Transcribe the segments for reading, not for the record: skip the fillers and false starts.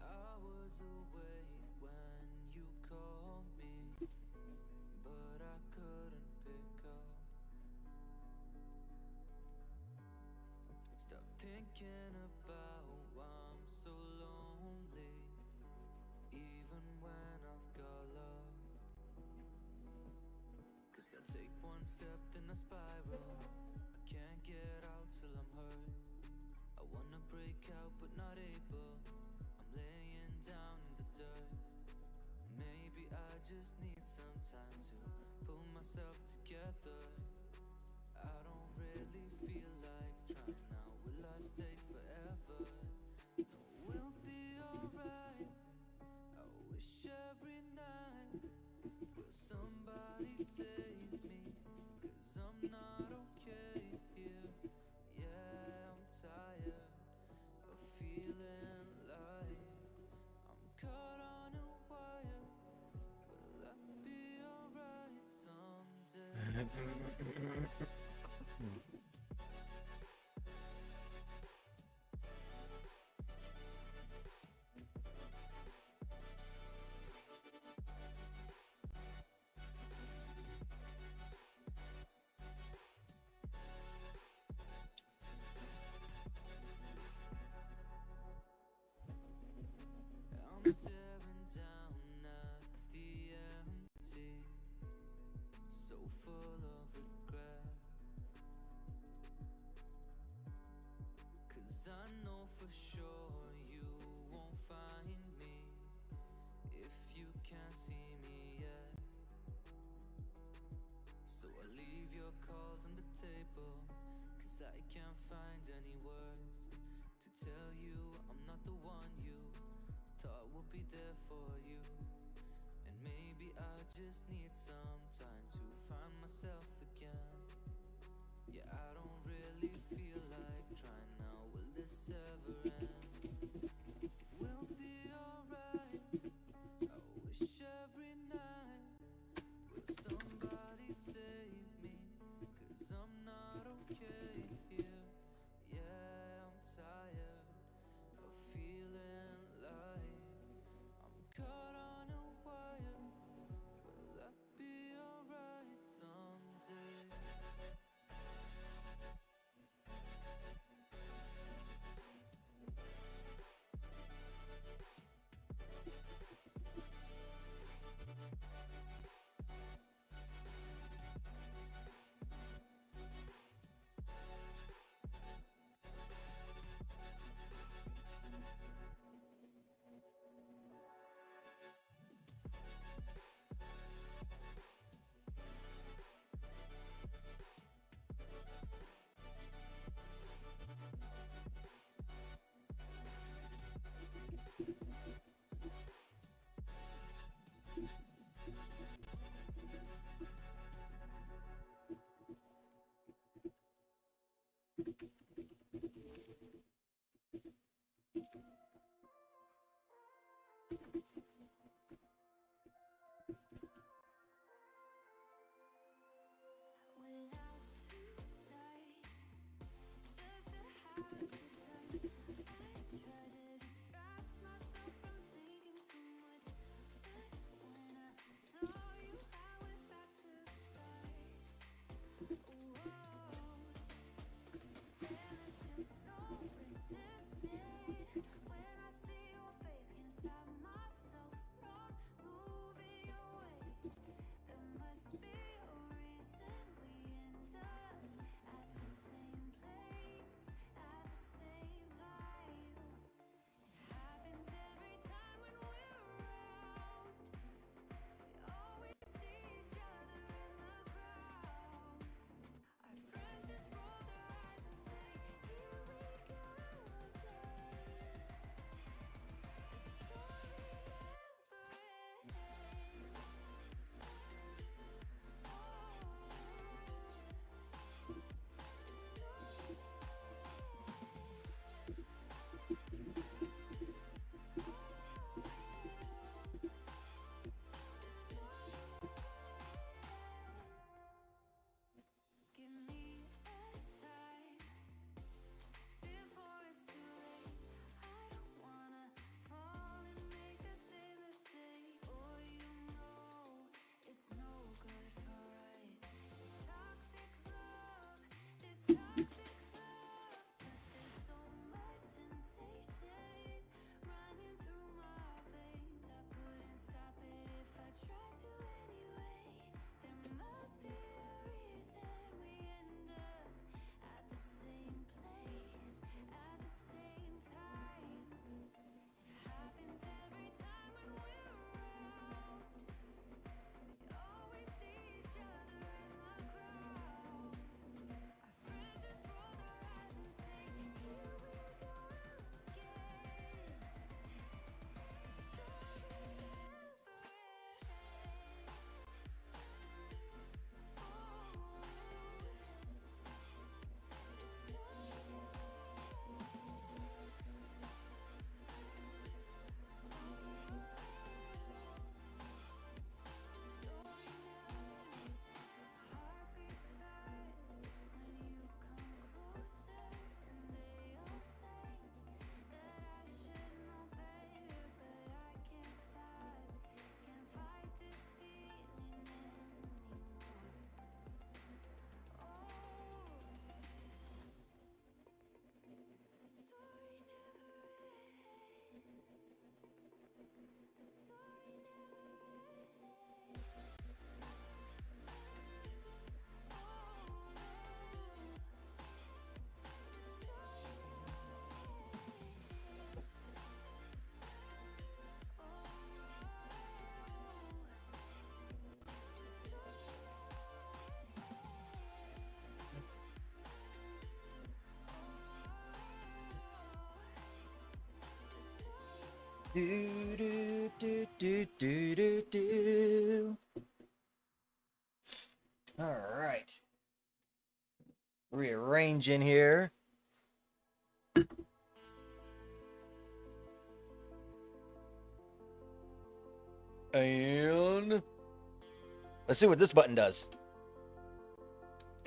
I was awake when you called me, but I couldn't pick up. Stop thinking about why I'm so lonely, even when I've got love. 'Cause I take one step then I spiral. I can't get out till I'm hurt. I wanna break out but not able. I'm laying down in the dirt. Maybe I just need some time to pull myself together. I don't really feel like trying now. Will I stay forever? No, we'll be alright. I wish every night. Will somebody save me? 'Cause I'm not okay here. Yeah, I'm tired of feeling like I'm caught on a wire. Will I be alright someday? I'm staring down at the empty, so full of regret. 'Cause I know for sure you won't find me if you can't see me yet. So I leave your calls on the table, 'cause I can't find any words to tell you I'm not the one you thought would be there for you. And maybe I just need some time to find myself again. Yeah, I don't really feel like trying now. Will this ever end? We'll be alright. I wish every night. Will somebody save me? 'Cause I'm not okay here. Yeah, I'm tired of feeling like I'm caught on a wire. Will I be alright someday? Do, do, do, do, do, do, do. All right. Rearranging here. And let's see what this button does.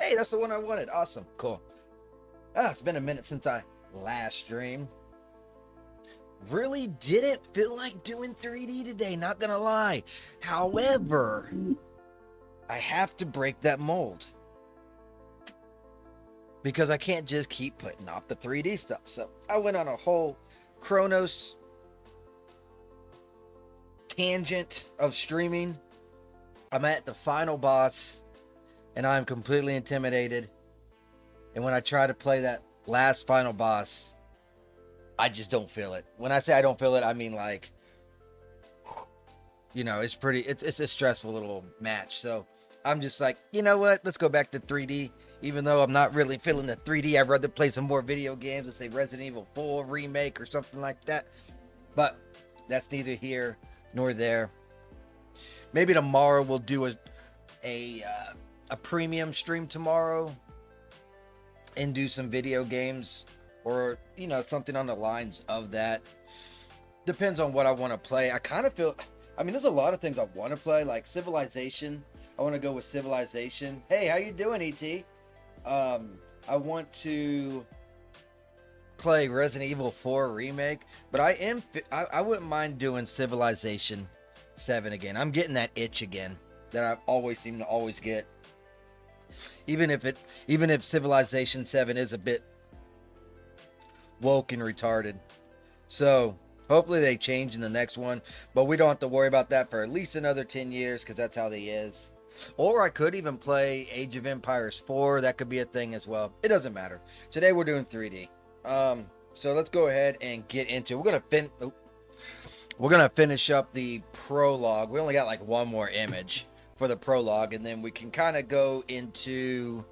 Hey, that's the one I wanted. Awesome. Cool. Ah, it's been a minute since I last streamed. Really didn't feel like doing 3D today, not gonna lie. However, I have to break that mold. Because I can't just keep putting off the 3D stuff. So I went on a whole Chronos tangent of streaming. I'm at the final boss and I'm completely intimidated. And when I try to play that last final boss, I just don't feel it. When I say I don't feel it, I mean like, you know, it's a stressful little match. So I'm just like, you know what? Let's go back to 3D. Even though I'm not really feeling the 3D, I'd rather play some more video games, let's say Resident Evil 4 remake or something like that. But that's neither here nor there. Maybe tomorrow we'll do a premium stream tomorrow and do some video games or, you know, something on the lines of that. Depends on what I want to play. I kind of feel, I mean, there's a lot of things I want to play, like Civilization. I want to go with Civilization. Hey, how you doing, ET? I want to play Resident Evil 4 remake, but I wouldn't mind doing Civilization 7 again. I'm getting that itch again that I always seem to always get. Even if Civilization 7 is a bit woke and retarded. So hopefully they change in the next one, but we don't have to worry about that for at least another 10 years because that's how they is. Or I could even play Age of Empires 4. That could be a thing as well. It doesn't matter. Today we're doing 3D. So let's go ahead and get into it. We're gonna finish up the prologue. We only got like one more image for the prologue, and then we can kind of go into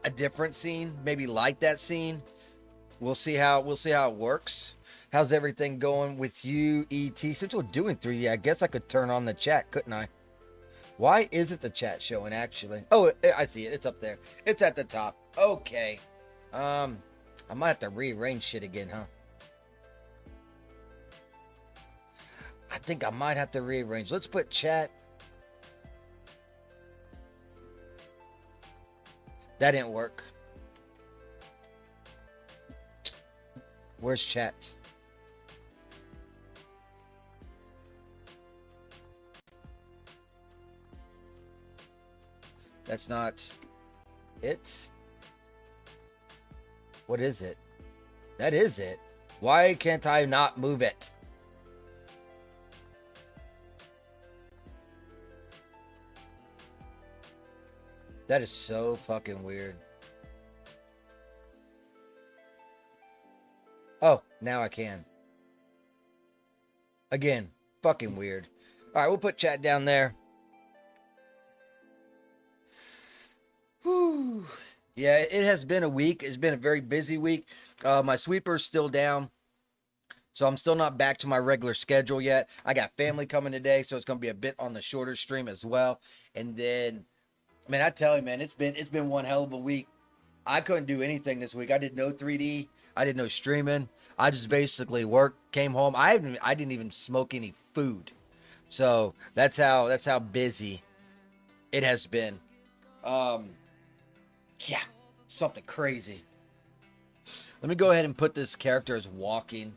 a different scene, maybe like that scene. We'll see how it works. How's everything going with you, ET? Since we're doing 3D, I guess I could turn on the chat, couldn't I? Why isn't the chat showing, actually? Oh, I see it. It's up there. It's at the top. Okay. I might have to rearrange shit again, huh? I think I might have to rearrange. Let's put chat. That didn't work. Where's chat? That's not it. What is it? That is it. Why can't I not move it? That is so fucking weird. Oh, now I can. Again, fucking weird. All right, we'll put chat down there. Whew. Yeah, it has been a week. It's been a very busy week. My sweeper's still down, so I'm still not back to my regular schedule yet. I got family coming today, so it's going to be a bit on the shorter stream as well. And then, man, I tell you, man, it's been one hell of a week. I couldn't do anything this week. I did no 3D. I did no streaming. I just basically worked, came home. I didn't even smoke any food. So that's how busy it has been. Yeah, something crazy. Let me go ahead and put this character as walking.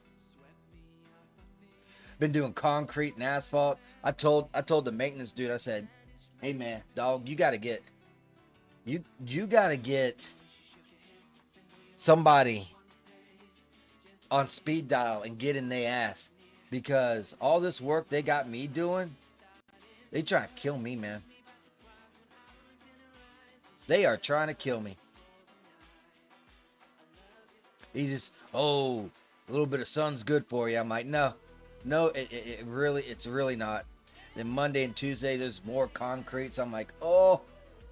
Been doing concrete and asphalt. I told the maintenance dude, I said, hey man, dog, you gotta get somebody on speed dial and get in their ass, because all this work they got me doing, they trying to kill me, man. They are trying to kill me. He just, oh, a little bit of sun's good for you. I'm like, no, it's really not. Then Monday and Tuesday, there's more concrete. So I'm like, oh,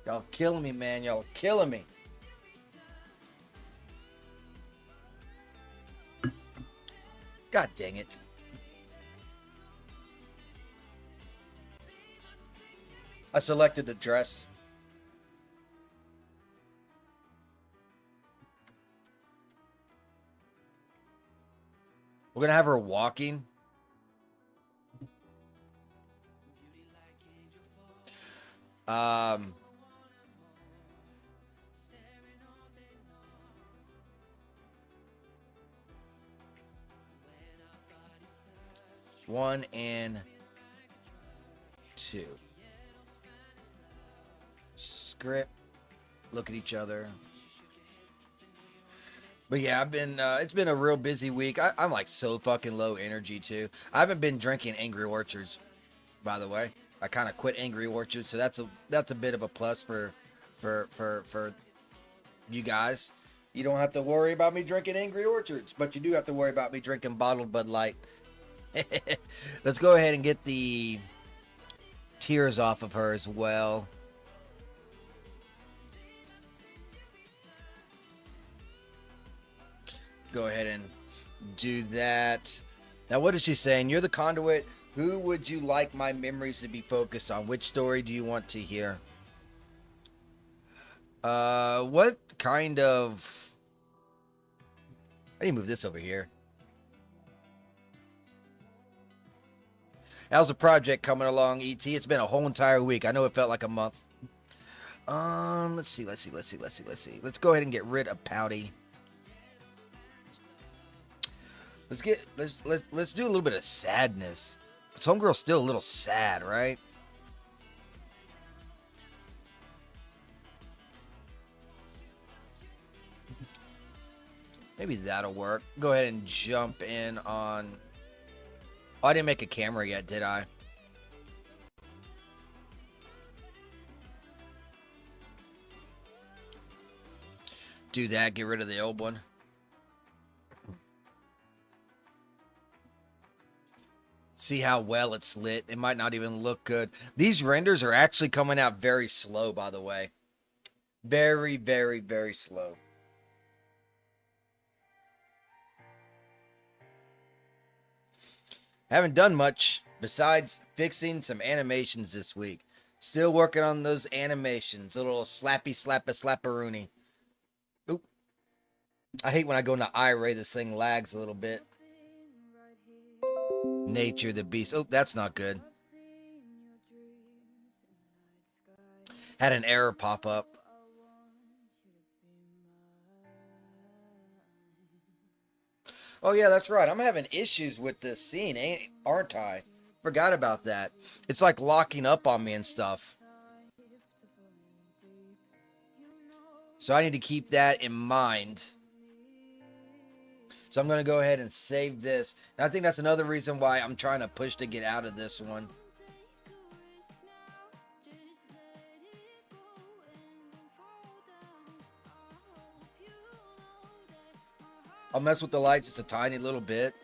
y'all killing me, man. Y'all killing me. God dang it. I selected the dress. We're gonna have her walking. Um, one and two. Script. Look at each other. But yeah, it's been a real busy week. I'm like so fucking low energy too. I haven't been drinking Angry Orchards, by the way. I kind of quit Angry Orchards, so that's a bit of a plus for you guys. You don't have to worry about me drinking Angry Orchards, but you do have to worry about me drinking bottled Bud Light. Let's go ahead and get the tears off of her as well. Go ahead and do that. Now, what is she saying? You're the conduit. Who would you like my memories to be focused on? Which story do you want to hear? What kind of... I need to move this over here. How's the project coming along, ET? It's been a whole entire week. I know it felt like a month. Let's see. Let's go ahead and get rid of Pouty. Let's do a little bit of sadness. Cause homegirl's still a little sad, right? Maybe that'll work. Go ahead and jump in on... Oh, I didn't make a camera yet, did I? Do that, get rid of the old one. See how well it's lit. It might not even look good. These renders are actually coming out very slow, by the way. Very, very, very slow. Haven't done much besides fixing some animations this week. Still working on those animations. A little slappy, slapparoonie. Oop. I hate when I go into iRay, this thing lags a little bit. Nature the beast. Oh, that's not good. Had an error pop up. Oh yeah, that's right. I'm having issues with this scene, aren't I? Forgot about that. It's like locking up on me and stuff. So I need to keep that in mind. So I'm going to go ahead and save this. And I think that's another reason why I'm trying to push to get out of this one. I'll mess with the lights just a tiny little bit.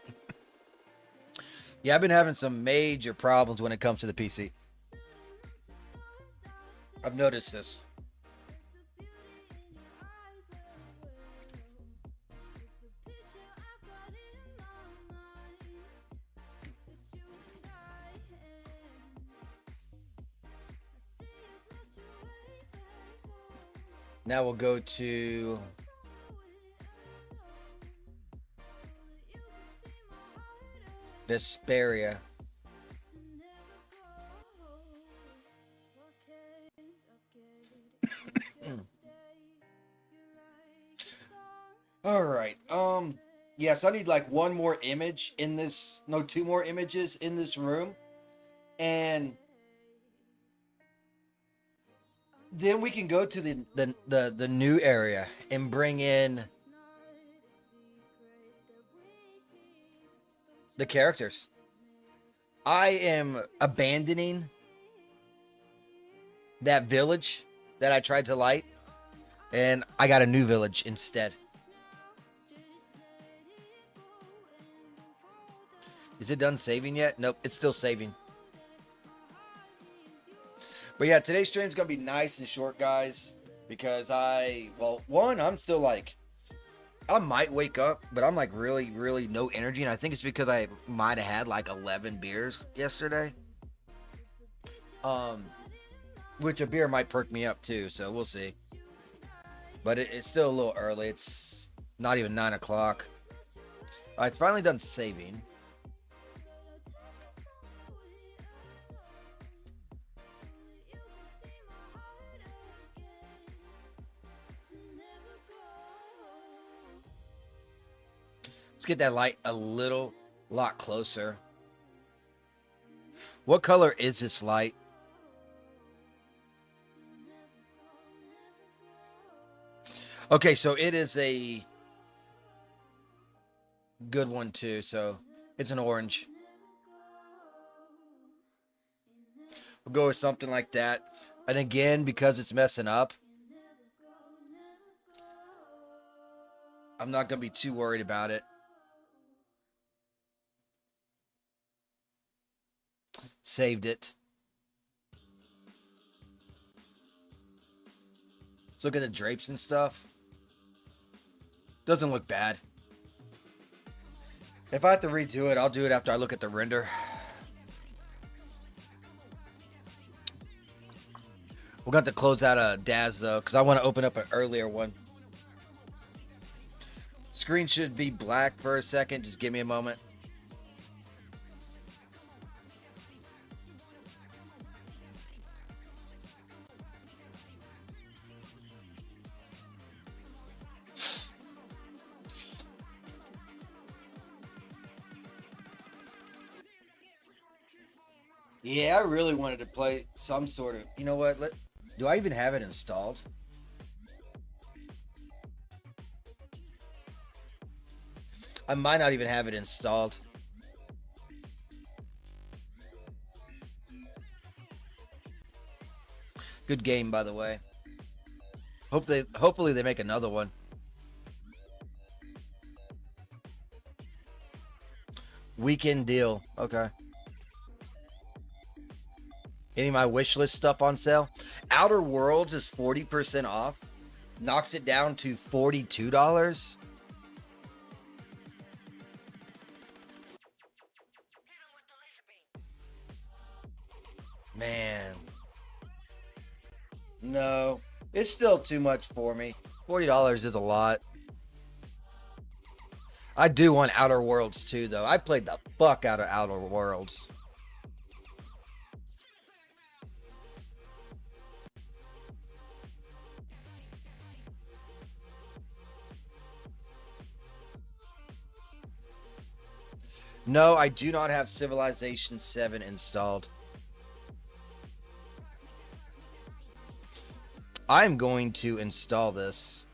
Yeah, I've been having some major problems when it comes to the PC. I've noticed this. Now we'll go to Vesperia. All right. Yes, I need like one more image in this. No, two more images in this room, and then we can go to the new area and bring in the characters. I am abandoning that village that I tried to light, and I got a new village instead. Is it done saving yet? Nope, it's still saving. But yeah, today's stream's gonna be nice and short, guys, because I'm still like I might wake up, but I'm like really, really no energy, and I think it's because I might have had like 11 beers yesterday. Um, which a beer might perk me up too, so we'll see. But it's still a little early. It's not even 9 o'clock. All right, it's finally done saving. Let's get that light a lot closer. What color is this light? Okay, so it is a good one too. So it's an orange. We'll go with something like that. And again, because it's messing up, I'm not going to be too worried about it. Saved it. Let's look at the drapes and stuff. Doesn't look bad. If I have to redo it, I'll do it after I look at the render. We're going to have to close out a Daz though, because I want to open up an earlier one. Screen should be black for a second. Just give me a moment. Yeah, I really wanted to play some sort of... You know what? Do I even have it installed? I might not even have it installed. Good game, by the way. Hopefully they make another one. Weekend deal. Okay. Any of my wish list stuff on sale? Outer Worlds is 40% off. Knocks it down to $42. Man. No. It's still too much for me. $40 is a lot. I do want Outer Worlds too, though. I played the fuck out of Outer Worlds. No, I do not have Civilization 7 installed. I'm going to install this.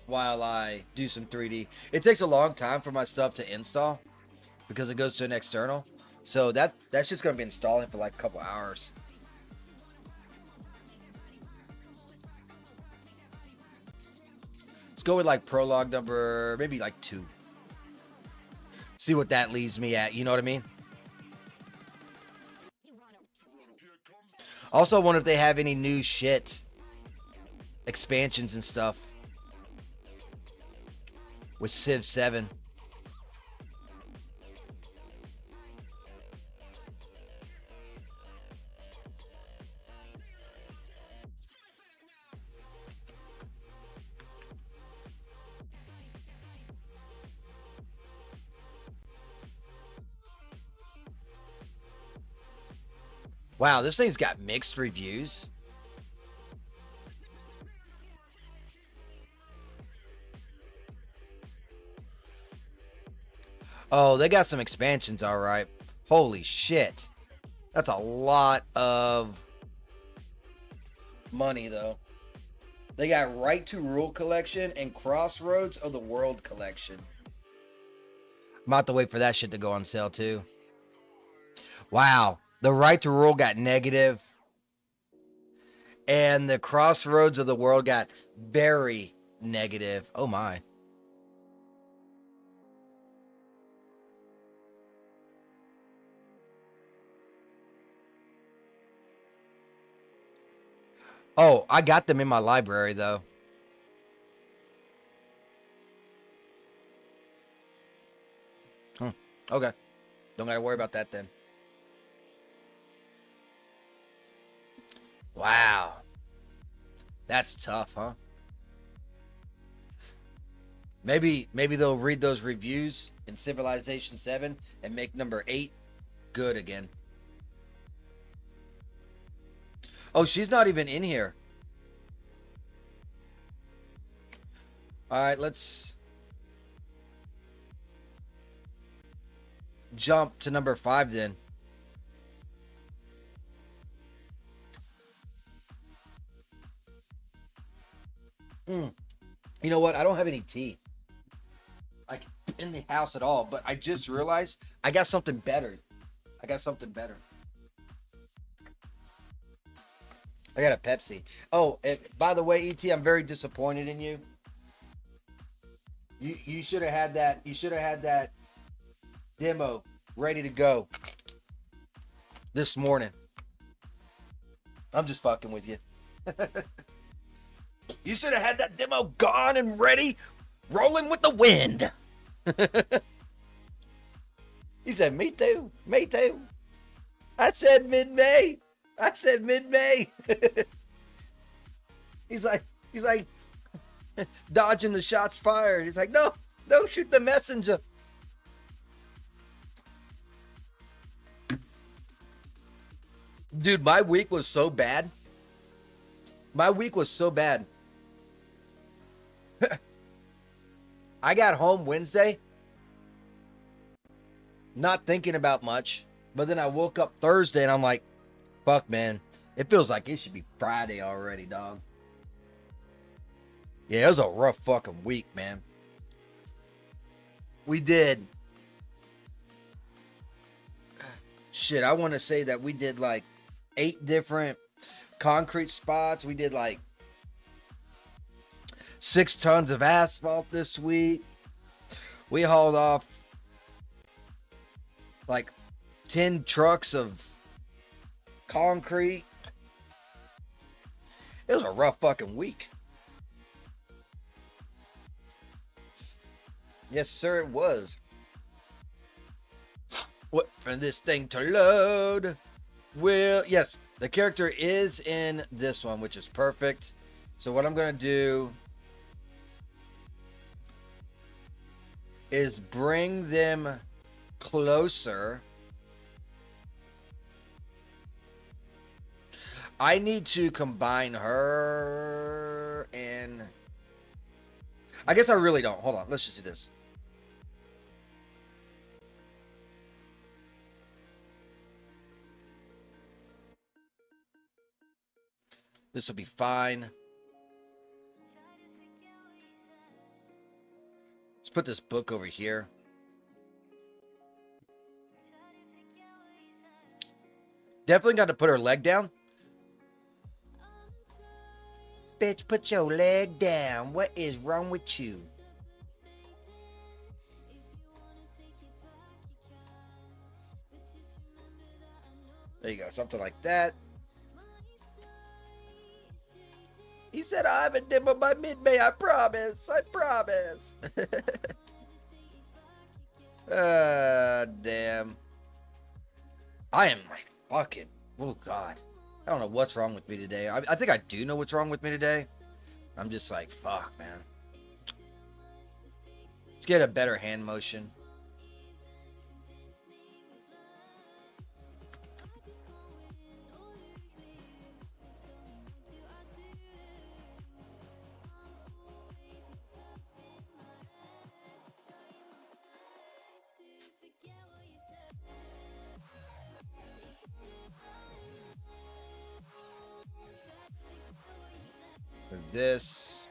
While I do some 3D. It takes a long time for my stuff to install because it goes to an external. So that's just going to be installing for like a couple hours. Let's go with like Prologue number, maybe like 2. See what that leaves me at. You know what I mean? Also, I wonder if they have any new shit. Expansions and stuff. With Civ 7. Wow, this thing's got mixed reviews. Oh, they got some expansions, all right. Holy shit. That's a lot of money, though. They got Right to Rule Collection and Crossroads of the World Collection. I'm about to wait for that shit to go on sale, too. Wow. The Right to Rule got negative. And the Crossroads of the World got very negative. Oh, my. Oh, I got them in my library though. Hmm. Okay. Don't gotta worry about that then. Wow. That's tough, huh? Maybe they'll read those reviews in Civilization 7 and make number 8 good again. Oh, she's not even in here. All right, let's jump to number 5 then. You know what? I don't have any tea, like, in the house at all, but I just realized I got something better. I got something better. I got a Pepsi. Oh, and by the way, ET, I'm very disappointed in you. You should have had that. You should have had that demo ready to go this morning. I'm just fucking with you. You should have had that demo gone and ready, rolling with the wind. He said, "Me too. Me too." I said mid-May. I said mid-May. he's like dodging the shots fired. He's like, no, don't shoot the messenger. Dude, my week was so bad. My week was so bad. I got home Wednesday, not thinking about much, but then I woke up Thursday and I'm like, fuck, man. It feels like it should be Friday already, dog. Yeah, it was a rough fucking week, man. We did. Shit, I want to say that we did like 8 different concrete spots. We did like 6 tons of asphalt this week. We hauled off like 10 trucks of concrete. It was a rough fucking week. Yes, sir, it was. What for this thing to load? Well, yes, the character is in this one, which is perfect. So what I'm gonna do is bring them closer. I need to combine her and I guess I really don't. Hold on, let's just do this. This will be fine. Let's put this book over here. Definitely got to put her leg down. Bitch, put your leg down. What is wrong with you? There you go. Something like that. He said, I have a demo by mid-May. I promise. I promise. Damn. I am like fucking. Oh, God. I don't know what's wrong with me today. I think I do know what's wrong with me today. I'm just like, fuck, man. Let's get a better hand motion. This.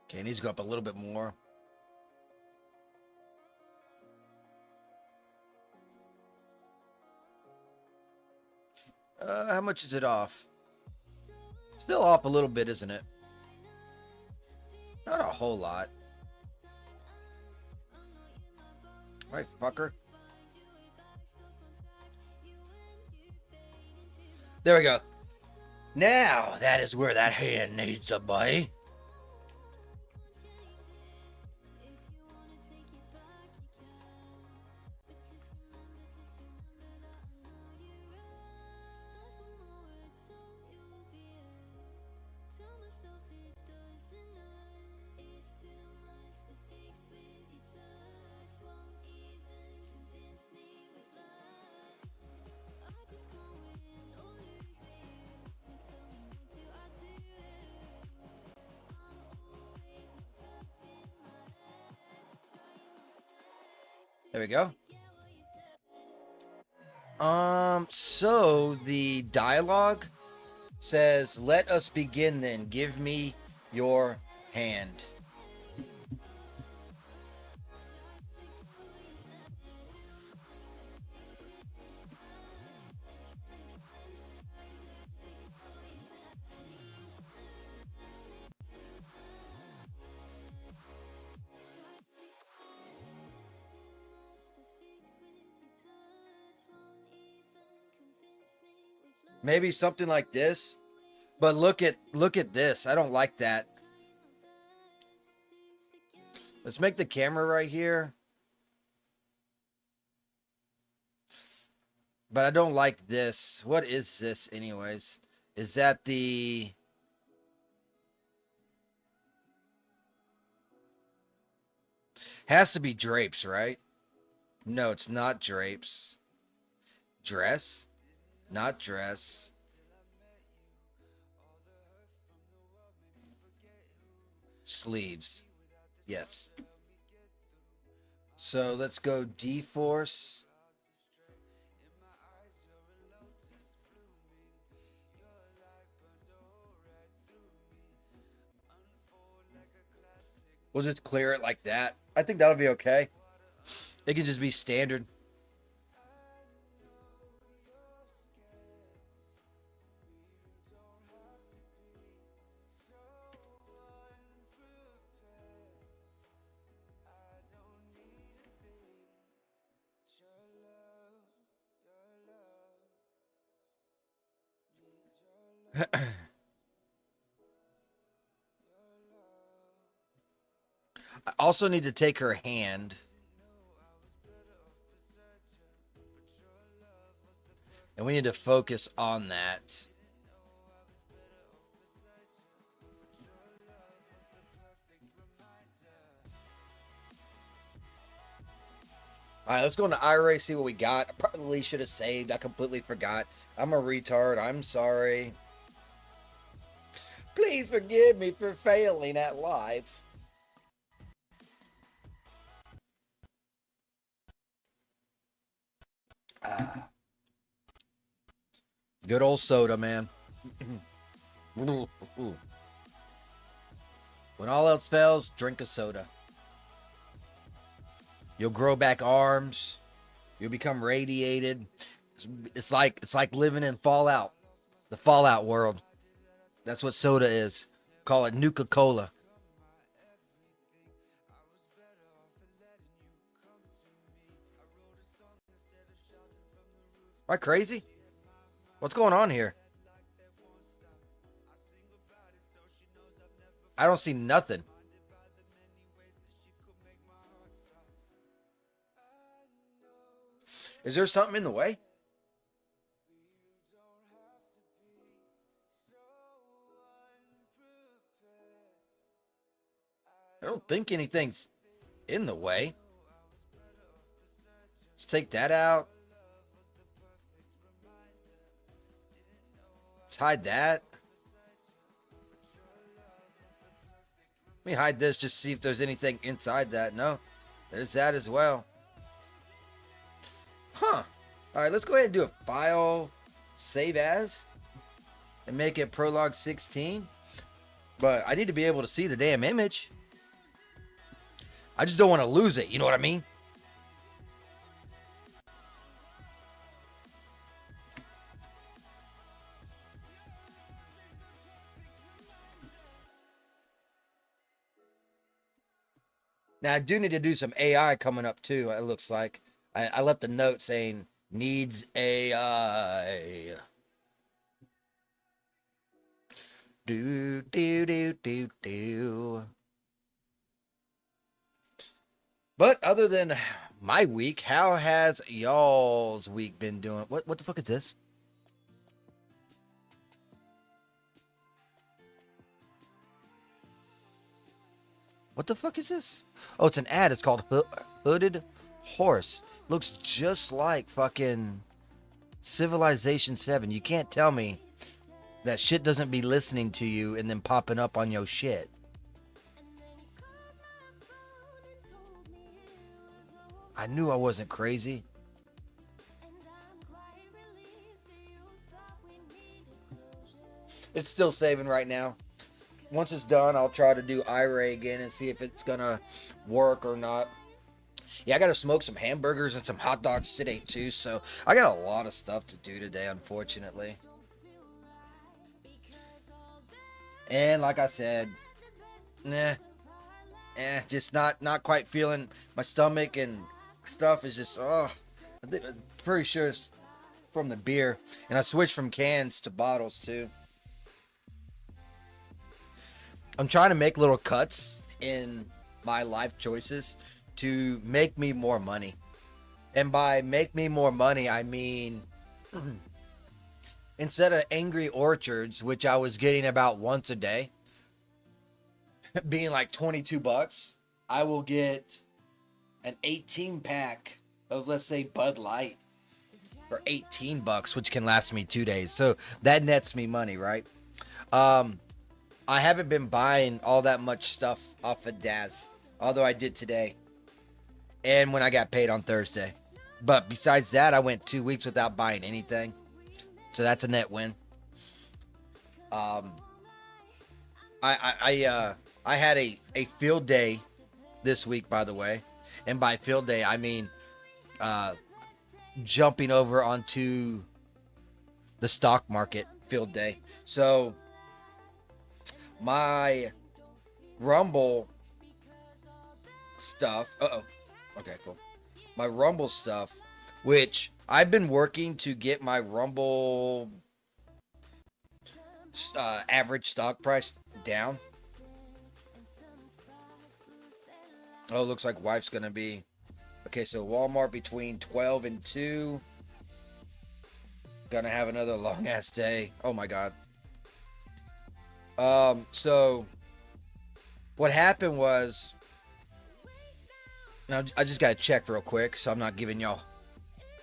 Okay, it needs to go up a little bit more. How much is it off? Still off a little bit, isn't it? Not a whole lot. Right, fucker. There we go. Now, that is where that hand needs to be. There we go. So the dialogue says, "Let us begin then. Give me your hand." Maybe something like this. But look at this. I don't like that. Let's make the camera right here. But I don't like this. What is this anyways? Is that the... Has to be drapes, right? No, it's not drapes. Dress? Not dress. Sleeves. Yes. So let's go D-Force. We'll just clear it like that. I think that'll be okay. It can just be standard. I also need to take her hand. And we need to focus on that. All right, let's go into iRay, see what we got. I probably should have saved. I completely forgot. I'm a retard. I'm sorry. Please forgive me for failing at life. Good old soda, man. When all else fails, drink a soda. You'll grow back arms. You'll become radiated. It's like living in Fallout, the Fallout world. That's what soda is. Call it Nuka-Cola. Am I crazy? What's going on here? I don't see nothing. Is there something in the way? I don't think anything's in the way. Let's take that out. Let's hide that. Let me hide this just to see if there's anything inside that. No, there's that as well. Huh. All right, let's go ahead and do a file save as and make it Prologue 16. But I need to be able to see the damn image. I just don't want to lose it. You know what I mean? Now I do need to do some AI coming up too. It looks like I left a note saying needs AI. Do do do do do. But other than my week, how has y'all's week been doing? What the fuck is this? What the fuck is this? Oh, it's an ad. It's called Hooded Horse. Looks just like fucking Civilization 7. You can't tell me that shit doesn't be listening to you and then popping up on your shit. I knew I wasn't crazy. It's still saving right now. Once it's done, I'll try to do iRay again and see if it's gonna work or not. Yeah, I gotta smoke some hamburgers and some hot dogs today too, so I got a lot of stuff to do today, unfortunately. And like I said, just not quite feeling my stomach and stuff is just I'm pretty sure it's from the beer, and I switched from cans to bottles too. I'm trying to make little cuts in my life choices to make me more money. And by make me more money, I mean instead of Angry Orchards, which I was getting about once a day, being like $22, I will get an 18 pack of, let's say, Bud Light for $18, which can last me 2 days. So that nets me money, right? I haven't been buying all that much stuff off of Daz, although I did today and when I got paid on Thursday. But besides that, I went 2 weeks without buying anything, so that's a net win. I had a field day this week, by the way, and by field day I mean jumping over onto the stock market field day. So my Rumble stuff. Okay, cool. My Rumble stuff, which I've been working to get my Rumble average stock price down. Oh, looks like wife's gonna be okay. So Walmart between 12 and 2. Gonna have another long ass day. Oh my god. So what happened was, now I just gotta check real quick, so I'm not giving y'all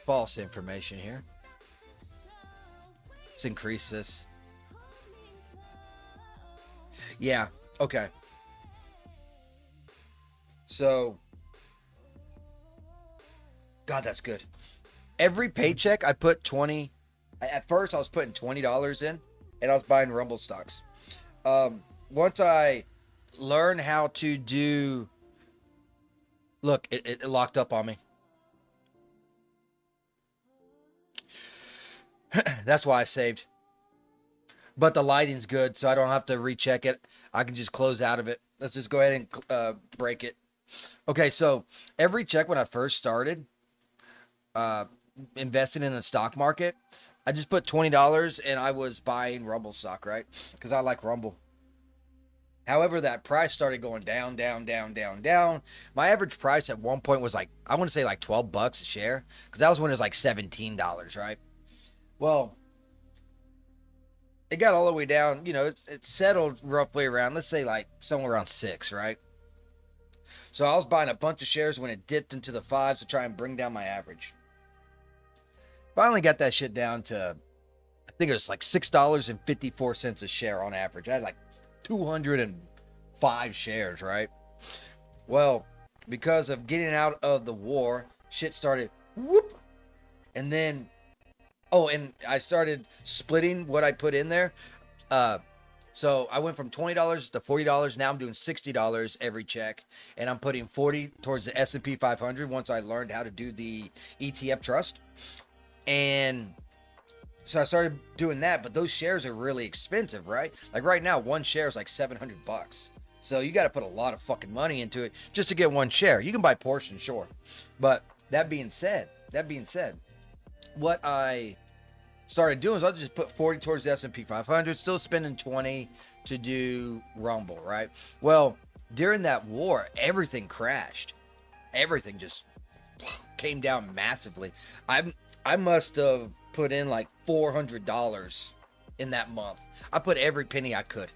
false information here. Let's increase this. Yeah, okay. So, God, that's good. Every paycheck I put 20. At first, I was putting $20 in, and I was buying Rumble stocks. Once I learned how to do, look, it locked up on me. That's why I saved. But the lighting's good, so I don't have to recheck it. I can just close out of it. Let's just go ahead and break it. Okay, so every check when I first started investing in the stock market, I just put $20 and I was buying Rumble stock, right? Because I like Rumble. However, that price started going down, down, down, down, down. My average price at one point was like, I want to say like $12 a share, because that was when it was like $17, right? Well, it got all the way down. You know, it settled roughly around, let's say like somewhere around 6, right? So I was buying a bunch of shares when it dipped into the 5s to try and bring down my average. Finally got that shit down to, I think it was like $6.54 a share on average. I had like 205 shares, right? Well, because of getting out of the war, shit started whoop. And then, and I started splitting what I put in there. So I went from $20 to $40. Now I'm doing $60 every check, and I'm putting 40 towards the S&P 500 once I learned how to do the ETF trust. And so I started doing that, but those shares are really expensive, right? Like right now, one share is like $700. So you got to put a lot of fucking money into it just to get one share. You can buy portions, sure. But that being said, what I started doing is I'll just put 40 towards the S&P 500, still spending 20 to do Rumble, right? Well, during that war, everything crashed. Everything just came down massively. I must have put in like $400 in that month. I put every penny I could.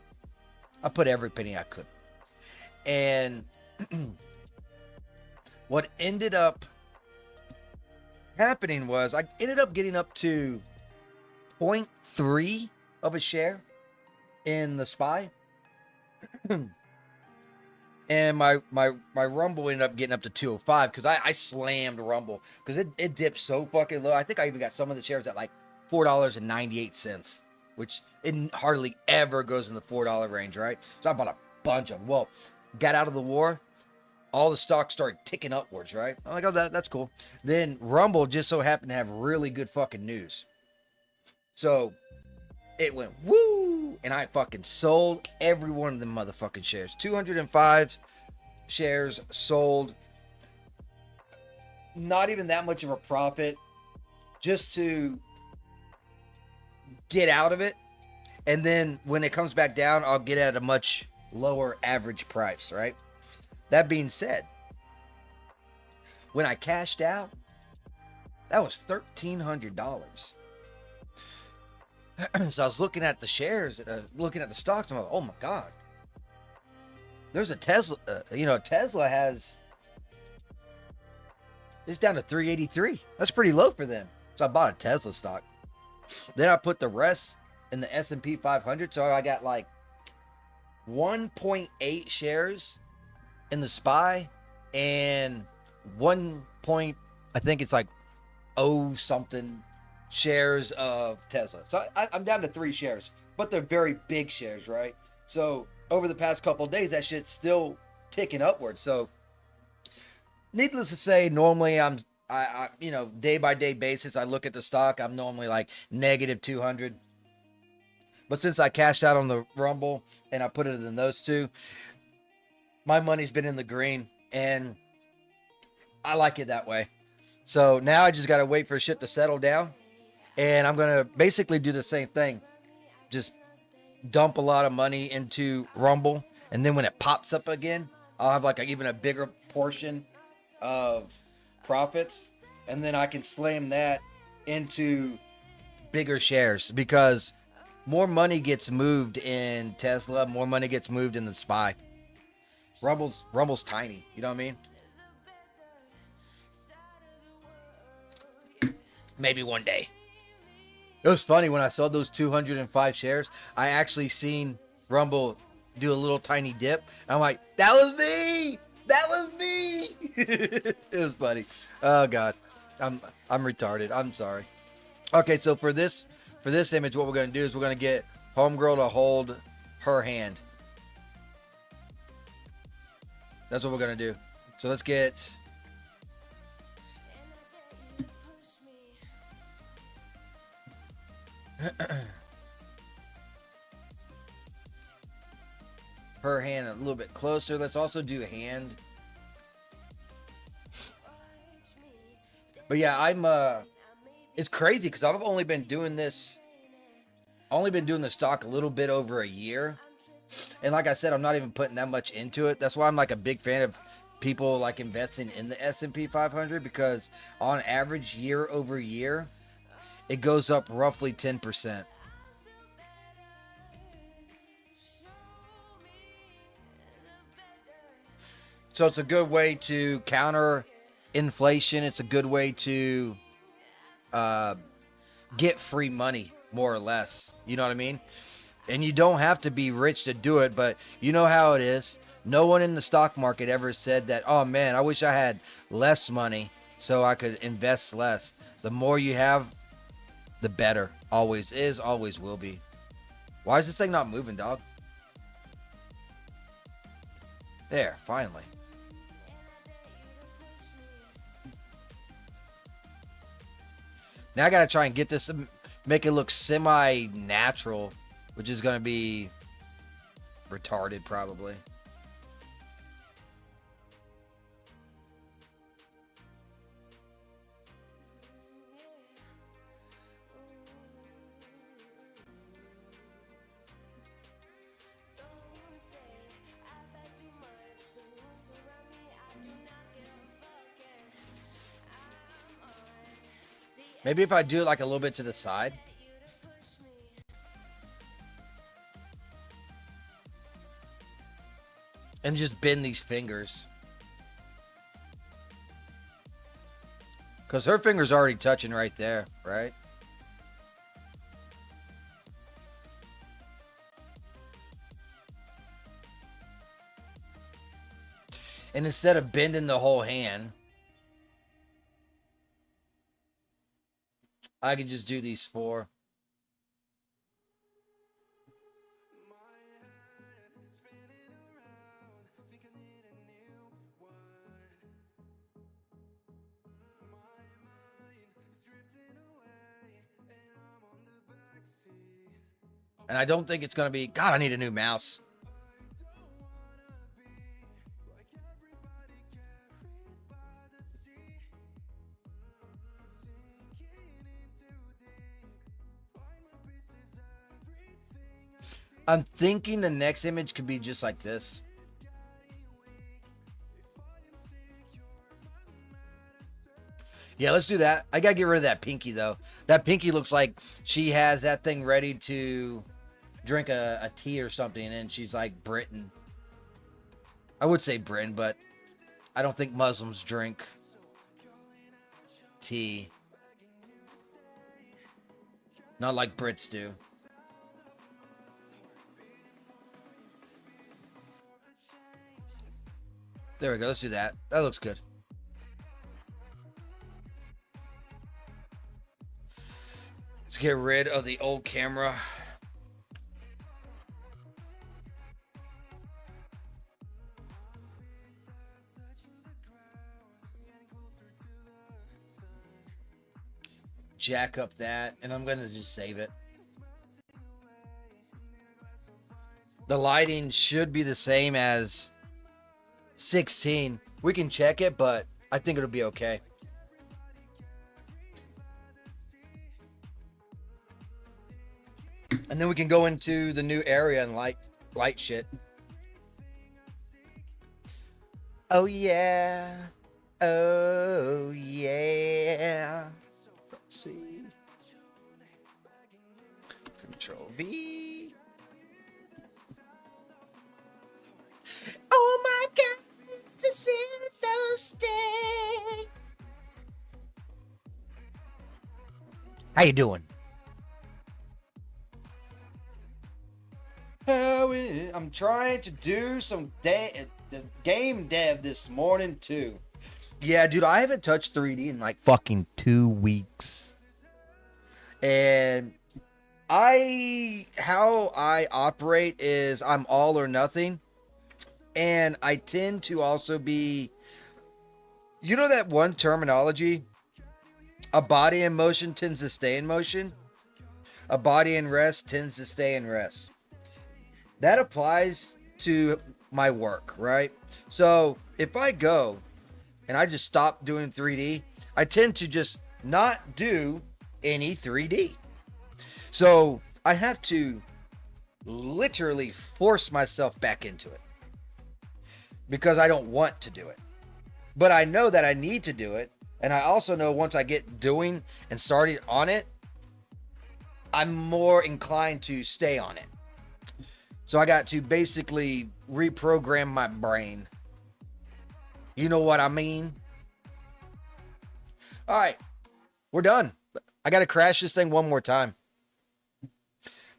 And what ended up happening was I ended up getting up to 0.3 of a share in the SPY. And my Rumble ended up getting up to 205 because I slammed Rumble because it dipped so fucking low. I think I even got some of the shares at like $4.98, which it hardly ever goes in the $4 range, right? So I bought a bunch of them. Well, got out of the war, all the stocks started ticking upwards, right? I'm like, oh, that's cool. Then Rumble just so happened to have really good fucking news. So it went woo, and I fucking sold every one of them motherfucking shares. 205 shares sold. Not even that much of a profit, just to get out of it. And then when it comes back down, I'll get at a much lower average price, right? That being said, when I cashed out, that was $1,300. So I was looking at the shares, looking at the stocks, and I'm like, oh my God. There's a Tesla, Tesla it's down to 383. That's pretty low for them. So I bought a Tesla stock. Then I put the rest in the S&P 500. So I got like 1.8 shares in the SPY and I think it's like 0 something shares of Tesla. So I'm down to 3 shares, but they're very big shares, right? So over the past couple of days, that shit's still ticking upwards. So needless to say, normally I day by day basis, I look at the stock, I'm normally like negative 200. But since I cashed out on the Rumble and I put it in those two, my money's been in the green, and I like it that way. So now I just got to wait for shit to settle down. And I'm going to basically do the same thing. Just dump a lot of money into Rumble. And then when it pops up again, I'll have like even a bigger portion of profits. And then I can slam that into bigger shares. Because more money gets moved in Tesla. More money gets moved in the SPY. Rumble's tiny. You know what I mean? Maybe one day. It was funny when I saw those 205 shares. I actually seen Rumble do a little tiny dip. I'm like, that was me. That was me. It was funny. Oh God, I'm retarded. I'm sorry. Okay, so for this image, what we're gonna do is we're gonna get homegirl to hold her hand. That's what we're gonna do. So let's get. Her hand a little bit closer. Let's also do a hand. But yeah, it's crazy because I've only been doing this stock a little bit over a year. And like I said, I'm not even putting that much into it. That's why I'm like a big fan of people like investing in the S&P 500, because on average, year over year, it goes up roughly 10%. So it's a good way to counter inflation. It's a good way to get free money, more or less. You know what I mean? And you don't have to be rich to do it, but you know how it is. No one in the stock market ever said that, oh man, I wish I had less money so I could invest less. The more you have, the better. Always is, always will be. Why is this thing not moving, dog? There, finally. Now I gotta try and get this, make it look semi-natural, which is gonna be retarded probably. Maybe if I do it like a little bit to the side. And just bend these fingers. Because her finger's already touching right there, right? And instead of bending the whole hand, I can just do these 4. And I don't think it's going to be... God, I need a new mouse. I'm thinking the next image could be just like this. Yeah, let's do that. I gotta get rid of that pinky, though. That pinky looks like she has that thing ready to drink a tea or something, and she's like Britain. I would say Britain, but I don't think Muslims drink tea. Not like Brits do. There we go. Let's do that. That looks good. Let's get rid of the old camera. Jack up that, and I'm going to just save it. The lighting should be the same as 16. We can check it, but I think it'll be okay. And then we can go into the new area and light shit. Oh yeah. Oh yeah. Let's see. Control V. Oh my God, it's a Santos day. How you doing? I'm trying to do some game dev this morning too. Yeah, dude, I haven't touched 3D in like fucking 2 weeks. And how I operate is I'm all or nothing. And I tend to also be, you know that one terminology? A body in motion tends to stay in motion. A body in rest tends to stay in rest. That applies to my work, right? So if I go and I just stop doing 3D, I tend to just not do any 3D. So I have to literally force myself back into it because I don't want to do it. But I know that I need to do it. And I also know once I get doing and started on it, I'm more inclined to stay on it. So I got to basically reprogram my brain. You know what I mean? All right, we're done. I got to crash this thing one more time.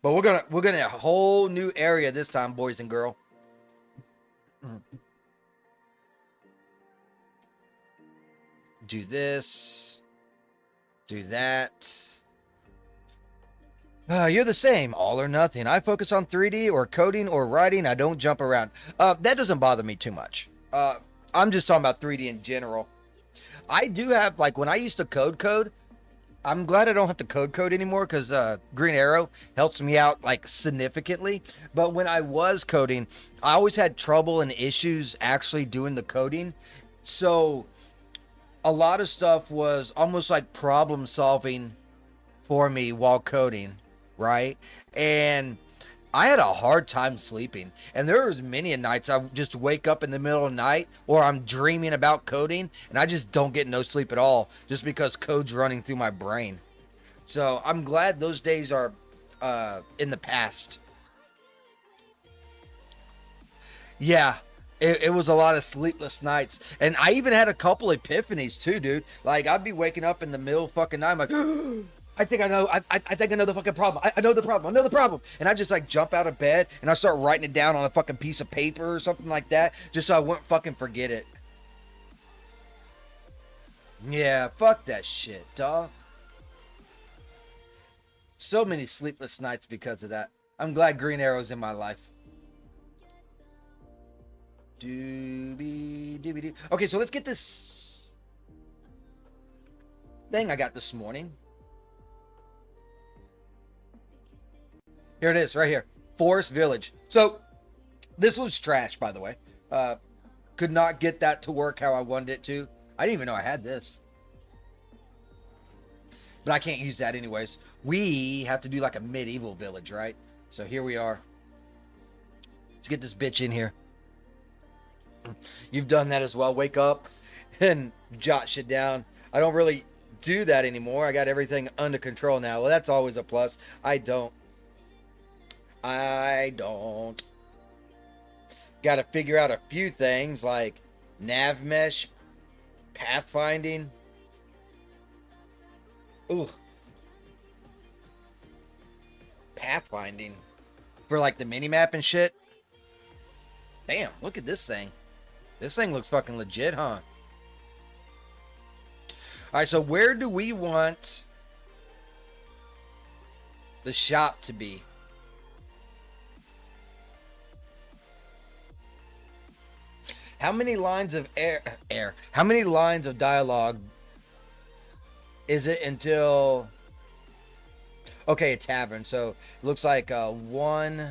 But we're gonna a whole new area this time, boys and girl. Do this. Do that. You're the same, all or nothing. I focus on 3D or coding or writing. I don't jump around. That doesn't bother me too much. I'm just talking about 3D in general. I do have, like, when I used to code, I'm glad I don't have to code anymore because Green Arrow helps me out, like, significantly. But when I was coding, I always had trouble and issues actually doing the coding. So a lot of stuff was almost like problem solving for me while coding. Right? And I had a hard time sleeping, and there was many nights I just wake up in the middle of the night, or I'm dreaming about coding, and I just don't get no sleep at all, just because code's running through my brain. So I'm glad those days are in the past. Yeah, it was a lot of sleepless nights, and I even had a couple epiphanies too, dude. Like I'd be waking up in the middle of fucking night, I'm like, I think I know, I think I know the fucking problem. I know the problem. I know the problem, and I just like jump out of bed and I start writing it down on a fucking piece of paper or something like that, just so I wouldn't fucking forget it. Yeah, fuck that shit, dog. So many sleepless nights because of that. I'm glad Green Arrow's in my life. Doobie doobie doo. Okay, so let's get this thing I got this morning. Here it is, right here. Forest Village. So, this was trash, by the way. Could not get that to work how I wanted it to. I didn't even know I had this. But I can't use that anyways. We have to do like a medieval village, right? So here we are. Let's get this bitch in here. You've done that as well. Wake up and jot shit down. I don't really do that anymore. I got everything under control now. Well, that's always a plus. I don't. Got to figure out a few things like nav mesh, pathfinding. Ooh. Pathfinding. For like the mini map and shit. Damn, look at this thing. This thing looks fucking legit, huh? Alright, so where do we want the shop to be? How many lines of air? How many lines of dialogue is it until... Okay, a tavern. So it looks like 1,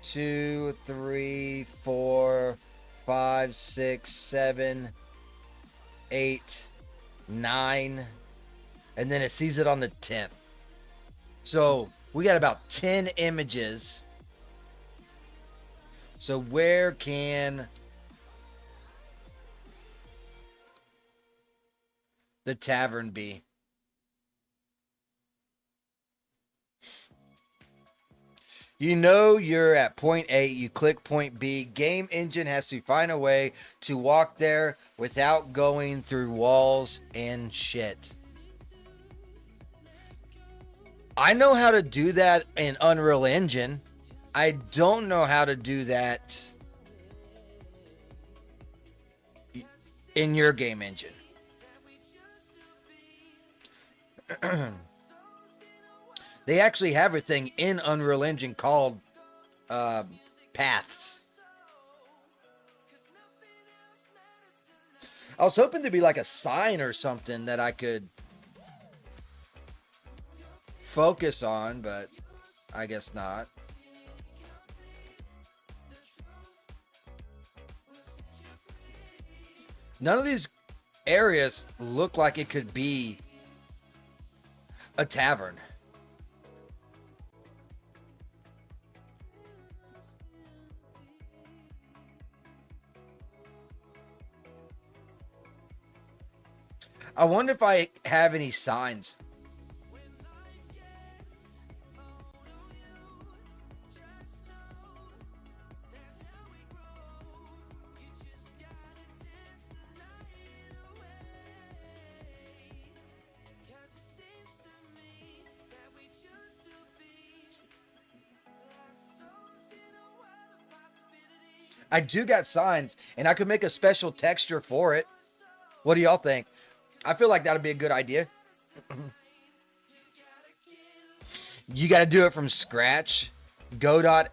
2, 3, 4, 5, 6, 7, 8, 9. And then it sees it on the 10th. So we got about 10 images. So where can the tavern be? You know you're at point A, you click point B. Game engine has to find a way to walk there without going through walls and shit. I know how to do that in Unreal Engine. I don't know how to do that in your game engine. They actually have a thing in Unreal Engine called paths. I was hoping to be like a sign or something that I could focus on, but I guess not. None of these areas look like it could be a tavern. I wonder if I have any signs. I do got signs, and I could make a special texture for it. What do y'all think? I feel like that'd be a good idea. You got to do it from scratch. Godot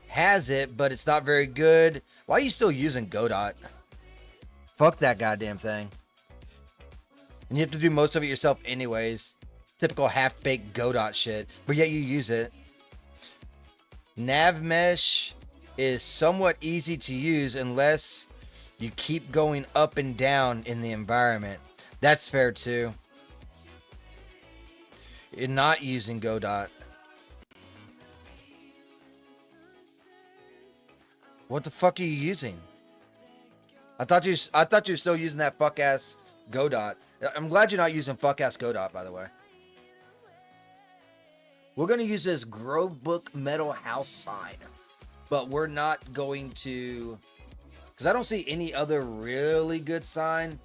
has it, but it's not very good. Why are you still using Godot? Fuck that goddamn thing. And you have to do most of it yourself anyways. Typical half-baked Godot shit. But yet you use it. Nav mesh is somewhat easy to use unless you keep going up and down in the environment. That's fair too. You're not using Godot. What the fuck are you using? I thought you were still using that fuck ass Godot. I'm glad you're not using fuck ass Godot, by the way. We're gonna use this Grove Book Metal House sign, but we're not going to, because I don't see any other really good sign.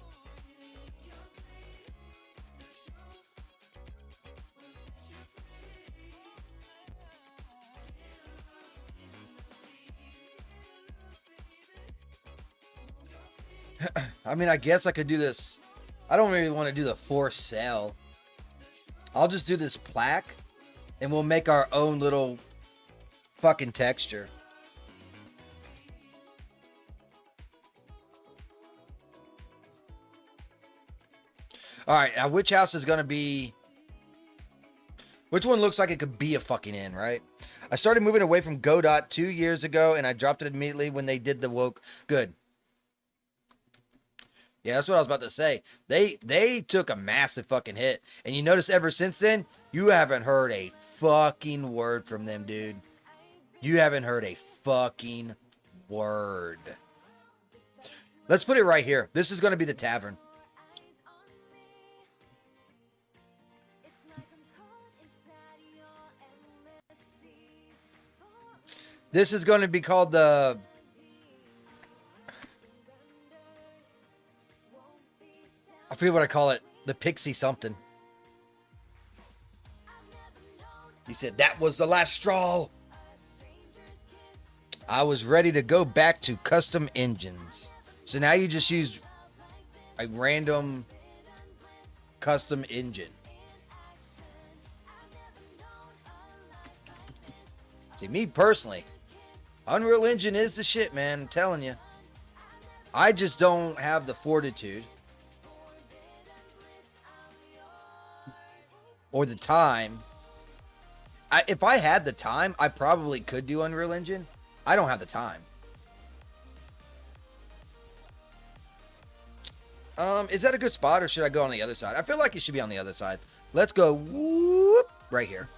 I mean, I guess I could do this. I don't really want to do the for sale. I'll just do this plaque, and we'll make our own little fucking texture. All right, now which house is going to be... Which one looks like it could be a fucking inn, right? I started moving away from Godot 2 years ago, and I dropped it immediately when they did the woke. Good. Yeah, that's what I was about to say. They took a massive fucking hit. And you notice ever since then, you haven't heard a fucking word from them, dude. You haven't heard a fucking word. Let's put it right here. This is going to be the tavern. This is going to be called the... I forget what I call it. The Pixie something. He said, that was the last straw. I was ready to go back to custom engines. So now you just use a random custom engine. See, me personally, Unreal Engine is the shit, man. I'm telling you. I just don't have the fortitude or the time. If I had the time, I probably could do Unreal Engine. I don't have the time. Is that a good spot, or should I go on the other side? I feel like it should be on the other side. Let's go whoop right here.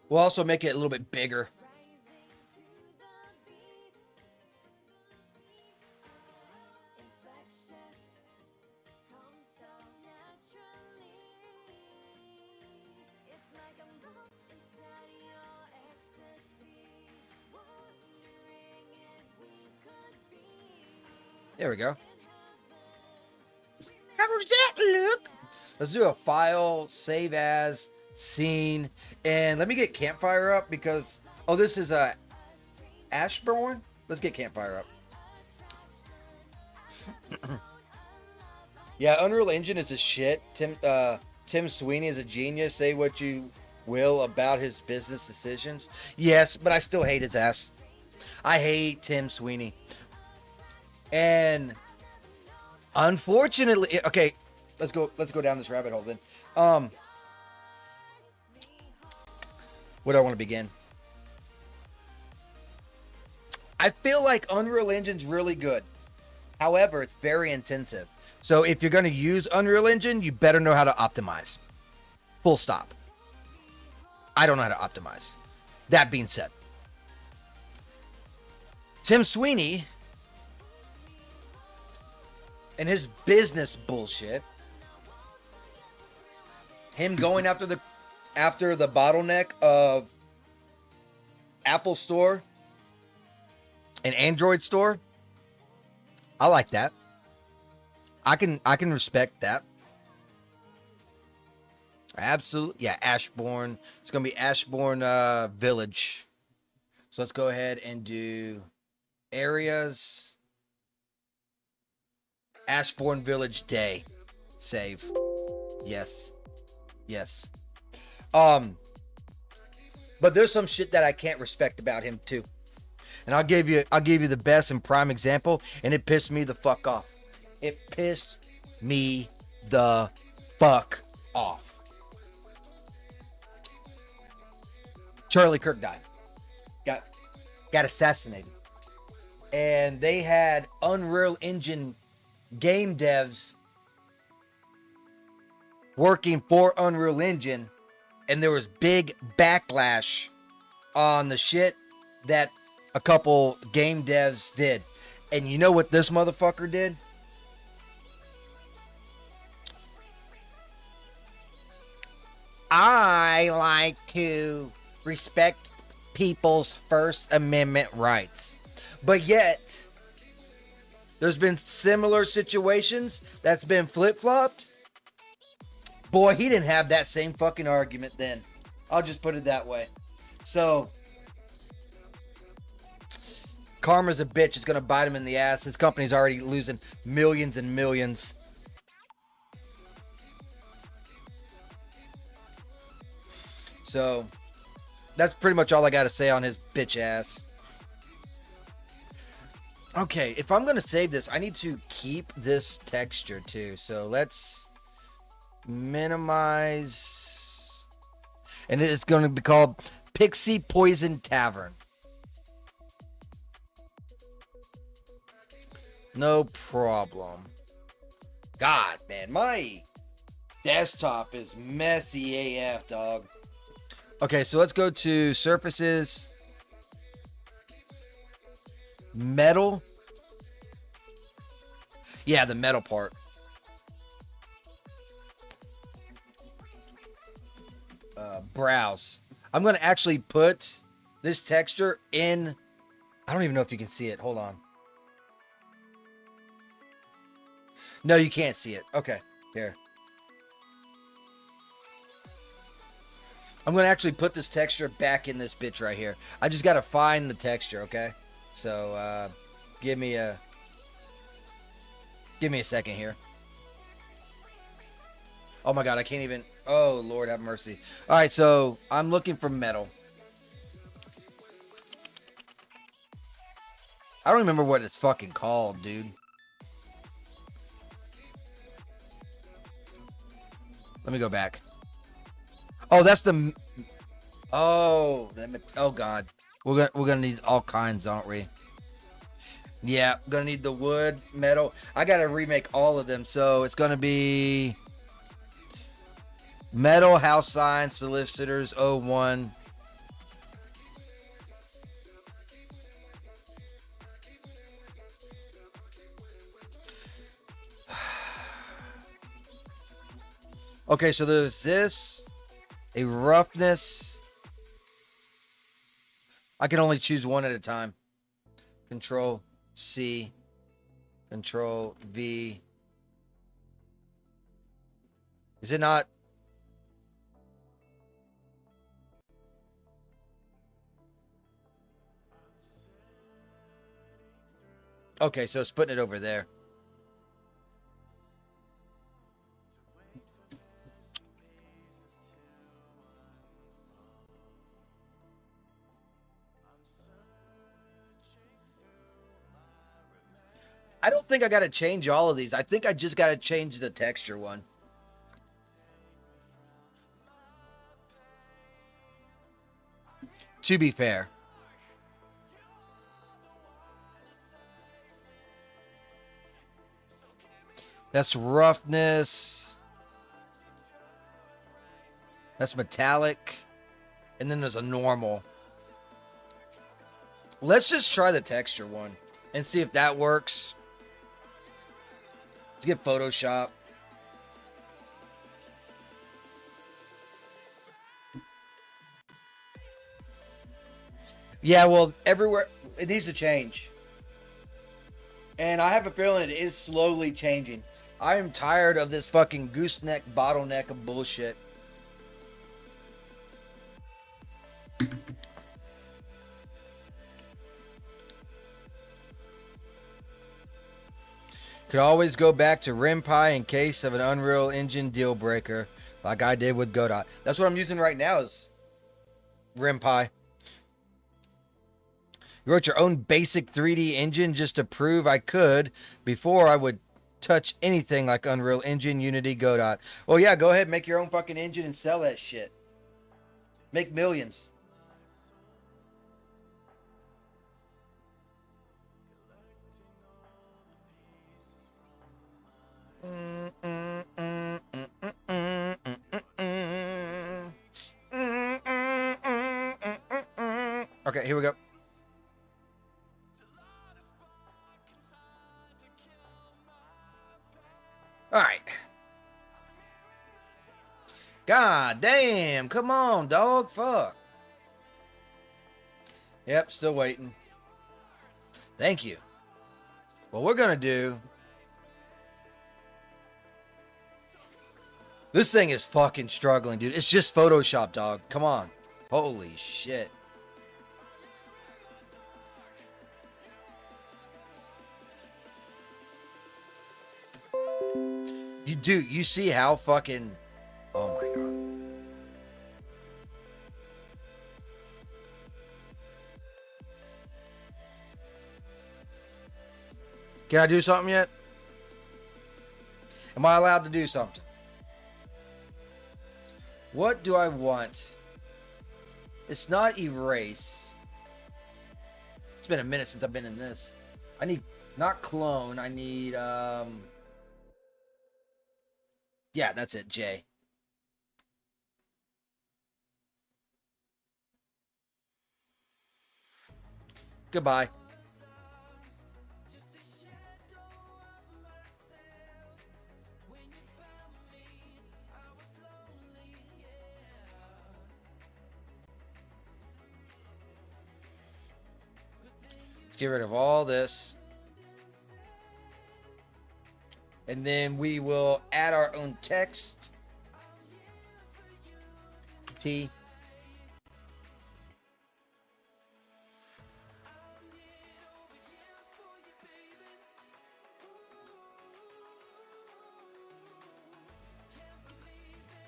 We'll also make it a little bit bigger. There we go. How does that look? Let's do a file, save as, scene, and let me get campfire up because, oh, this is a Ashbourne. Let's get campfire up. Yeah, Unreal Engine is a shit. Tim Sweeney is a genius. Say what you will about his business decisions. Yes, but I still hate his ass. I hate Tim Sweeney. And unfortunately, okay, let's go down this rabbit hole then. Where do I want to begin? I feel like Unreal Engine's really good. However, it's very intensive. So if you're going to use Unreal Engine, you better know how to optimize. Full stop. I don't know how to optimize. That being said, Tim Sweeney and his business bullshit, him going after the bottleneck of Apple Store and Android Store, I like that. I can respect that. Absolutely. Yeah, Ashbourne. It's going to be Ashbourne Village. So let's go ahead and do areas. Ashbourne Village Day. Save. Yes. Yes. But there's some shit that I can't respect about him too. And I'll give you the best and prime example, and it pissed me the fuck off. It pissed me the fuck off. Charlie Kirk died. got assassinated. And they had Unreal Engine game devs working for Unreal Engine, and there was big backlash on the shit that a couple game devs did. And you know what this motherfucker did? I like to respect people's First Amendment rights. But yet, there's been similar situations that's been flip-flopped. Boy, he didn't have that same fucking argument then. I'll just put it that way. So, karma's a bitch. It's going to bite him in the ass. His company's already losing millions and millions. So, that's pretty much all I got to say on his bitch ass. Okay, if I'm going to save this, I need to keep this texture too. So, let's minimize. And it's going to be called Pixie Poison Tavern. No problem. God, man, my desktop is messy AF, dog. Okay, so let's go to surfaces. Metal. Yeah, the metal part. Browse. I'm going to actually put this texture in. I don't even know if you can see it. Hold on. No, you can't see it. Okay, here. I'm going to actually put this texture back in this bitch right here. I just got to find the texture, okay? So, give me a second here. Oh my God, I can't even. Oh, Lord have mercy. All right, so I'm looking for metal. I don't remember what it's fucking called, dude. Let me go back. Oh, that's the. Oh, oh God. We're gonna need all kinds, aren't we? Yeah, gonna need the wood, metal. I gotta remake all of them, so it's gonna be metal, house sign, solicitors, 01. Okay, so there's this, a roughness. I can only choose one at a time. Control C, Control V. Is it not? Okay, so it's putting it over there. I don't think I got to change all of these. I think I just got to change the texture one. To be fair. That's roughness. That's metallic. And then there's a normal. Let's just try the texture one and see if that works. Let's get Photoshop. Yeah, well, everywhere it needs to change. And I have a feeling it is slowly changing. I am tired of this fucking gooseneck bottleneck of bullshit. Could always go back to RimPy in case of an Unreal Engine deal breaker, like I did with Godot. That's what I'm using right now is RimPy. You wrote your own basic 3D engine just to prove I could before I would touch anything like Unreal Engine, Unity, Godot. Well, yeah, go ahead, make your own fucking engine and sell that shit. Make millions. Okay, here we go. All right. God damn. Come on, dog. Fuck. Yep, still waiting. Thank you. What we're going to do... This thing is fucking struggling, dude. It's just Photoshop, dog. Come on. Holy shit. You see how fucking... Oh my god. Can I do something yet? Am I allowed to do something? What do I want? It's not erase. It's been a minute since I've been in this. I need, not clone, I need, yeah, that's it, J. Goodbye. Let's get rid of all this. And then we will add our own text. T.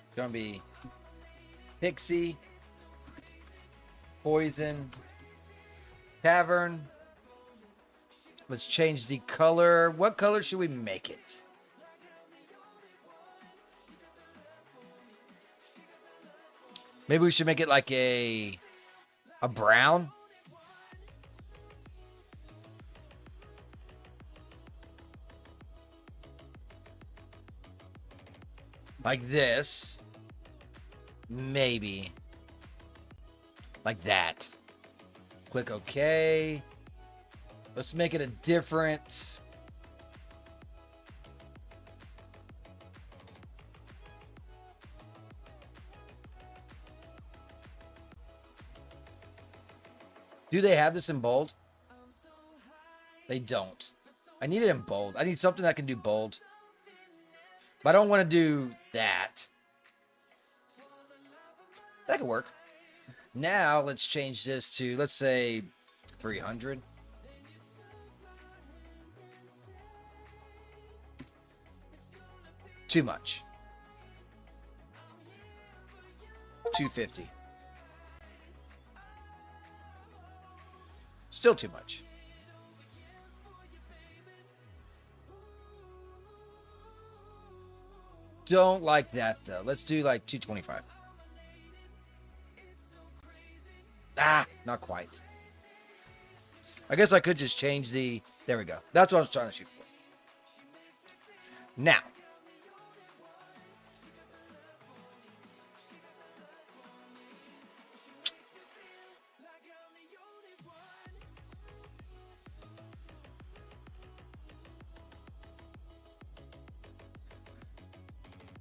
It's going to be Pixie, Poison, Tavern. Let's change the color. What color should we make it? Maybe we should make it like a brown. Like this. Maybe. Like that. Click OK. Let's make it a different... Do they have this in bold? They don't. I need it in bold. I need something that can do bold. But I don't want to do that. That could work. Now, let's change this to, let's say, 300. Too much. 250. Still too much. Don't like that, though. Let's do like 225. Ah, not quite. I guess I could just change the... There we go. That's what I was trying to shoot for. Now.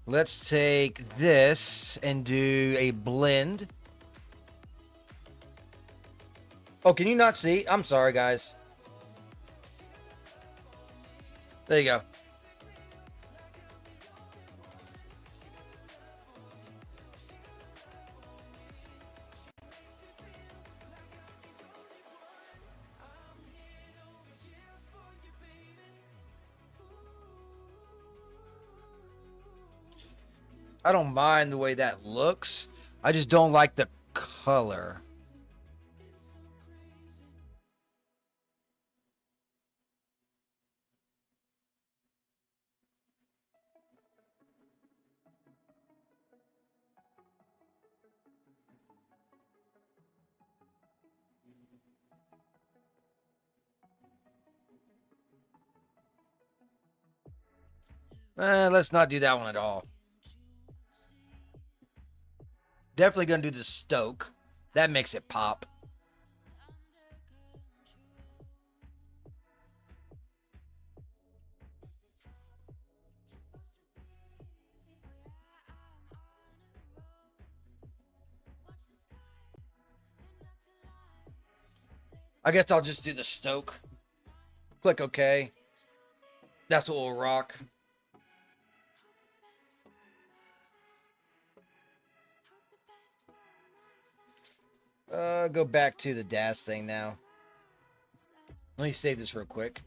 Let's take this and do a blend. Oh, can you not see? I'm sorry, guys. There you go. I don't mind the way that looks. I just don't like the color. Let's not do that one at all. Definitely gonna do the Stoke. That makes it pop. I guess I'll just do the stoke. Click OK. That's what will rock. Go back to the Daz thing now. Let me save this real quick.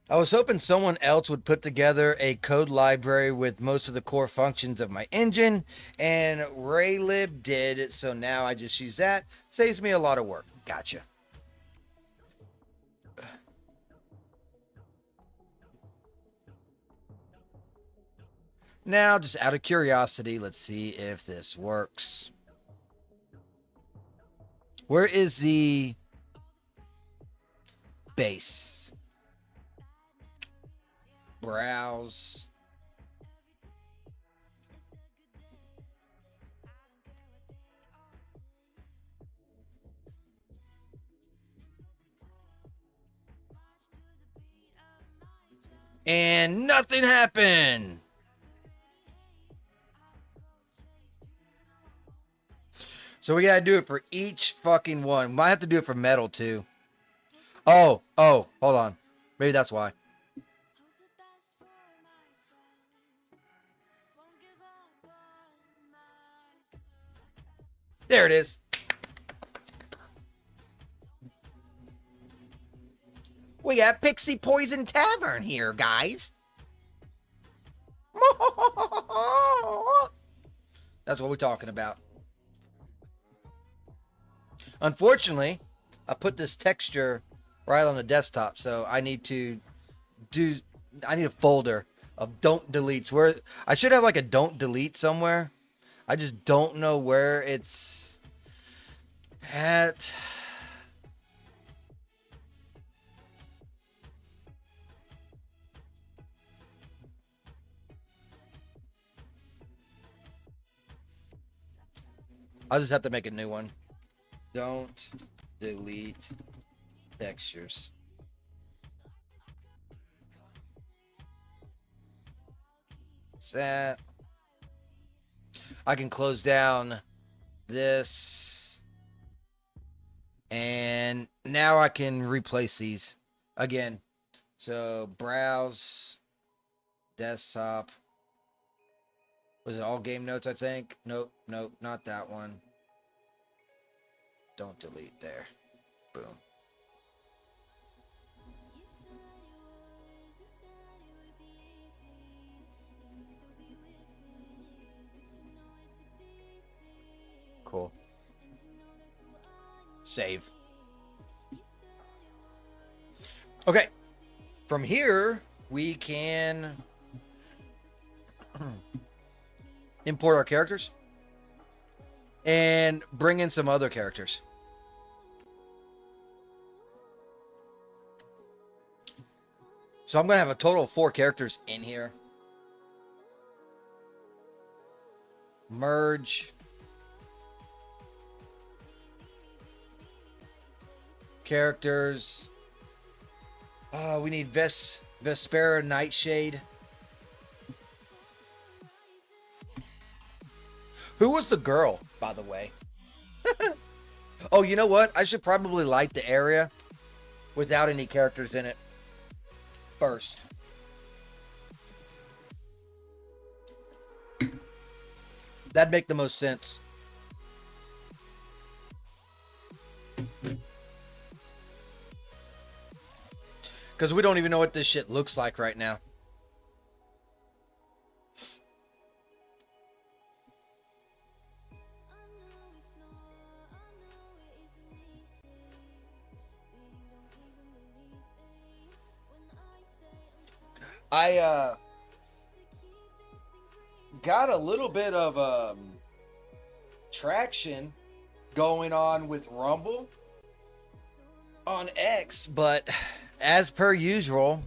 I was hoping someone else would put together a code library with most of the core functions of my engine, and Raylib did, so now I just use that. Saves me a lot of work. Gotcha. Now, just out of curiosity, let's see if this works. Where is the base? Browse. And nothing happened. So we gotta do it for each fucking one. Might have to do it for metal too. Oh, hold on. Maybe that's why. There it is. We got Pixie Poison Tavern here, guys. That's what we're talking about. Unfortunately, I put this texture right on the desktop, so I need to I need a folder of don't deletes. Where I should have like a don't delete somewhere. I just don't know where it's at. I'll just have to make a new one. Don't delete textures. What's that? I can close down this. And now I can replace these again. So browse, desktop. Was it all game notes, I think? Nope, not that one. Don't delete there. Boom. Cool. Save. Okay. From here, we can import our characters and bring in some other characters. So I'm going to have a total of 4 characters in here. Merge. Characters. We need Vespera Nightshade. Who was the girl, by the way? Oh, you know what? I should probably light the area without any characters in it first. That'd make the most sense. Because we don't even know what this shit looks like right now. I got a little bit of traction going on with Rumble on X, but as per usual,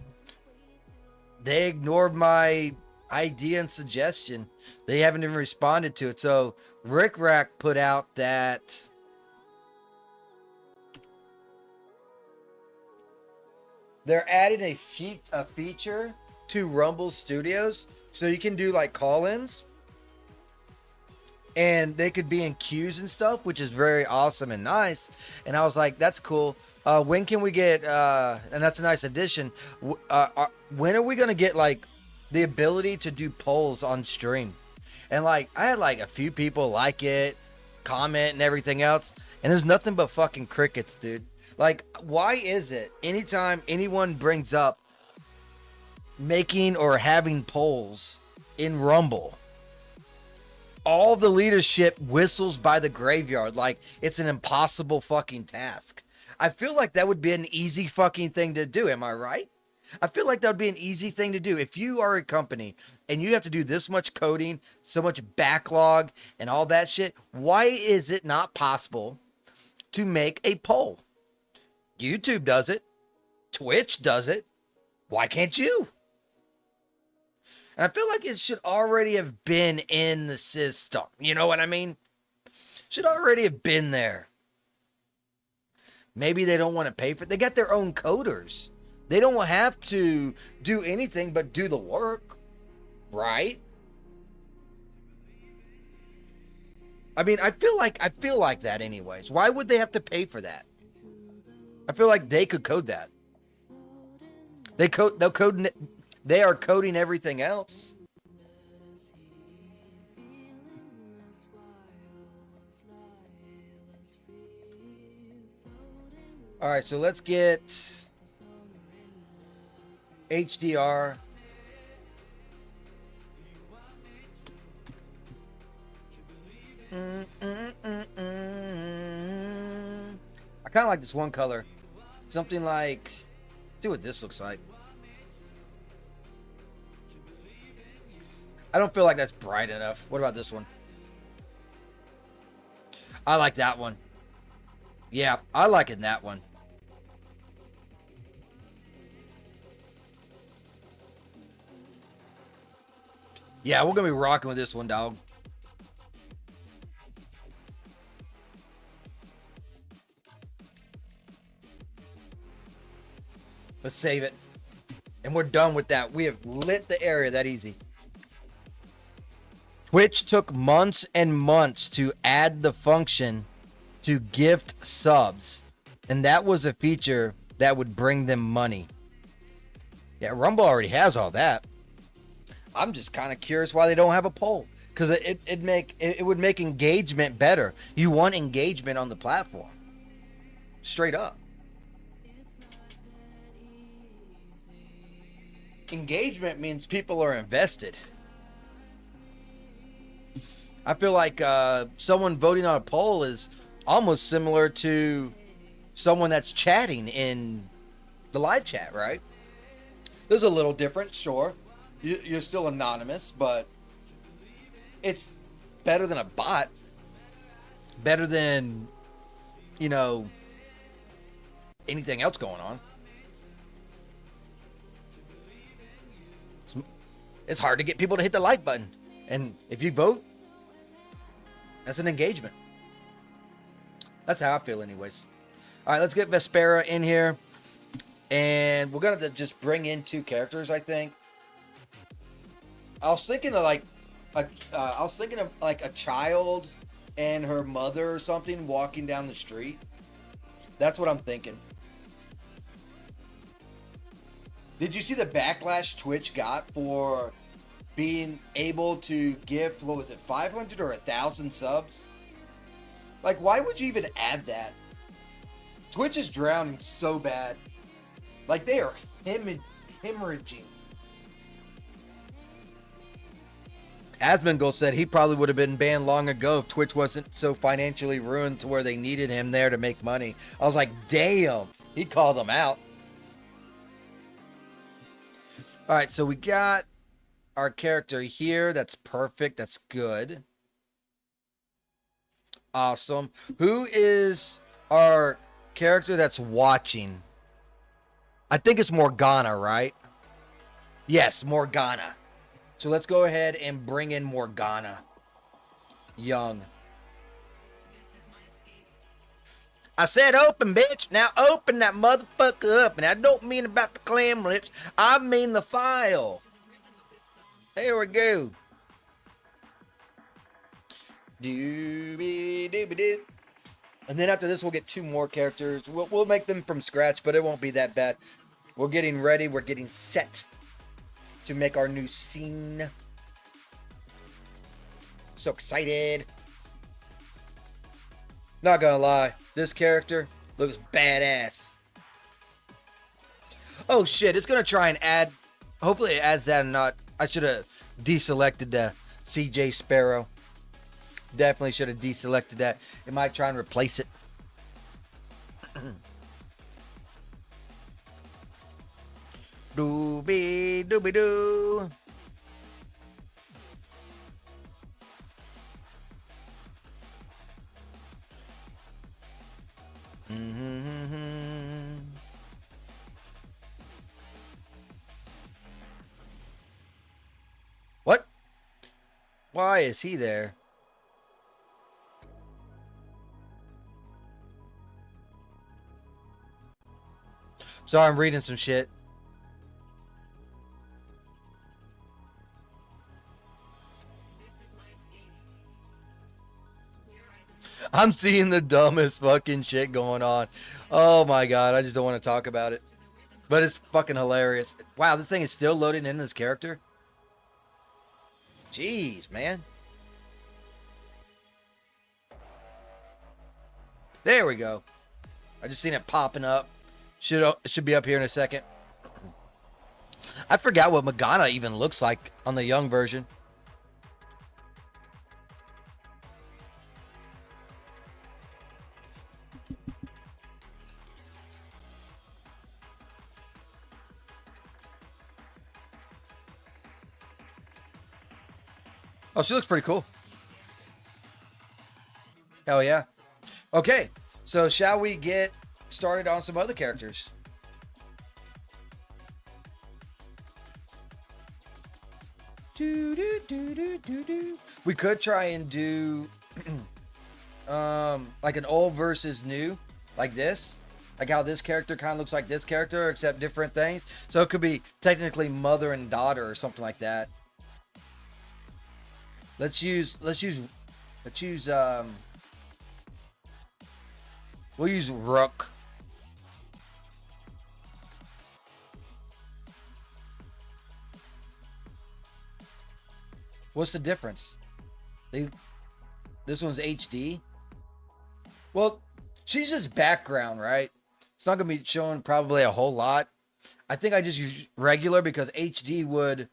they ignored my idea and suggestion. They haven't even responded to it. So Rick Rack put out that They're adding a feature to Rumble Studios, so you can do like call-ins, and they could be in queues and stuff, which is very awesome and nice. And I was like, that's cool. When can we get? And that's a nice addition. When are we gonna get like the ability to do polls on stream? And like, I had like a few people like it, comment and everything else, and there's nothing but fucking crickets, dude. Like, why is it anytime anyone brings up making or having polls in Rumble, all the leadership whistles by the graveyard like it's an impossible fucking task? I feel like that would be an easy fucking thing to do. Am I right? I feel like that would be an easy thing to do. If you are a company and you have to do this much coding, so much backlog and all that shit, why is it not possible to make a poll? YouTube does it. Twitch does it. Why can't you? And I feel like it should already have been in the system. You know what I mean? Should already have been there. Maybe they don't want to pay for it. They got their own coders. They don't have to do anything but do the work, right? I mean, I feel like that anyways. Why would they have to pay for that? I feel like they could code that. They are coding everything else. All right, so let's get HDR. I kind of like this one color. Something like, see what this looks like. I don't feel like that's bright enough. What about this one? I like that one. Yeah, I like it in that one. Yeah, we're going to be rocking with this one, dog. Let's save it. And we're done with that. We have lit the area that easy. Twitch took months and months to add the function to gift subs. And that was a feature that would bring them money. Yeah, Rumble already has all that. I'm just kind of curious why they don't have a poll. Because it would make engagement better. You want engagement on the platform. Straight up. Engagement means people are invested. I feel like someone voting on a poll is almost similar to someone that's chatting in the live chat, right? There's a little different, sure. You're still anonymous, but it's better than a bot. Better than, anything else going on. It's hard to get people to hit the like button. And if you vote, that's an engagement. That's how I feel anyways. All right, let's get Vespera in here. And we're going to just bring in two characters, I think. I was thinking of like a child and her mother or something walking down the street. That's what I'm thinking. Did you see the backlash Twitch got for being able to gift, 500 or 1,000 subs? Like, why would you even add that? Twitch is drowning so bad. Like, they are hemorrhaging. Asmongold said he probably would have been banned long ago if Twitch wasn't so financially ruined to where they needed him there to make money. I was like, damn. He called them out. All right, so we got our character here. That's perfect. That's good. Awesome. Who is our character that's watching? I think it's Morgana, right? Yes, Morgana. So let's go ahead and bring in Morgana. Young. I said open, bitch. Now open that motherfucker up. And I don't mean about the clam lips. I mean the file. There we go. Doobie doobie doo. And then after this, we'll get 2 more characters. We'll make them from scratch, but it won't be that bad. We're getting ready. We're getting set to make our new scene. So excited. Not gonna lie, this character looks badass. Oh shit, it's gonna try and add. Hopefully it adds that and not. I should have deselected the CJ Sparrow. Definitely should have deselected that. It might try and replace it. Doobie doobie doo. What? Why is he there? Sorry, I'm reading some shit. I'm seeing the dumbest fucking shit going on. Oh my god, I just don't want to talk about it. But it's fucking hilarious. Wow, this thing is still loading in this character? Jeez, man. There we go. I just seen it popping up. Should be up here in a second. I forgot what Magana even looks like on the young version. Oh, she looks pretty cool. Hell yeah. Okay, so shall we get started on some other characters? We could try and do like an old versus new, like this. Like how this character kind of looks like this character, except different things. So it could be technically mother and daughter or something like that. Let's use we'll use Rook. What's the difference? This one's HD. Well, she's just background, right? It's not gonna be showing probably a whole lot. I think I just use regular because HD would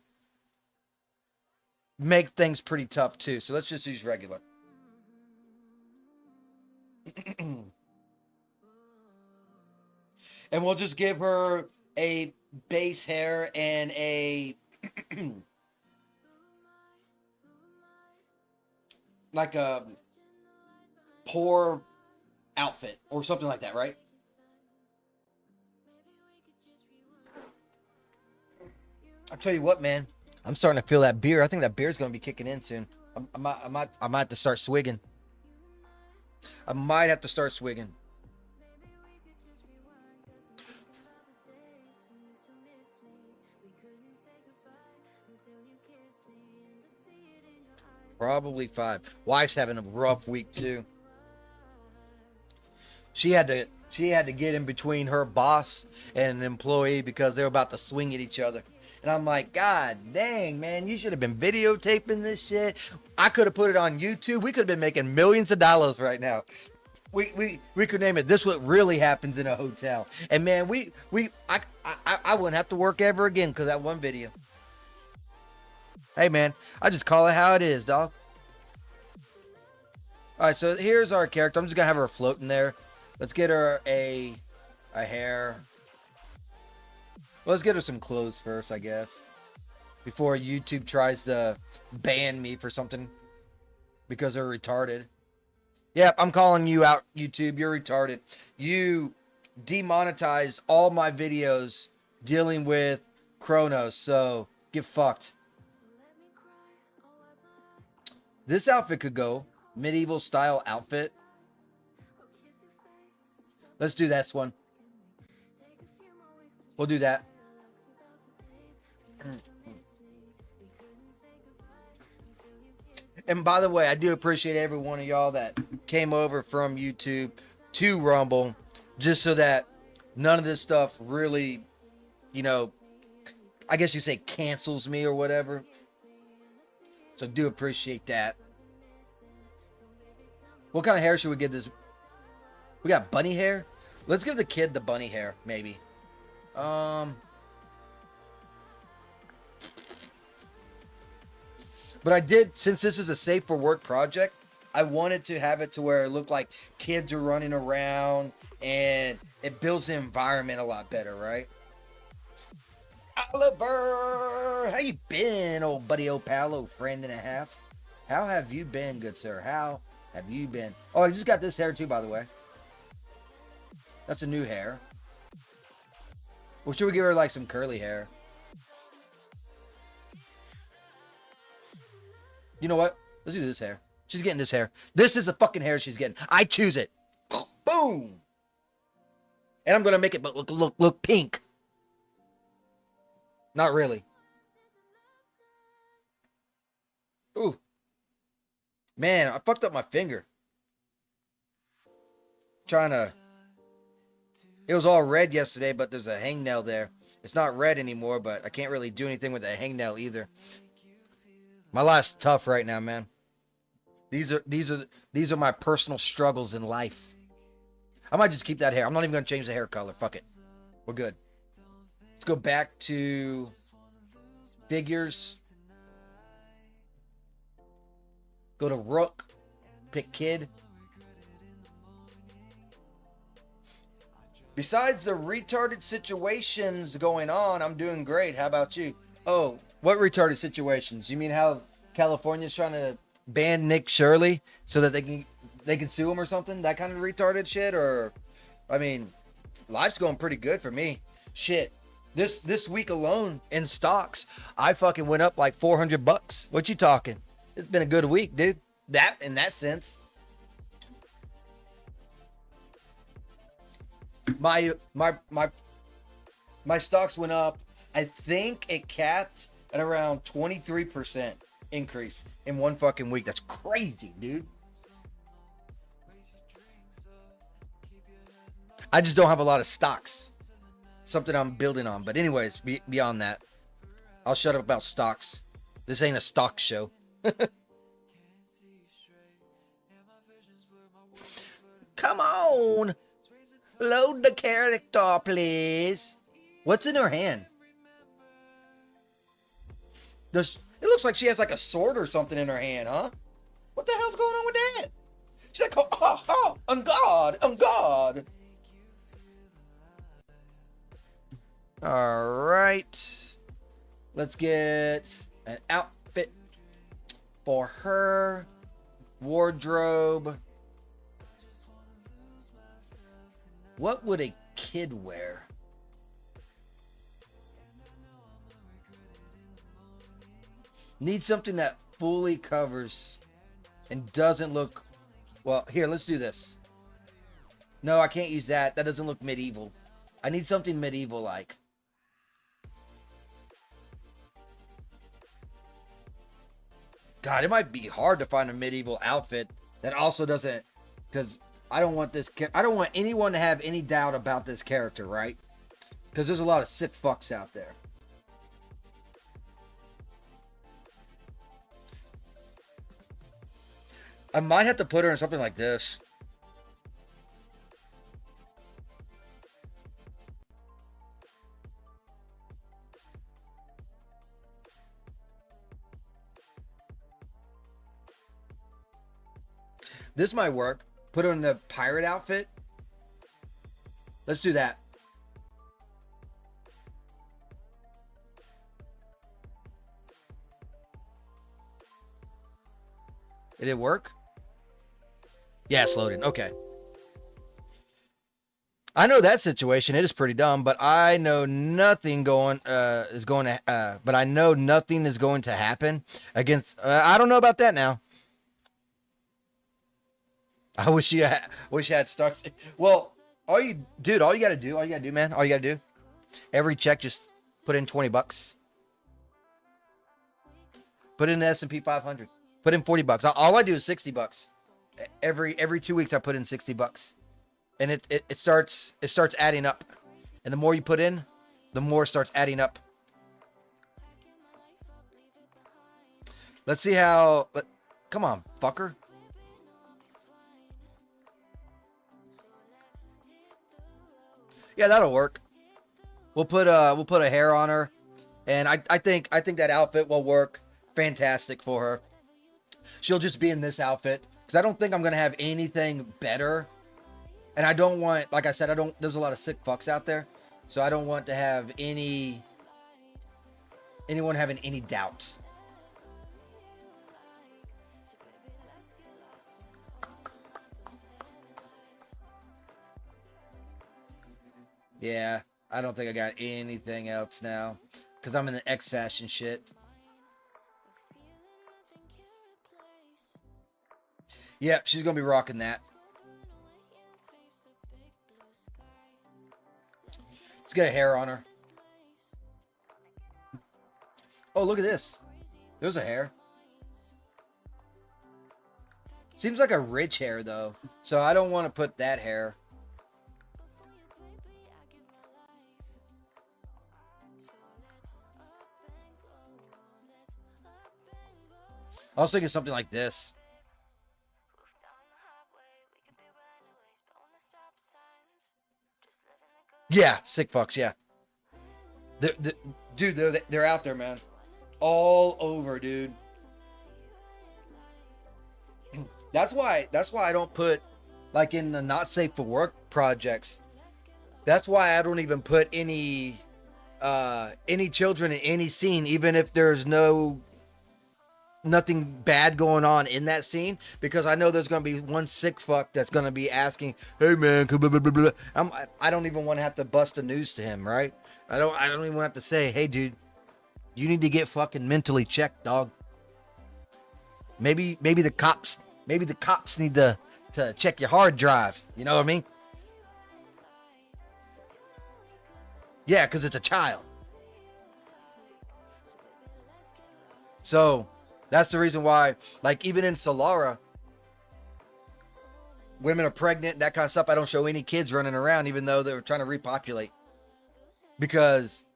make things pretty tough too. So let's just use regular. And we'll just give her a base hair and a like a poor outfit or something like that, right? I'll tell you what, man. I'm starting to feel that beer. I think that beer's going to be kicking in soon. I might have to start swigging. I might have to start swigging. Probably 5. Wife's having a rough week too. She had to get in between her boss and an employee because they were about to swing at each other. And I'm like, God dang, man, you should have been videotaping this shit. I could have put it on YouTube. We could have been making millions of dollars right now. We could name it "This What Really Happens in a Hotel." And man, I wouldn't have to work ever again because that one video. Hey man, I just call it how it is, dog. All right, so here's our character. I'm just gonna have her floating there. Let's get her a hair. Well, let's get her some clothes first, I guess. Before YouTube tries to ban me for something. Because they're retarded. Yep, I'm calling you out, YouTube. You're retarded. You demonetized all my videos dealing with Chronos, so get fucked. This outfit could go. Medieval style outfit. Let's do this one. We'll do that. And by the way, I do appreciate every one of y'all that came over from YouTube to Rumble, just so that none of this stuff really, you know, I guess you say cancels me or whatever. So do appreciate that. What kind of hair should we give this? We got bunny hair. Let's give the kid the bunny hair, maybe. But I did, since this is a safe for work project, I wanted to have it to where it looked like kids are running around and it builds the environment a lot better, right? Oliver, how you been, old buddy, old pal, old friend and a half? How have you been, good sir? How have you been? Oh, I just got this hair too, by the way. That's a new hair. Or should we give her like some curly hair? You know what? Let's do this hair. She's getting this hair. This is the fucking hair she's getting. I choose it. Boom. And I'm gonna make it look pink. Not really. Ooh. Man, I fucked up my finger. Trying to. It was all red yesterday, but there's a hangnail there. It's not red anymore, but I can't really do anything with that hangnail either. My life's tough right now, man. These are my personal struggles in life. I might just keep that hair. I'm not even gonna change the hair color. Fuck it. We're good. Let's go back to figures. Go to Rook. Pick kid. Besides the retarded situations going on, I'm doing great. How about you? Oh, what retarded situations? You mean how California's trying to ban Nick Shirley so that they can sue him or something? That kind of retarded shit? Or, I mean, life's going pretty good for me. Shit. This week alone in stocks, I fucking went up like $400. What you talking? It's been a good week, dude. That, in that sense. My stocks went up. I think it capped at around 23% increase in one fucking week. That's crazy, dude. I just don't have a lot of stocks. Something I'm building on. But anyways, beyond that, I'll shut up about stocks. This ain't a stock show. Come on. Load the character, please. What's in her hand? It looks like she has like a sword or something in her hand, huh? What the hell's going on with that? She's like, on God, on God. All right. Let's get an outfit for her. Wardrobe. What would a kid wear? Need something that fully covers and doesn't look... Well, here, let's do this. No, I can't use that. That doesn't look medieval. I need something medieval-like. God, it might be hard to find a medieval outfit that also doesn't... Because I don't want this... I don't want anyone to have any doubt about this character, right? Because there's a lot of sick fucks out there. I might have to put her in something like this. This might work. Put her in the pirate outfit. Let's do that. Did it work? Yeah, it's loading. Okay. I know that situation. It is pretty dumb, but I know nothing but I know nothing is going to happen against. I don't know about that now. I wish you had stocks. Well, all you gotta do, man. All you gotta do. Every check, just put in $20. Put in the S&P 500. Put in $40. All I do is $60. Every 2 weeks, I put in $60, and it starts adding up. And the more you put in, the more it starts adding up. Let's see how. Come on, fucker. Yeah, that'll work. We'll put a hair on her, and I think that outfit will work fantastic for her. She'll just be in this outfit because I don't think I'm gonna have anything better, and I don't want, like I said, there's a lot of sick fucks out there, so I don't want to have anyone having any doubt. Yeah, I don't think I got anything else now because I'm in the X fashion shit. Yep, she's gonna be rocking that. Let's get a hair on her. Oh, look at this. There's a hair. Seems like a rich hair though, so I don't want to put that hair. I was thinking something like this. Yeah, sick fucks, yeah. Dude, they're out there, man. All over, dude. That's why I don't put, like, in the not safe for work projects. That's why I don't even put any children in any scene, even if there's nothing bad going on in that scene, because I know there's gonna be one sick fuck that's gonna be asking, "Hey man, blah, blah, blah, blah." I don't even want to have to bust the news to him, right? I don't even want to have to say, "Hey dude, you need to get fucking mentally checked, dog." Maybe the cops need to check your hard drive. You know what I mean? Yeah, because it's a child. So that's the reason why, like, even in Solara, women are pregnant, that kind of stuff. I don't show any kids running around, even though they were trying to repopulate. Because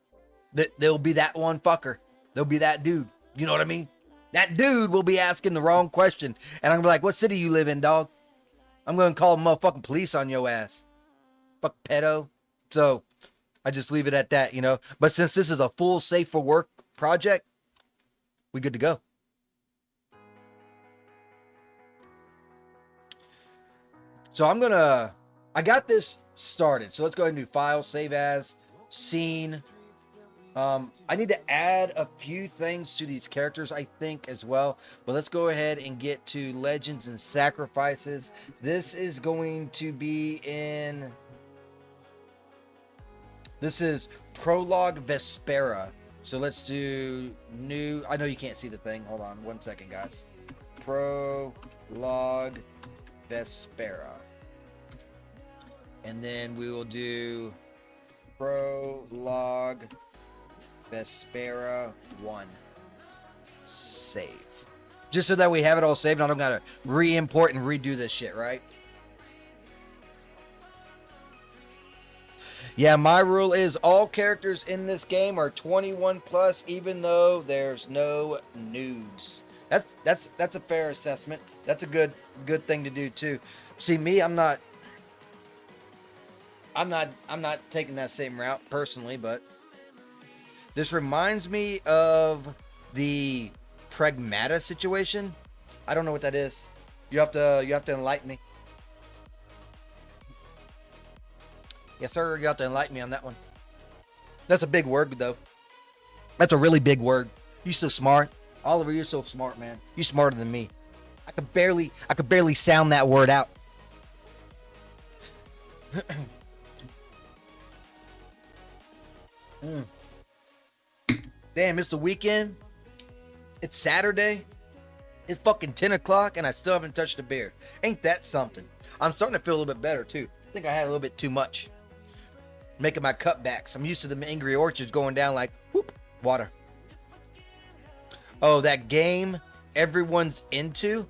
there'll be that one fucker. There'll be that dude. You know what I mean? That dude will be asking the wrong question. And I'm gonna be like, "What city you live in, dog?" I'm going to call motherfucking police on your ass. Fuck pedo. So I just leave it at that, you know. But since this is a full safe for work project, we good to go. So I got this started. So let's go ahead and do file, save as, scene. I need to add a few things to these characters, I think, as well. But let's go ahead and get to Legends and Sacrifices. This is going to be in... This is Prologue Vespera. So let's do new... I know you can't see the thing. Hold on 1 second, guys. Prologue Vespera. And then we will do Prologue Vespera 1. Save. Just so that we have it all saved. I don't gotta re-import and redo this shit, right? Yeah, my rule is all characters in this game are 21 plus, even though there's no nudes. That's a fair assessment. That's a good thing to do too. See, me, I'm not taking that same route personally, but this reminds me of the Pragmata situation. I don't know what that is. You have to enlighten me. Yes, sir. You have to enlighten me on that one. That's a big word, though. That's a really big word. You so smart, Oliver. You're so smart, man. You smarter than me. I could barely sound that word out. Damn, it's the weekend. It's Saturday. It's fucking 10 o'clock and I still haven't touched a beer. Ain't that something? I'm starting to feel a little bit better too. I think I had a little bit too much. Making my cutbacks. I'm used to the Angry Orchards going down like, whoop, water. Oh, that game everyone's into?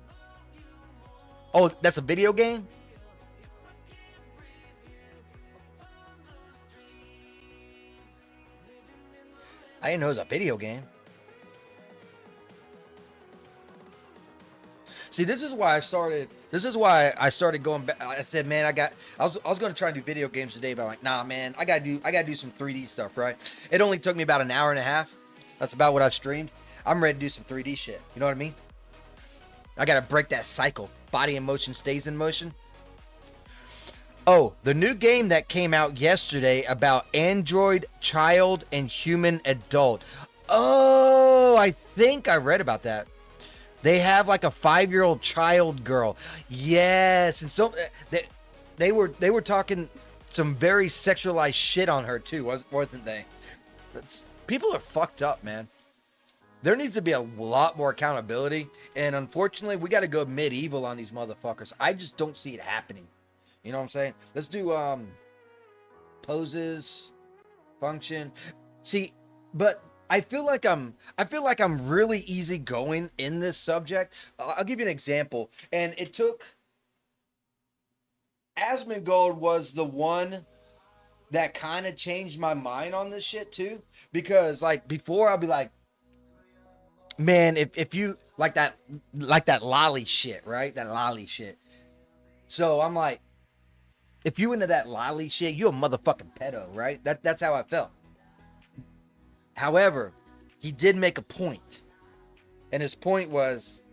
Oh, that's a video game? I didn't know it was a video game. See, this is why I started going back. I said, man, I was going to try and do video games today, but I'm like, nah, man, I got to do some 3D stuff, right? It only took me about an hour and a half. That's about what I've streamed. I'm ready to do some 3D shit. You know what I mean? I got to break that cycle. Body in motion stays in motion. Oh, the new game that came out yesterday about android, child, and human adult. Oh, I think I read about that. They have like a 5-year-old child girl. Yes, and so they were talking some very sexualized shit on her too, wasn't they? People are fucked up, man. There needs to be a lot more accountability, and unfortunately, we got to go medieval on these motherfuckers. I just don't see it happening. You know what I'm saying? Let's do poses, function. See, but I feel like I'm really easygoing in this subject. I'll give you an example, and it took Asmongold was the one that kind of changed my mind on this shit too, because like before I'll be like, man, if you like that lolly shit, right? That lolly shit. So I'm like, if you into that lolly shit, you a motherfucking pedo, right? That's how I felt. However, he did make a point. And his point was,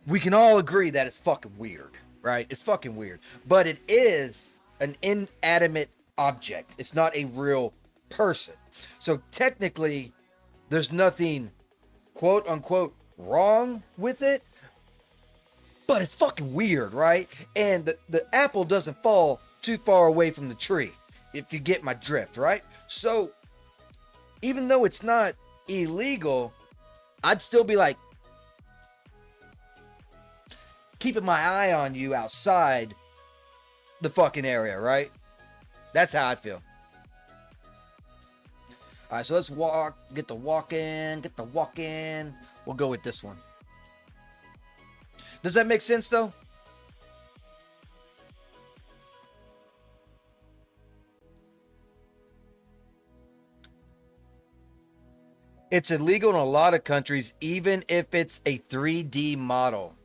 we can all agree that it's fucking weird, right? It's fucking weird. But it is an inanimate object. It's not a real person. So technically, there's nothing quote unquote wrong with it. But it's fucking weird, right? And the apple doesn't fall too far away from the tree, if you get my drift, right? So even though it's not illegal, I'd still be like keeping my eye on you outside the fucking area, right? That's how I'd feel. All right, so let's get the walk in. We'll go with this one. Does that make sense though? It's illegal in a lot of countries, even if it's a 3D model.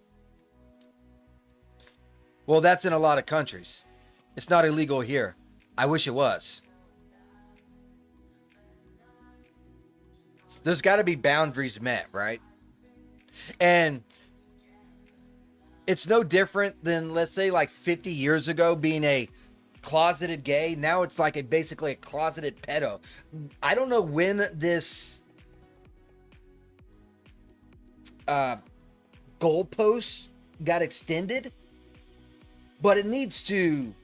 Well, that's in a lot of countries. It's not illegal here. I wish it was. There's got to be boundaries met, right? And it's no different than, let's say, like 50 years ago being a closeted gay. Now it's like basically a closeted pedo. I don't know when this goalpost got extended, but it needs to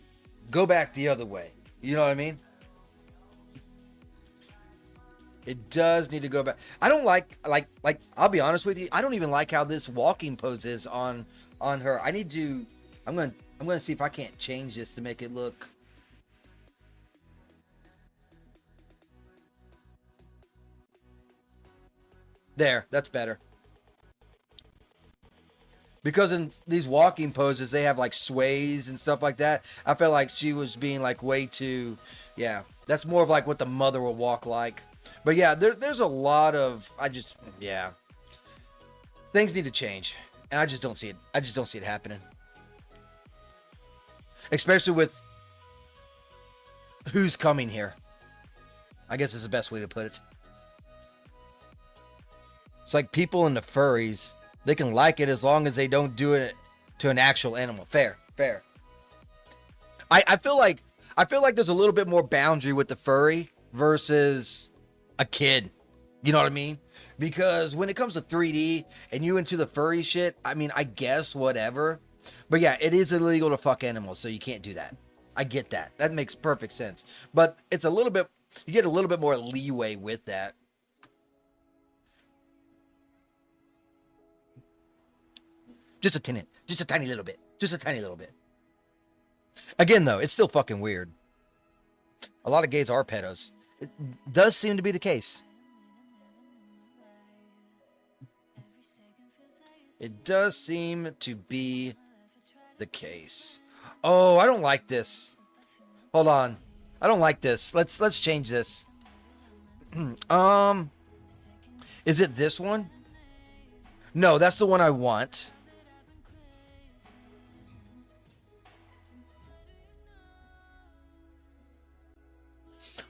go back the other way. You know what I mean? It does need to go back. I don't like I'll be honest with you, I don't even like how this walking pose is on her. I need to I'm going to see if I can't change this to make it look there. That's better. Because in these walking poses, they have like sways and stuff like that. I felt like she was being like way too, yeah. That's more of like what the mother will walk like. But yeah, there's a lot of, yeah. Things need to change. And I just don't see it. I just don't see it happening. Especially with who's coming here. I guess is the best way to put it. It's like people in the furries. They can like it as long as they don't do it to an actual animal. Fair. I feel like there's a little bit more boundary with the furry versus a kid. You know what I mean? Because when it comes to 3D and you into the furry shit, I mean, I guess whatever. But yeah, it is illegal to fuck animals, so you can't do that. I get that. That makes perfect sense. But it's a little bit, you get a little bit more leeway with that. Just a tiny little bit. Again, though, it's still fucking weird. A lot of gays are pedos. It does seem to be the case. It does seem to be the case. Oh, I don't like this. Hold on. I don't like this. Let's change this. Is it this one? No, that's the one I want.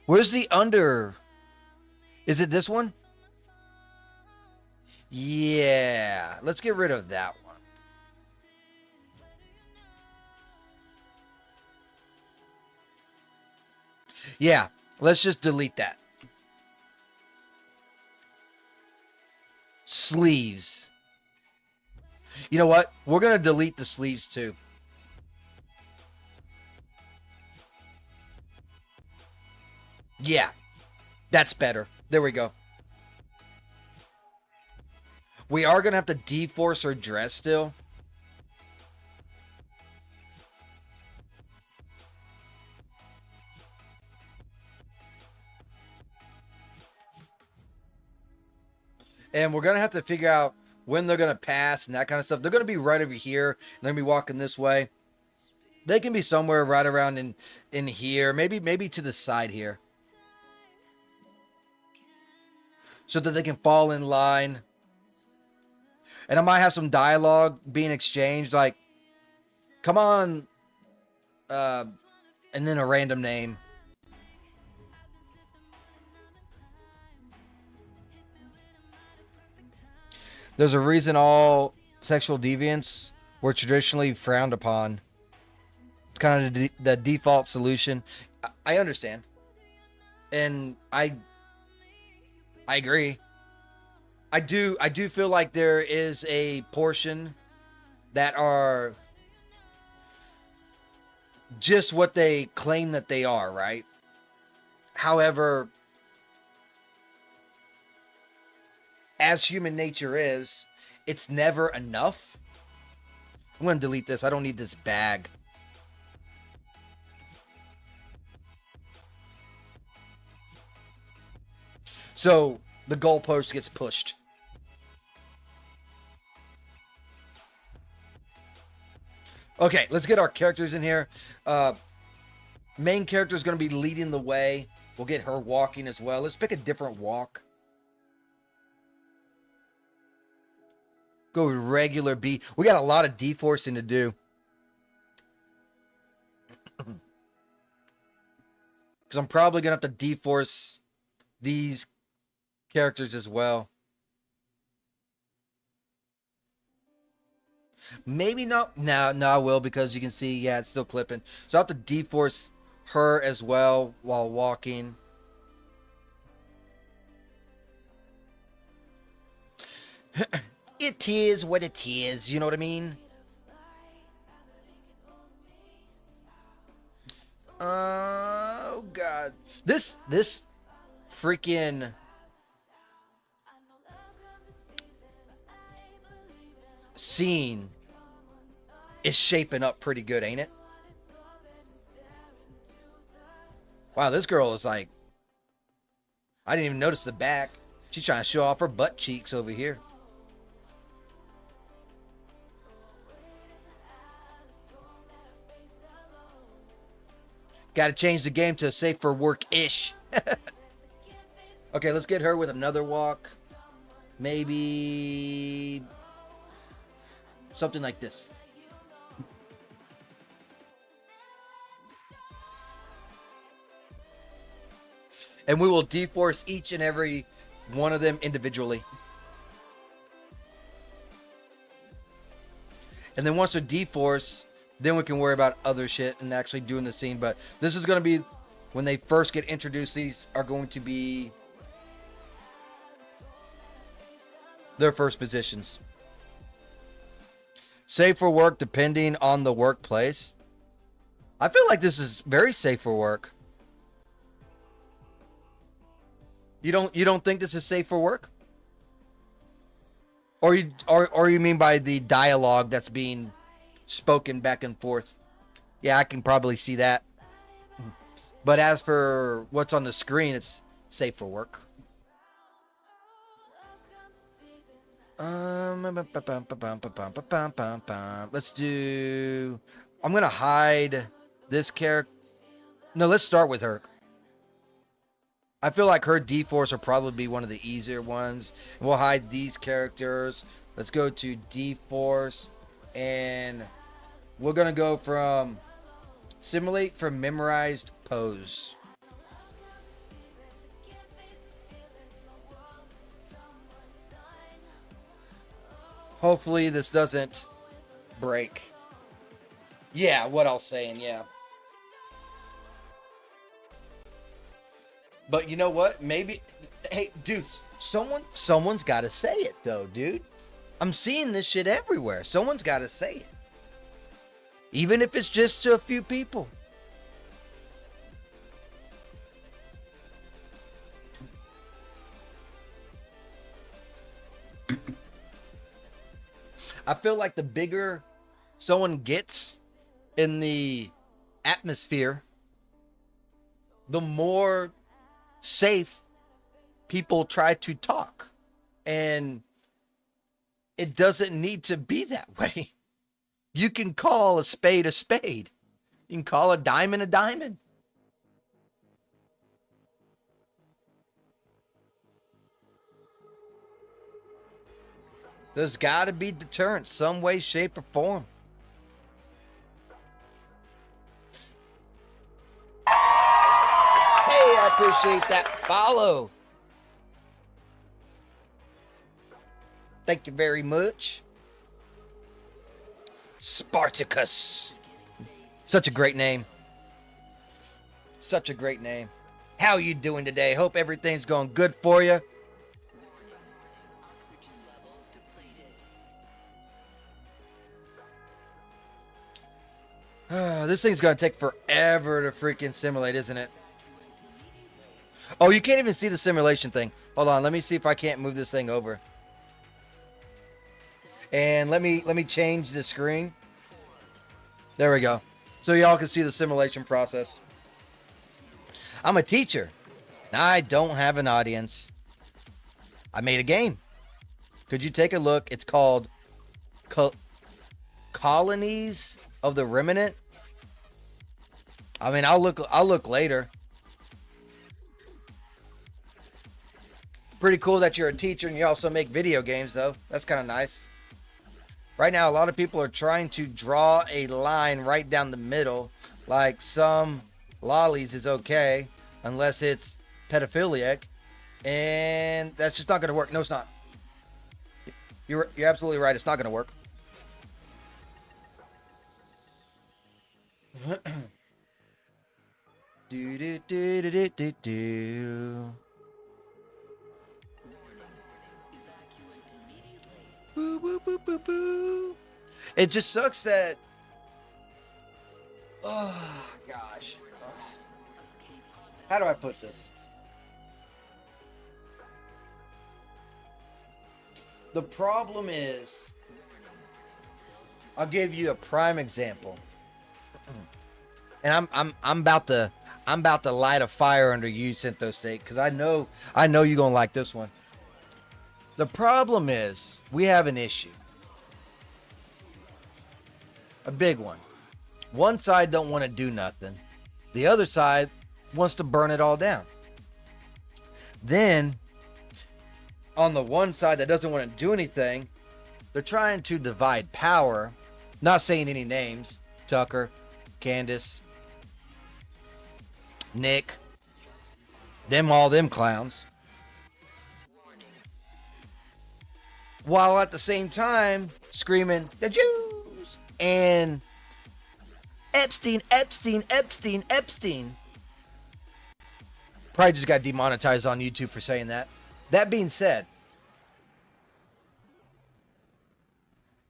Where's the under? Is it this one? Yeah, let's get rid of that one. Yeah, let's just delete that. Sleeves. You know what? We're going to delete the sleeves too. Yeah, that's better. There we go. We are going to have to deforce her dress still. And we're going to have to figure out when they're going to pass and that kind of stuff. They're going to be right over here. They're going to be walking this way. They can be somewhere right around in here. Maybe to the side here. So that they can fall in line. And I might have some dialogue being exchanged. Like, come on. And then a random name. There's a reason all sexual deviants were traditionally frowned upon. It's kind of the default solution. I understand. And I agree. I do feel like there is a portion that are just what they claim that they are, right? However, as human nature is, it's never enough. I'm going to delete this. I don't need this bag. So the goalpost gets pushed. Okay, let's get our characters in here. Main character is going to be leading the way. We'll get her walking as well. Let's pick a different walk. Go with regular B. We got a lot of deforcing to do. Because I'm probably going to have to deforce these characters as well. Maybe not. No, I will, because you can see, yeah, it's still clipping. So I have to deforce her as well while walking. It is what it is, you know what I mean? Oh, God. This freaking scene is shaping up pretty good, ain't it? Wow, this girl is like... I didn't even notice the back. She's trying to show off her butt cheeks over here. Got to change the game to safe for work-ish. Okay, let's get her with another walk. Maybe something like this. And we will deforce each and every one of them individually. And then once we deforce, then we can worry about other shit and actually doing the scene. But this is going to be when they first get introduced. These are going to be their first positions. Safe for work depending on the workplace. I feel like this is very safe for work. You don't think this is safe for work? Or you mean by the dialogue that's being spoken back and forth? Yeah, I can probably see that. But as for what's on the screen, it's safe for work. Let's do. I'm gonna hide this character. No, let's start with her. I feel like her D-Force will probably be one of the easier ones. We'll hide these characters. Let's go to D-Force, and we're gonna go from simulate from memorized pose. Hopefully this doesn't break. Yeah, what I was saying, yeah. But you know what? Maybe, hey, dude, someone's got to say it though, dude. I'm seeing this shit everywhere. Someone's got to say it, even if it's just to a few people. I feel like the bigger someone gets in the atmosphere, the more safe people try to talk. And it doesn't need to be that way. You can call a spade a spade. You can call a diamond a diamond. There's got to be deterrence some way, shape, or form. Hey, I appreciate that follow. Thank you very much. Spartacus. Such a great name. Such a great name. How you doing today? Hope everything's going good for you. This thing's going to take forever to freaking simulate, isn't it? Oh, you can't even see the simulation thing. Hold on, let me see if I can't move this thing over. And let me change the screen. There we go. So y'all can see the simulation process. I'm a teacher, and I don't have an audience. I made a game. Could you take a look? It's called Colonies of the Remnant. I mean, I'll look later. Pretty cool that you're a teacher and you also make video games, though. That's kind of nice. Right now, a lot of people are trying to draw a line right down the middle. Like some lollies is okay, unless it's pedophiliac. And that's just not going to work. No, it's not. You're absolutely right. It's not going to work. Do do do do do do. Boo, boo, boo, boo, boo. It just sucks that. Oh gosh. How do I put this? The problem is, I'll give you a prime example. And I'm about to light a fire under you, Syntho Steak, because I know you're gonna like this one. The problem is we have an issue. A big one. One side don't want to do nothing. The other side wants to burn it all down. Then, on the one side that doesn't want to do anything, they're trying to divide power. Not saying any names. Tucker, Candace, Nick, all them clowns. While at the same time screaming, the Jews, and Epstein. Probably just got demonetized on YouTube for saying that. That being said,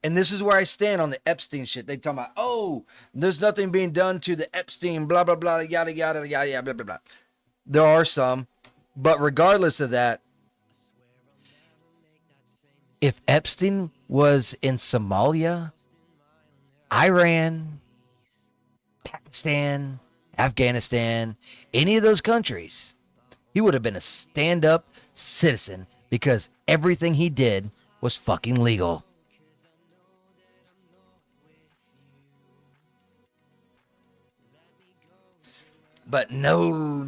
and this is where I stand on the Epstein shit. They talk about, oh, there's nothing being done to the Epstein, blah, blah, blah, yada, yada, yada, yada, blah, blah, blah. There are some, but regardless of that, if Epstein was in Somalia, Iran, Pakistan, Afghanistan, any of those countries, he would have been a stand-up citizen because everything he did was fucking legal. But no.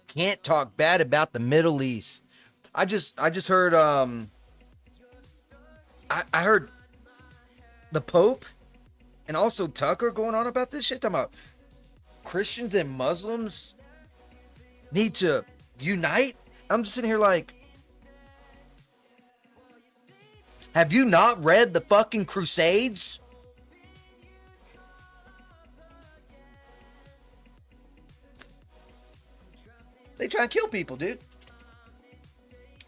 Can't talk bad about the Middle East. I just heard I heard the Pope and also Tucker going on about this shit, talking about Christians and Muslims need to unite. I'm just sitting here like, have you not read the fucking Crusades? They try to kill people, dude.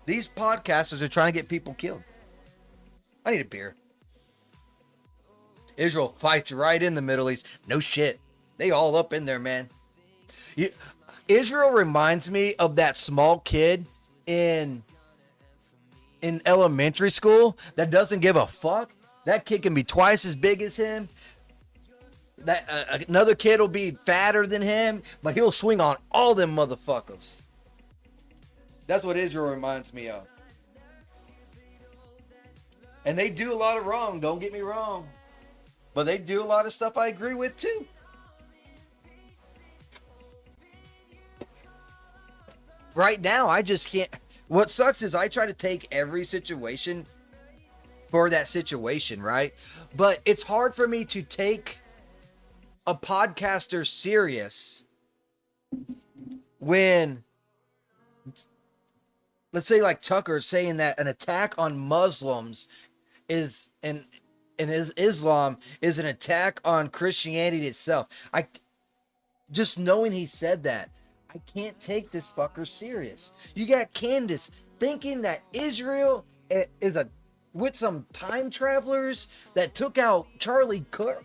These podcasters are trying to get people killed. I need a beer. Israel fights right in the Middle East. No shit. They all up in there, man. Israel reminds me of that small kid in elementary school that doesn't give a fuck. That kid can be twice as big as him. That another kid will be fatter than him, but he'll swing on all them motherfuckers. That's what Israel reminds me of. And they do a lot of wrong, don't get me wrong. But they do a lot of stuff I agree with too. Right now, I just can't. What sucks is I try to take every situation for that situation, right? But it's hard for me to take a podcaster serious when, let's say, like Tucker saying that an attack on Muslims is Islam is an attack on Christianity itself. I just knowing he said that, I can't take this fucker serious. You got Candace thinking that Israel is with some time travelers that took out Charlie Kirk.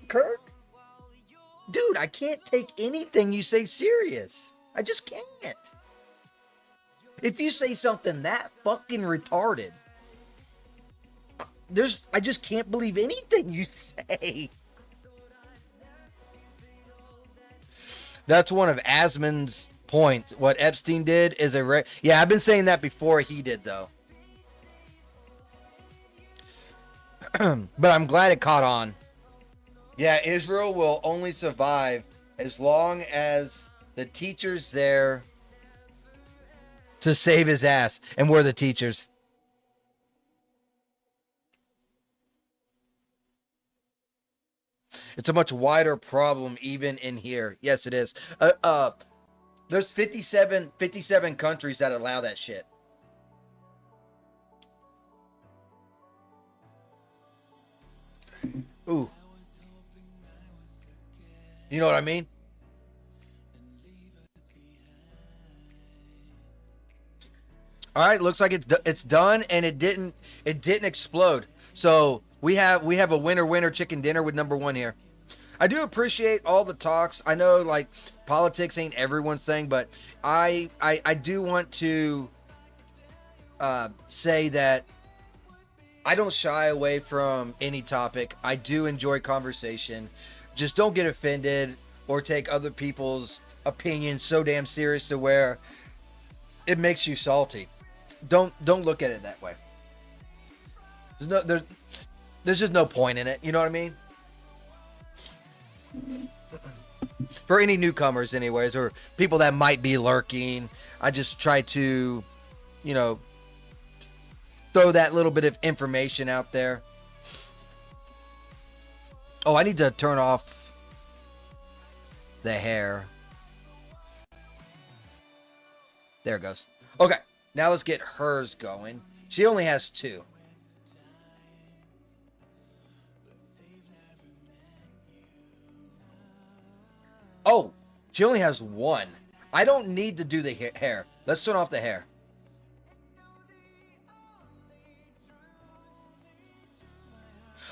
Dude, I can't take anything you say serious. I just can't. If you say something that fucking retarded, I just can't believe anything you say. That's one of Asman's points. What Epstein did is yeah, I've been saying that before he did, though. But I'm glad it caught on. Yeah, Israel will only survive as long as the teacher's there to save his ass. And we're the teachers. It's a much wider problem even in here. Yes, it is. There's 57 countries that allow that shit. Ooh. You know what I mean? All right, looks like it's done, and it didn't explode. So we have a winner chicken dinner with number one here. I do appreciate all the talks. I know like politics ain't everyone's thing, but I do want to say that I don't shy away from any topic. I do enjoy conversation. Just don't get offended or take other people's opinions so damn serious to where it makes you salty. Don't look at it that way. There's just no point in it. You know what I mean? For any newcomers, anyways, or people that might be lurking, I just try to, throw that little bit of information out there. Oh, I need to turn off the hair. There it goes. Okay, now let's get hers going. She only has 2. Oh, she only has 1. I don't need to do the hair. Let's turn off the hair.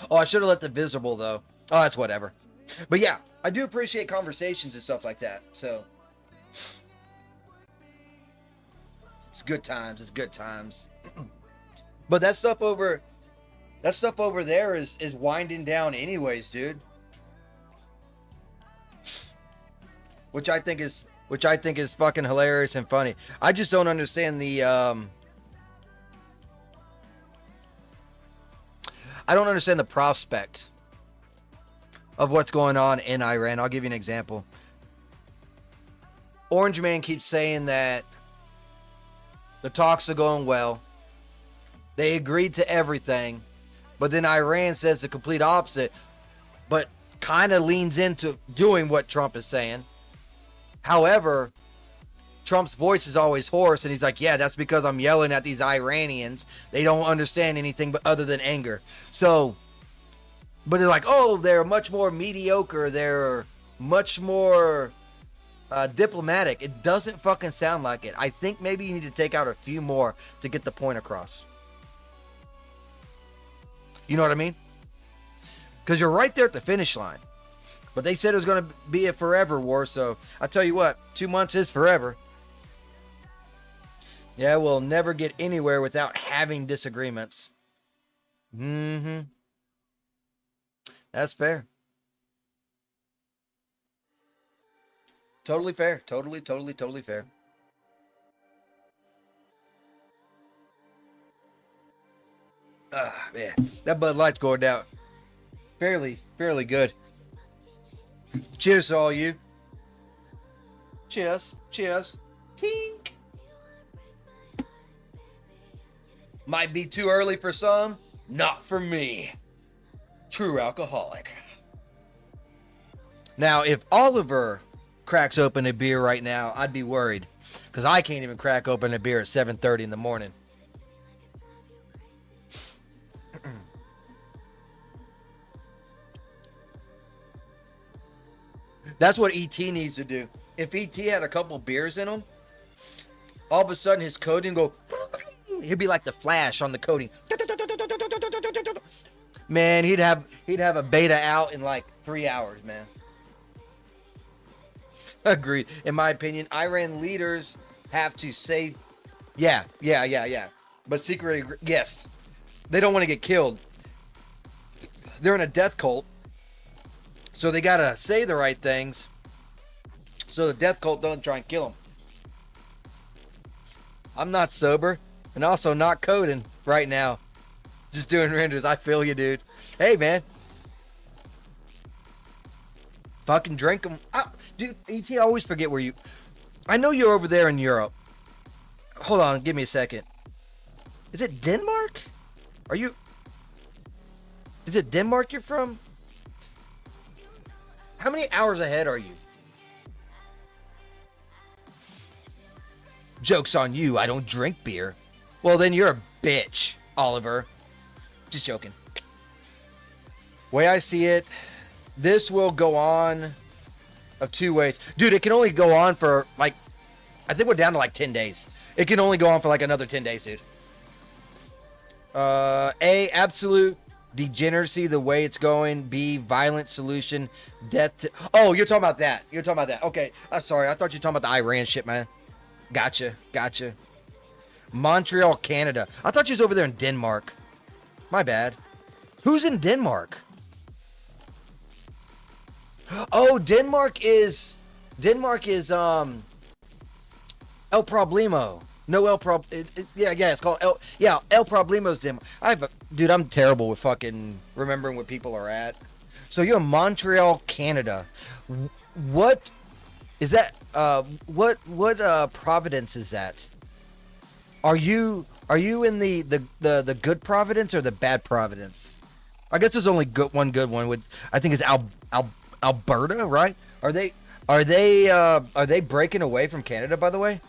Oh, I should have let the visible, though. Oh, that's whatever. But yeah, I do appreciate conversations and stuff like that. So, it's good times. It's good times. But that stuff over there is winding down anyways, dude. which I think is fucking hilarious and funny. I just don't understand the I don't understand the prospect of what's going on in Iran. I'll give you an example. Orange Man keeps saying that the talks are going well. They agreed to everything. But then Iran says the complete opposite, but kind of leans into doing what Trump is saying. However, Trump's voice is always hoarse, and he's like, yeah, that's because I'm yelling at these Iranians. They don't understand anything but other than anger. So, but they're like, oh, they're much more mediocre. They're much more diplomatic. It doesn't fucking sound like it. I think maybe you need to take out a few more to get the point across. You know what I mean? Because you're right there at the finish line. But they said it was going to be a forever war. So I tell you what, 2 months is forever. Yeah, we'll never get anywhere without having disagreements. Mm-hmm. That's fair. Totally fair. Totally fair. Man, that Bud Light's going down fairly good. Cheers to all you. Cheers. Tink. Might be too early for some, not for me. True alcoholic. Now, if Oliver cracks open a beer right now, I'd be worried. Because I can't even crack open a beer at 7:30 in the morning. That's what ET needs to do. If ET had a couple beers in him, all of a sudden his coding go, he'd be like the Flash on the coding. Man, he'd have a beta out in like 3 hours, man. Agreed. In my opinion, Iran leaders have to save. Yeah. But secretly, yes. They don't want to get killed. They're in a death cult. So they gotta say the right things so the death cult don't try and kill them. I'm not sober and also not coding right now. Just doing renders. I feel you, dude. Hey, man. Fucking drink them. Dude, ET, I always forget where you... I know you're over there in Europe. Hold on, give me a second. Is it Denmark? Are you... Is it Denmark you're from? How many hours ahead are you? Joke's on you, I don't drink beer. Well, then you're a bitch, Oliver. Just joking. Way I see it, this will go on of two ways. Dude, it can only go on for, like, I think we're down to, like, 10 days. It can only go on for, like, another 10 days, dude. A, absolute degeneracy, the way it's going. B, violent solution, death to... Oh, you're talking about that. Okay, sorry. I thought you were talking about the Iran shit, man. Gotcha. Montreal, Canada. I thought you was over there in Denmark. My bad. Who's in Denmark? Oh, Denmark is El Problemo. No, El it's called El Problema's Denmark. Dude, I'm terrible with fucking remembering what people are at. So you're in Montreal, Canada. What is that? What Providence is that? Are you in the good Providence or the bad Providence? I guess there's only one good one. With I think it's Alberta, right? Are they breaking away from Canada, by the way?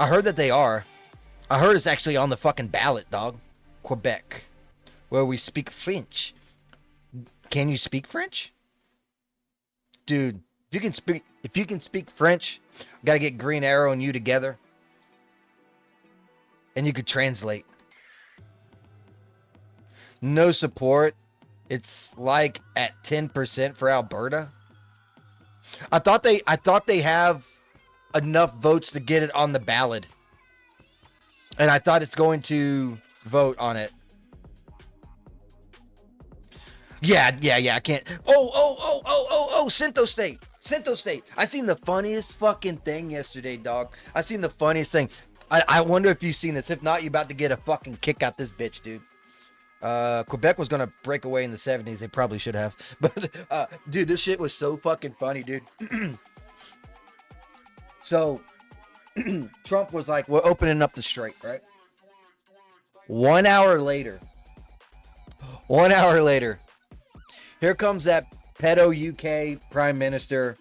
I heard that they are. I heard it's actually on the fucking ballot, dog. Quebec, where we speak French. Can you speak French? Dude, if you can speak French, gotta get Green Arrow and you together. And you could translate. No support. It's like at 10% for Alberta. I thought they have enough votes to get it on the ballot. And I thought it's going to vote on it. Yeah, I can't. Oh, Sinto State. Sento State. I seen the funniest fucking thing yesterday, dog. I seen the funniest thing. I wonder if you've seen this. If not, you about to get a fucking kick out this bitch, dude. Quebec was gonna break away in the 70s. They probably should have. But dude, this shit was so fucking funny, dude. So Trump was like, we're opening up the strait, right? 1 hour later, here comes that pedo UK prime minister,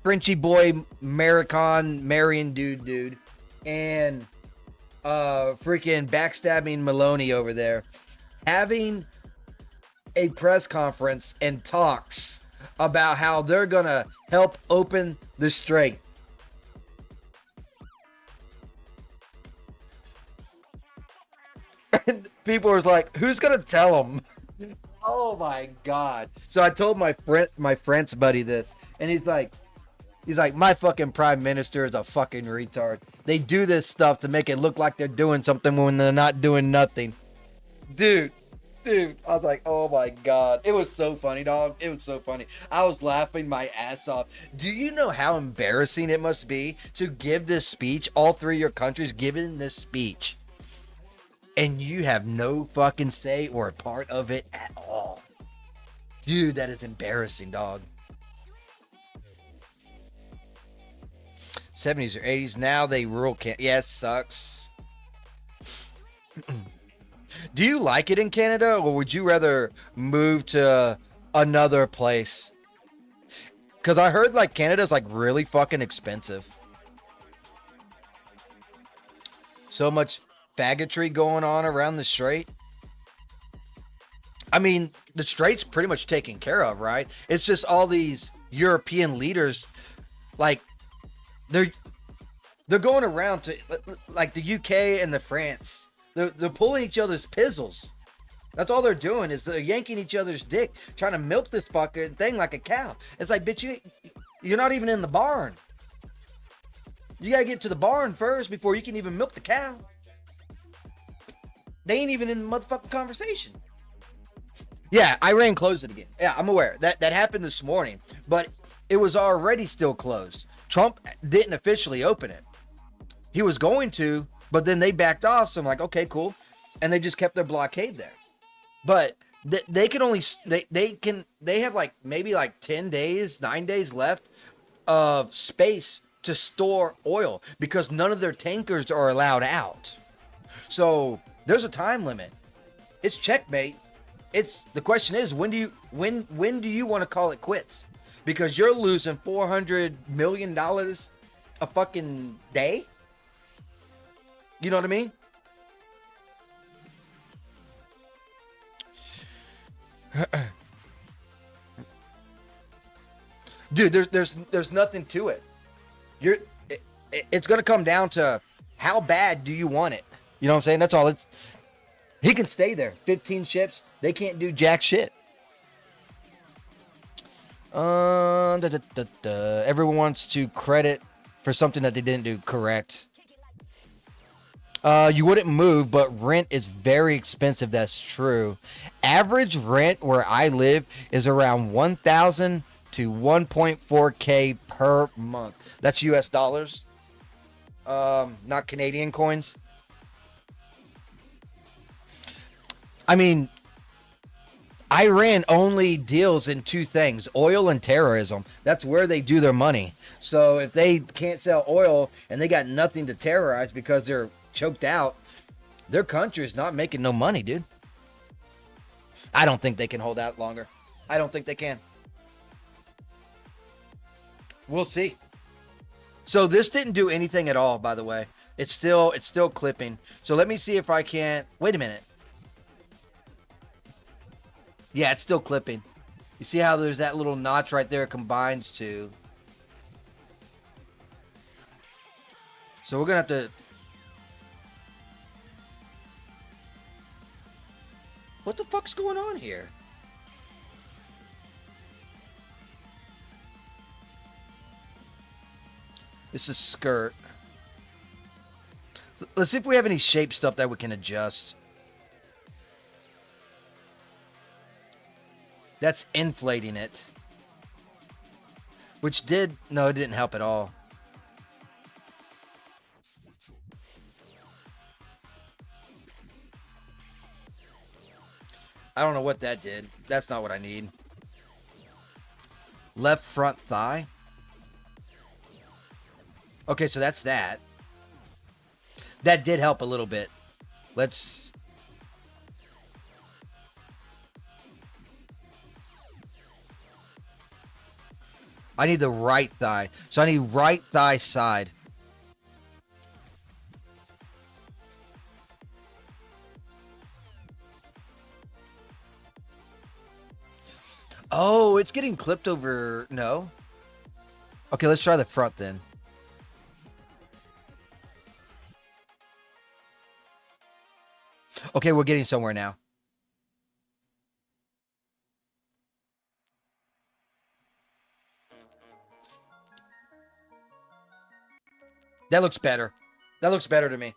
Frenchy boy, American, Marion dude, and freaking backstabbing Maloney over there, having a press conference and talks about how they're gonna help open the strait. And people were like, who's gonna tell them? Oh my god. So I told my French buddy this, and he's like, my fucking prime minister is a fucking retard. They do this stuff to make it look like they're doing something when they're not doing nothing. Dude, I was like, oh my god. It was so funny, dog. It was so funny. I was laughing my ass off. Do you know how embarrassing it must be to give this speech, all three of your countries giving this speech, and you have no fucking say or a part of it at all? Dude, that is embarrassing, dog. 70s or 80s, now they rule Canada. Yes, sucks. Do you like it in Canada, or would you rather move to another place? Because I heard like Canada's like really fucking expensive. So much faggotry going on around the strait. I mean, the strait's pretty much taken care of, right? It's just all these European leaders, like, they're going around to like the UK and the France. They're pulling each other's pizzles. That's all they're doing, is they're yanking each other's dick, trying to milk this fucking thing like a cow. It's like, bitch, you're not even in the barn. You gotta get to the barn first before you can even milk the cow. They ain't even in the motherfucking conversation. Yeah, Iran closed it again. Yeah, I'm aware. That happened this morning, but it was already still closed. Trump didn't officially open it. He was going to, but then they backed off, so I'm like, okay, cool. And they just kept their blockade there. But they can only, they have like maybe like 10 days, 9 days left of space to store oil because none of their tankers are allowed out. So there's a time limit. It's checkmate. The question is, when do you want to call it quits? Because you're losing $400 million a fucking day. You know what I mean? Dude, there's nothing to it. It's gonna come down to how bad do you want it. You know what I'm saying? That's all. He can stay there. 15 ships. They can't do jack shit. Everyone wants to credit for something that they didn't do. Correct. You wouldn't move, but rent is very expensive. That's true. Average rent where I live is around 1,000 to 1.4K per month. That's US dollars. Not Canadian coins. I mean, Iran only deals in two things: oil and terrorism. That's where they do their money. So if they can't sell oil and they got nothing to terrorize because they're choked out, their country is not making no money, dude. I don't think they can hold out longer. I don't think they can. We'll see. So this didn't do anything at all, by the way. It's still clipping. So let me see if I can. Wait a minute. Yeah, it's still clipping. You see how there's that little notch right there, combines to. So we're going to have to. What the fuck's going on here? This is skirt. Let's see if we have any shape stuff that we can adjust. That's inflating it. Which did, no, it didn't help at all. I don't know what that did. That's not what I need. Left front thigh. Okay, so that's that. That did help a little bit. Let's... I need the right thigh. So I need right thigh side. Oh, it's getting clipped over. No. Okay, let's try the front then. Okay, we're getting somewhere now. That looks better. That looks better to me.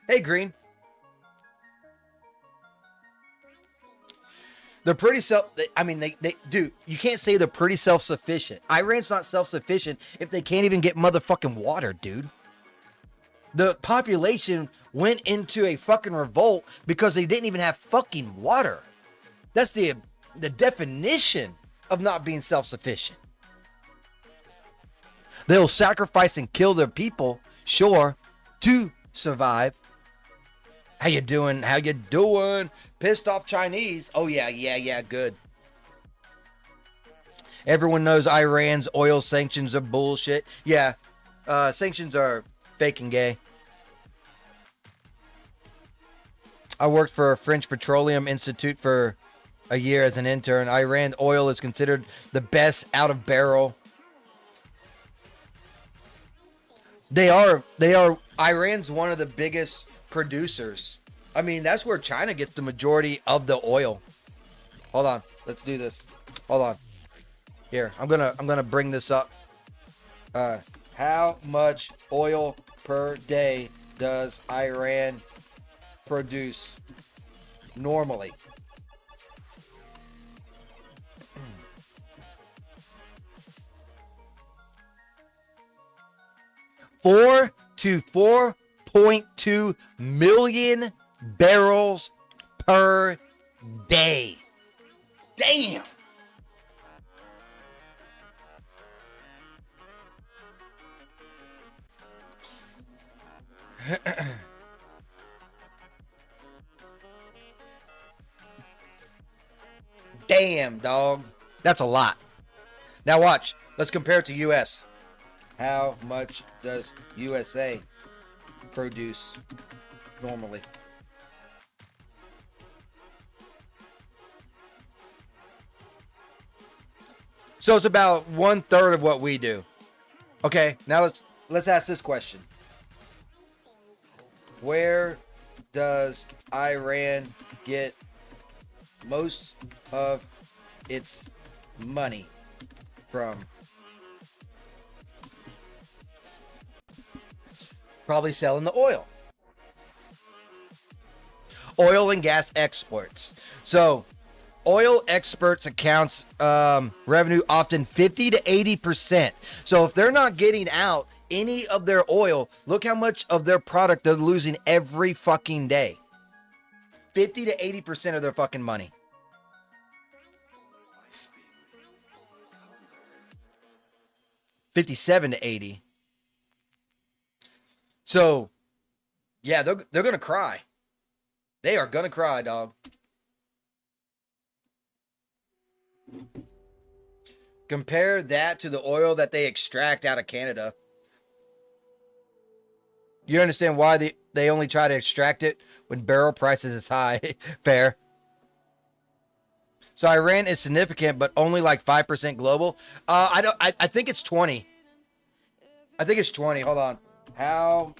Hey, Green. They're pretty they dude, you can't say they're pretty self-sufficient. Iran's not self-sufficient if they can't even get motherfucking water, dude. The population went into a fucking revolt because they didn't even have fucking water. That's the definition of not being self-sufficient. They'll sacrifice and kill their people, sure, to survive. How you doing? How you doing? Pissed off Chinese. Oh, yeah, good. Everyone knows Iran's oil sanctions are bullshit. Yeah, sanctions are fake and gay. I worked for a French Petroleum Institute for a year as an intern. Iran oil is considered the best out of barrel. They are. Iran's one of the biggest producers. I mean, that's where China gets the majority of the oil. Hold on. Let's do this. Hold on. Here, I'm gonna bring this up. How much oil per day does Iran produce normally? Four to 4.2 million barrels per day. Damn. Damn, dog. That's a lot. Now watch. Let's compare it to US. How much does USA produce normally? So it's about 1/3 of what we do. Okay, now let's ask this question. Where does Iran get most of its money from? Probably selling the oil. Oil and gas exports. So oil exports accounts revenue often 50 to 80%. So if they're not getting out any of their oil, look how much of their product they're losing every fucking day. 50 to 80% of their fucking money. $57 to $80. So, yeah, they're gonna cry. They are gonna cry, dog. Compare that to the oil that they extract out of Canada. You understand why they only try to extract it when barrel prices is high. Fair. So Iran is significant, but only like 5% global. I think it's 20. I think it's 20. Hold on. How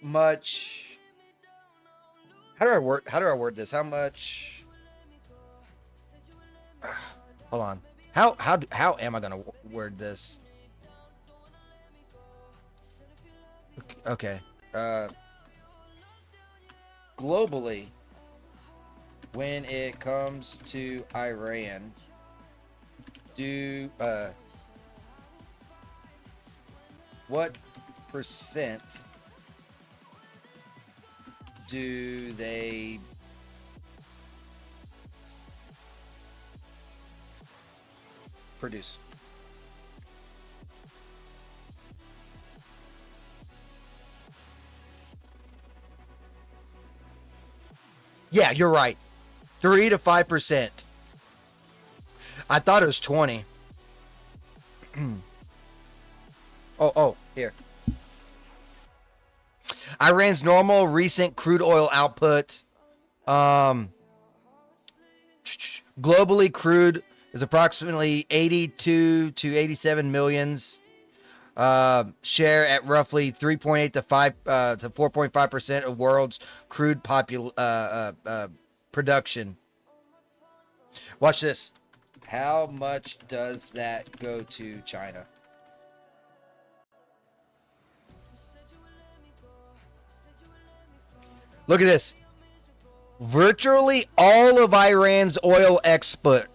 much? How do I word this? How much? Hold on. How am I gonna word this? Okay. Globally, when it comes to Iran, do what percent do they produce? Yeah, you're right. 3 to 5%. I thought it was 20. Here. Iran's normal recent crude oil output. Globally, crude is approximately 82 to 87 millions. Share at roughly 3.8 to 5 to 4.5% of world's crude production. Watch this. How much does that go to China? Look at this. Virtually all of Iran's oil exports,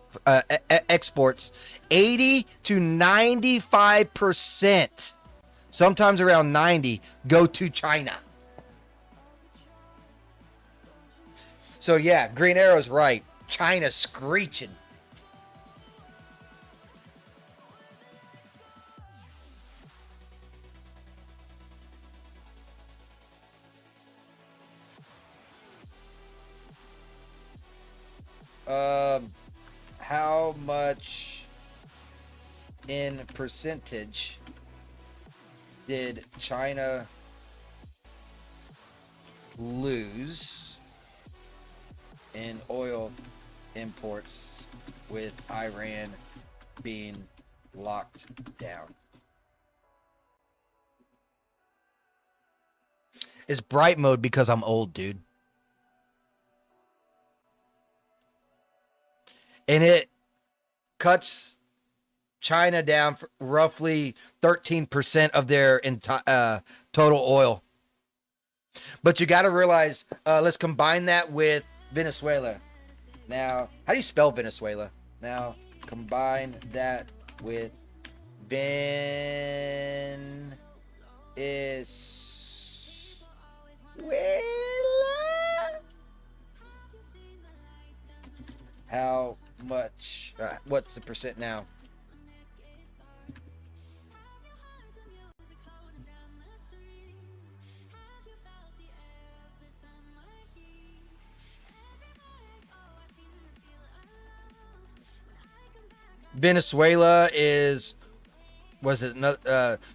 80 to 95%, sometimes around 90, go to China. So yeah, Green Arrow's right. China's screeching. How much in percentage did China lose in oil imports with Iran being locked down? It's bright mode because I'm old, dude. And it cuts China down for roughly 13% of their total oil. But you got to realize, let's combine that with Venezuela. Now, how do you spell Venezuela? Now, combine that with Venezuela. How much? What's the percent now? Venezuela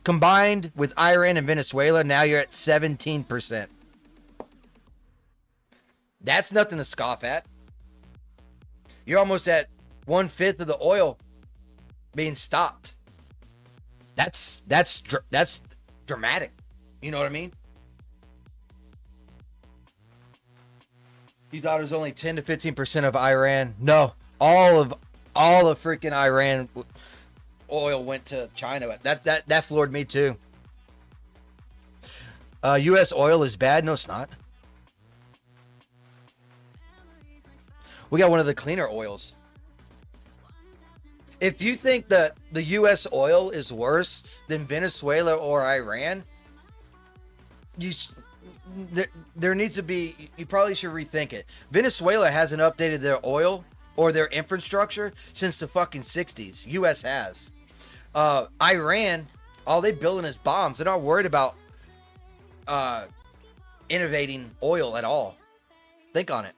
combined with Iran and Venezuela, now you're at 17%. That's nothing to scoff at. You're almost at 1/5 of the oil being stopped. That's dramatic. You know what I mean? You thought it was only 10 to 15% of Iran. No, all of freaking Iran oil went to China. That floored me too. U.S. oil is bad. No, it's not. We got one of the cleaner oils. If you think that the U.S. oil is worse than Venezuela or Iran, there needs to be, you probably should rethink it. Venezuela hasn't updated their oil or their infrastructure since the fucking 60s. U.S. has. Iran, all they building is bombs. They're not worried about innovating oil at all. Think on it.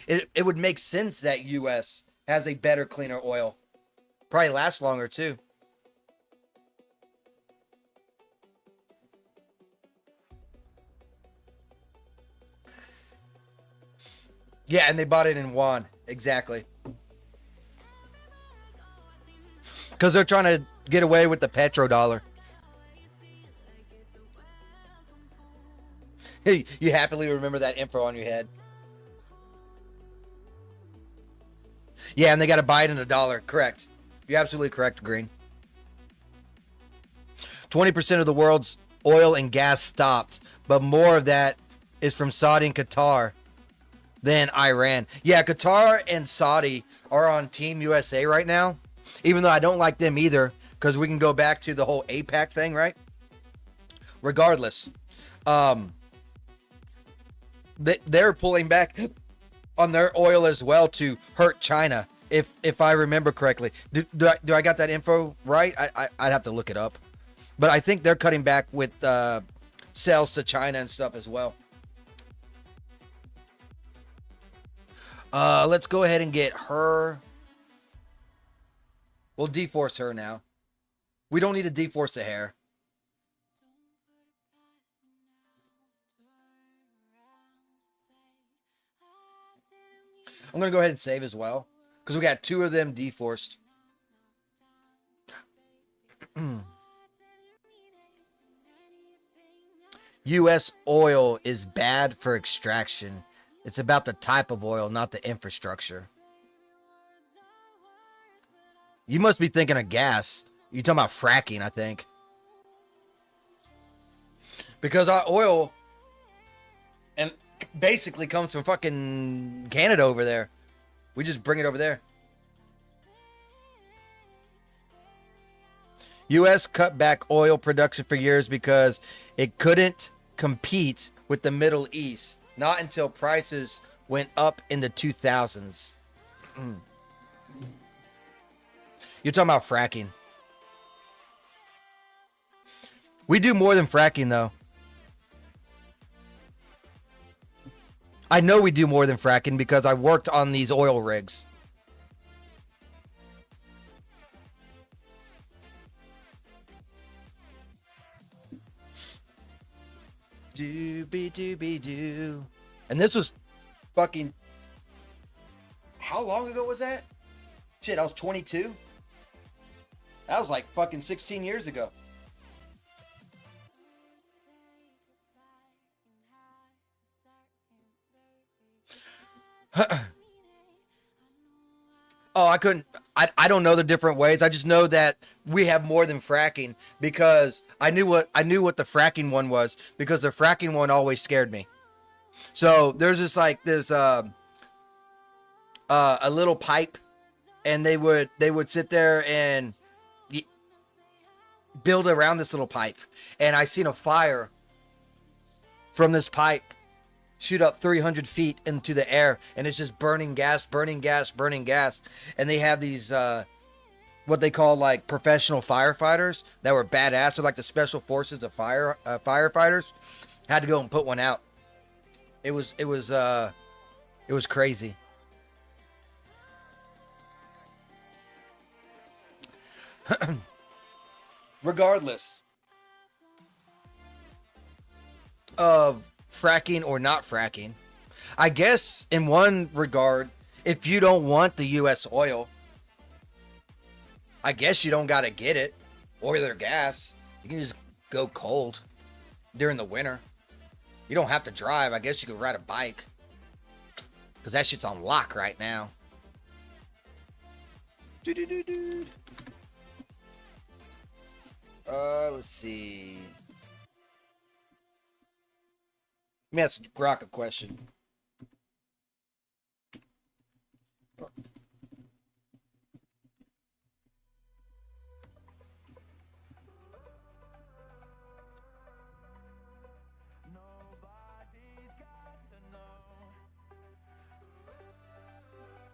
It would make sense that U.S. has a better, cleaner oil. Probably lasts longer, too. Yeah, and they bought it in yuan. Exactly. Because they're trying to get away with the petrodollar. You happily remember that info on your head. Yeah, and they got to buy it in $1. Correct. You're absolutely correct, Green. 20% of the world's oil and gas stopped, but more of that is from Saudi and Qatar than Iran. Yeah, Qatar and Saudi are on Team USA right now. even though I don't like them either, because we can go back to the whole APAC thing, right? Regardless, they're pulling back on their oil as well to hurt China, if I remember correctly. Do I got that info right? I'd have to look it up, but I think they're cutting back with sales to China and stuff as well. Let's go ahead and get her. We'll deforce her now. We don't need to deforce the hair. I'm going to go ahead and save as well, because we got 2 of them deforced. U.S. oil is bad for extraction. It's about the type of oil, not the infrastructure. You must be thinking of gas. You're talking about fracking, I think. Because our oil and basically comes from fucking Canada over there. We just bring it over there. U.S. cut back oil production for years because it couldn't compete with the Middle East. Not until prices went up in the 2000s. You're talking about fracking. We do more than fracking, though. I know we do more than fracking because I worked on these oil rigs. Doobie-doobie-doo. And this was fucking... How long ago was that? Shit, I was 22. That was like fucking 16 years ago. Oh, I couldn't. I don't know the different ways. I just know that we have more than fracking because I knew what the fracking one was, because the fracking one always scared me. So there's this a little pipe, and they would sit there and build around this little pipe, and I seen a fire from this pipe shoot up 300 feet into the air, and it's just burning gas. And they have these what they call like professional firefighters that were badass. They're like the special forces of firefighters. Had to go and put one out. It was crazy. Regardless of fracking or not fracking, I guess in one regard, if you don't want the U.S. oil, I guess you don't got to get it, or their gas. You can just go cold during the winter. You don't have to drive. I guess you could ride a bike, because that shit's on lock right now. Let's see. Let me ask Grok a question.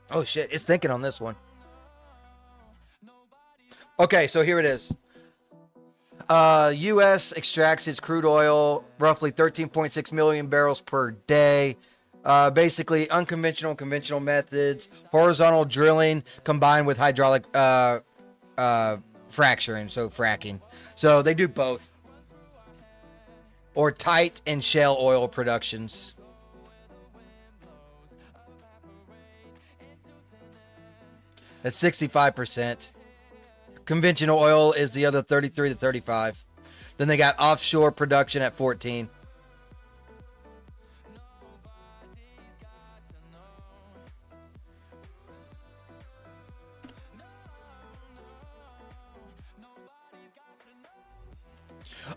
Oh shit, it's thinking on this one. Okay, so here it is. U.S. extracts its crude oil roughly 13.6 million barrels per day. Basically, unconventional and conventional methods, horizontal drilling combined with hydraulic fracturing, so fracking. So they do both. Or tight and shale oil productions. That's 65%. Conventional oil is the other 33 to 35. Then they got offshore production at 14.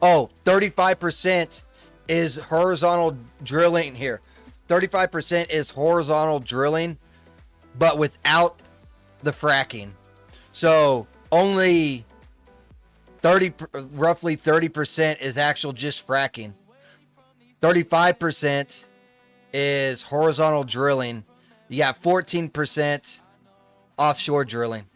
Oh, 35% is horizontal drilling here. 35% is horizontal drilling, but without the fracking. So only roughly 30% is actual just fracking. 35% is horizontal drilling. You got 14% offshore drilling.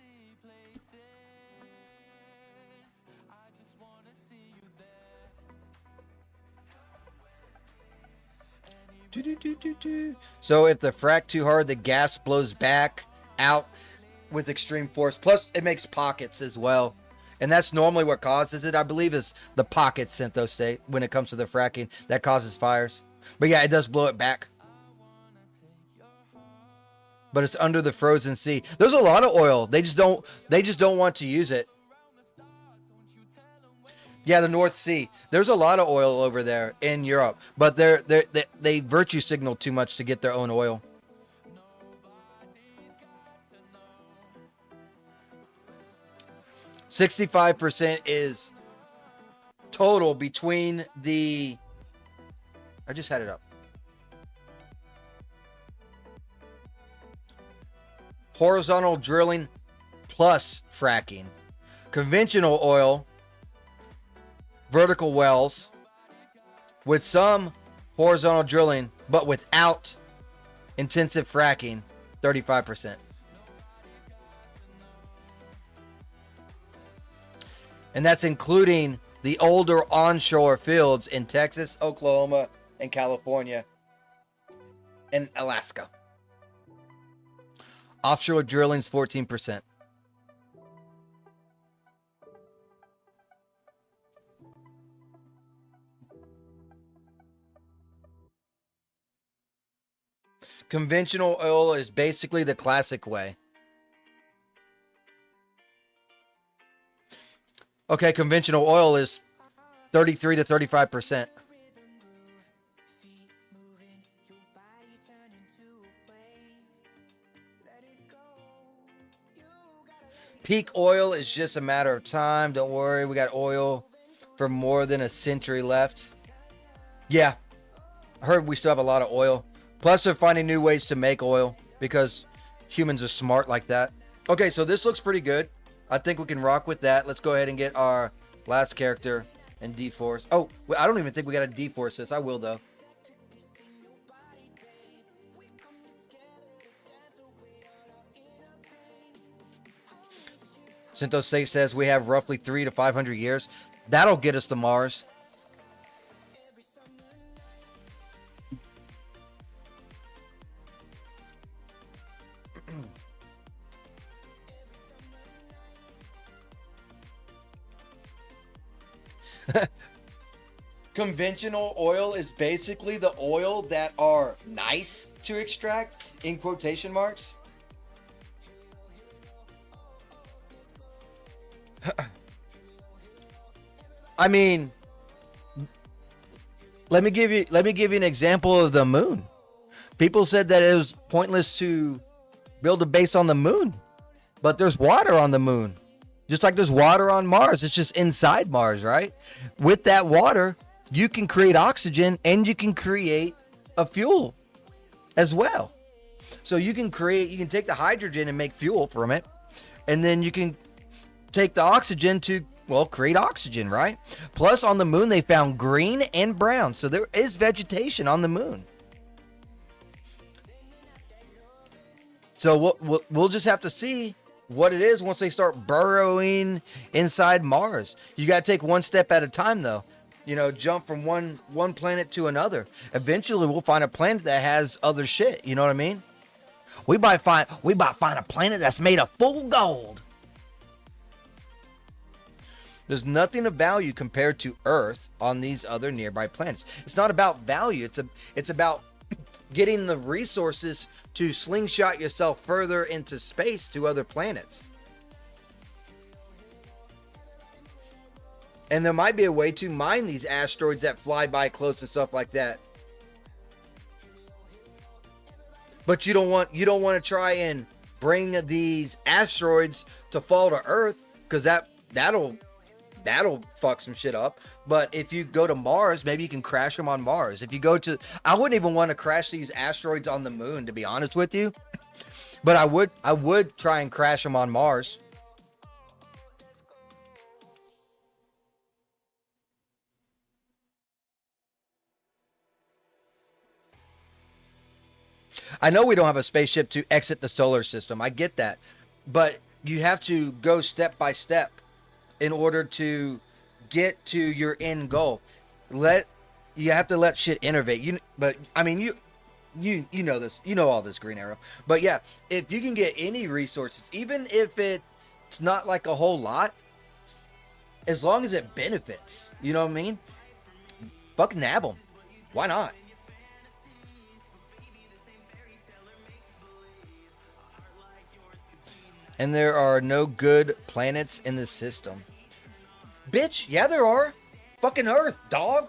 So if the frack too hard, the gas blows back out with extreme force. Plus, it makes pockets as well. And that's normally what causes it, I believe, is the pockets, Syntho State, when it comes to the fracking. That causes fires. But yeah, it does blow it back. But it's under the frozen sea. There's a lot of oil. They just don't want to use it. Yeah, the North Sea. There's a lot of oil over there in Europe, but they virtue signal too much to get their own oil. %65 is total between the. I just had it up. Horizontal drilling plus fracking. Conventional oil, vertical wells, with some horizontal drilling, but without intensive fracking, 35%. And that's including the older onshore fields in Texas, Oklahoma, and California, and Alaska. Offshore drilling's 14%. Conventional oil is basically the classic way. Okay, conventional oil is 33 to 35%. Peak oil is just a matter of time. Don't worry, we got oil for more than a century left. Yeah, I heard we still have a lot of oil. Plus, they're finding new ways to make oil because humans are smart like that. Okay, so this looks pretty good. I think we can rock with that. Let's go ahead and get our last character and D-Force. Oh, I don't even think we got a D-Force this. I will, though. Syntho State says we have roughly 300 to 500 years. That'll get us to Mars. Conventional oil is basically the oil that are nice to extract, in quotation marks. I mean, let me give you an example of the moon. People said that it was pointless to build a base on the moon, but there's water on the moon. Just like there's water on Mars. It's just inside Mars, right? With that water, you can create oxygen and you can create a fuel as well. So you can take the hydrogen and make fuel from it. And then you can take the oxygen to, well, create oxygen, right? Plus on the moon, they found green and brown. So there is vegetation on the moon. So we'll just have to see what it is once they start burrowing inside Mars. You got to take one step at a time, though. You know, jump from one planet to another. Eventually, we'll find a planet that has other shit. You know what I mean? We might find a planet that's made of full gold. There's nothing of value compared to Earth on these other nearby planets. It's not about value. It's about getting the resources to slingshot yourself further into space to other planets. And there might be a way to mine these asteroids that fly by close and stuff like that. But you don't want to try and bring these asteroids to fall to Earth, because that'll fuck some shit up. But if you go to Mars, maybe you can crash them on Mars. If you go to, I wouldn't even want to crash these asteroids on the moon, to be honest with you. But I would try and crash them on Mars. I know we don't have a spaceship to exit the solar system. I get that. But you have to go step by step in order to get to your end goal. You have to let shit innovate. But I mean, you know this. You know all this, Green Arrow. But yeah, if you can get any resources, even if it's not like a whole lot, as long as it benefits, you know what I mean? Fucking nab them. Why not? And there are no good planets in the system. Bitch, yeah there are. Fucking Earth, dog.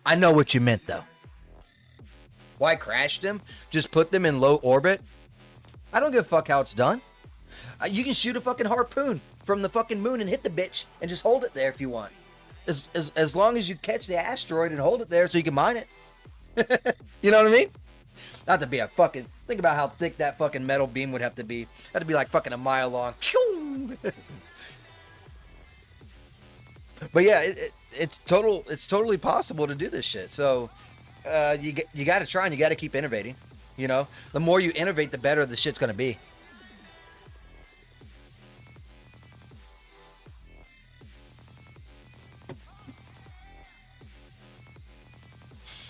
I know what you meant though. Why crash them? Just put them in low orbit? I don't give a fuck how it's done. You can shoot a fucking harpoon from the fucking moon and hit the bitch and just hold it there if you want. As long as you catch the asteroid and hold it there so you can mine it. You know what I mean? Not to be a fucking... Think about how thick that fucking metal beam would have to be. That'd be like fucking a mile long. But yeah, it's totally possible to do this shit. So you got to try and you got to keep innovating. You know, the more you innovate, the better the shit's gonna be.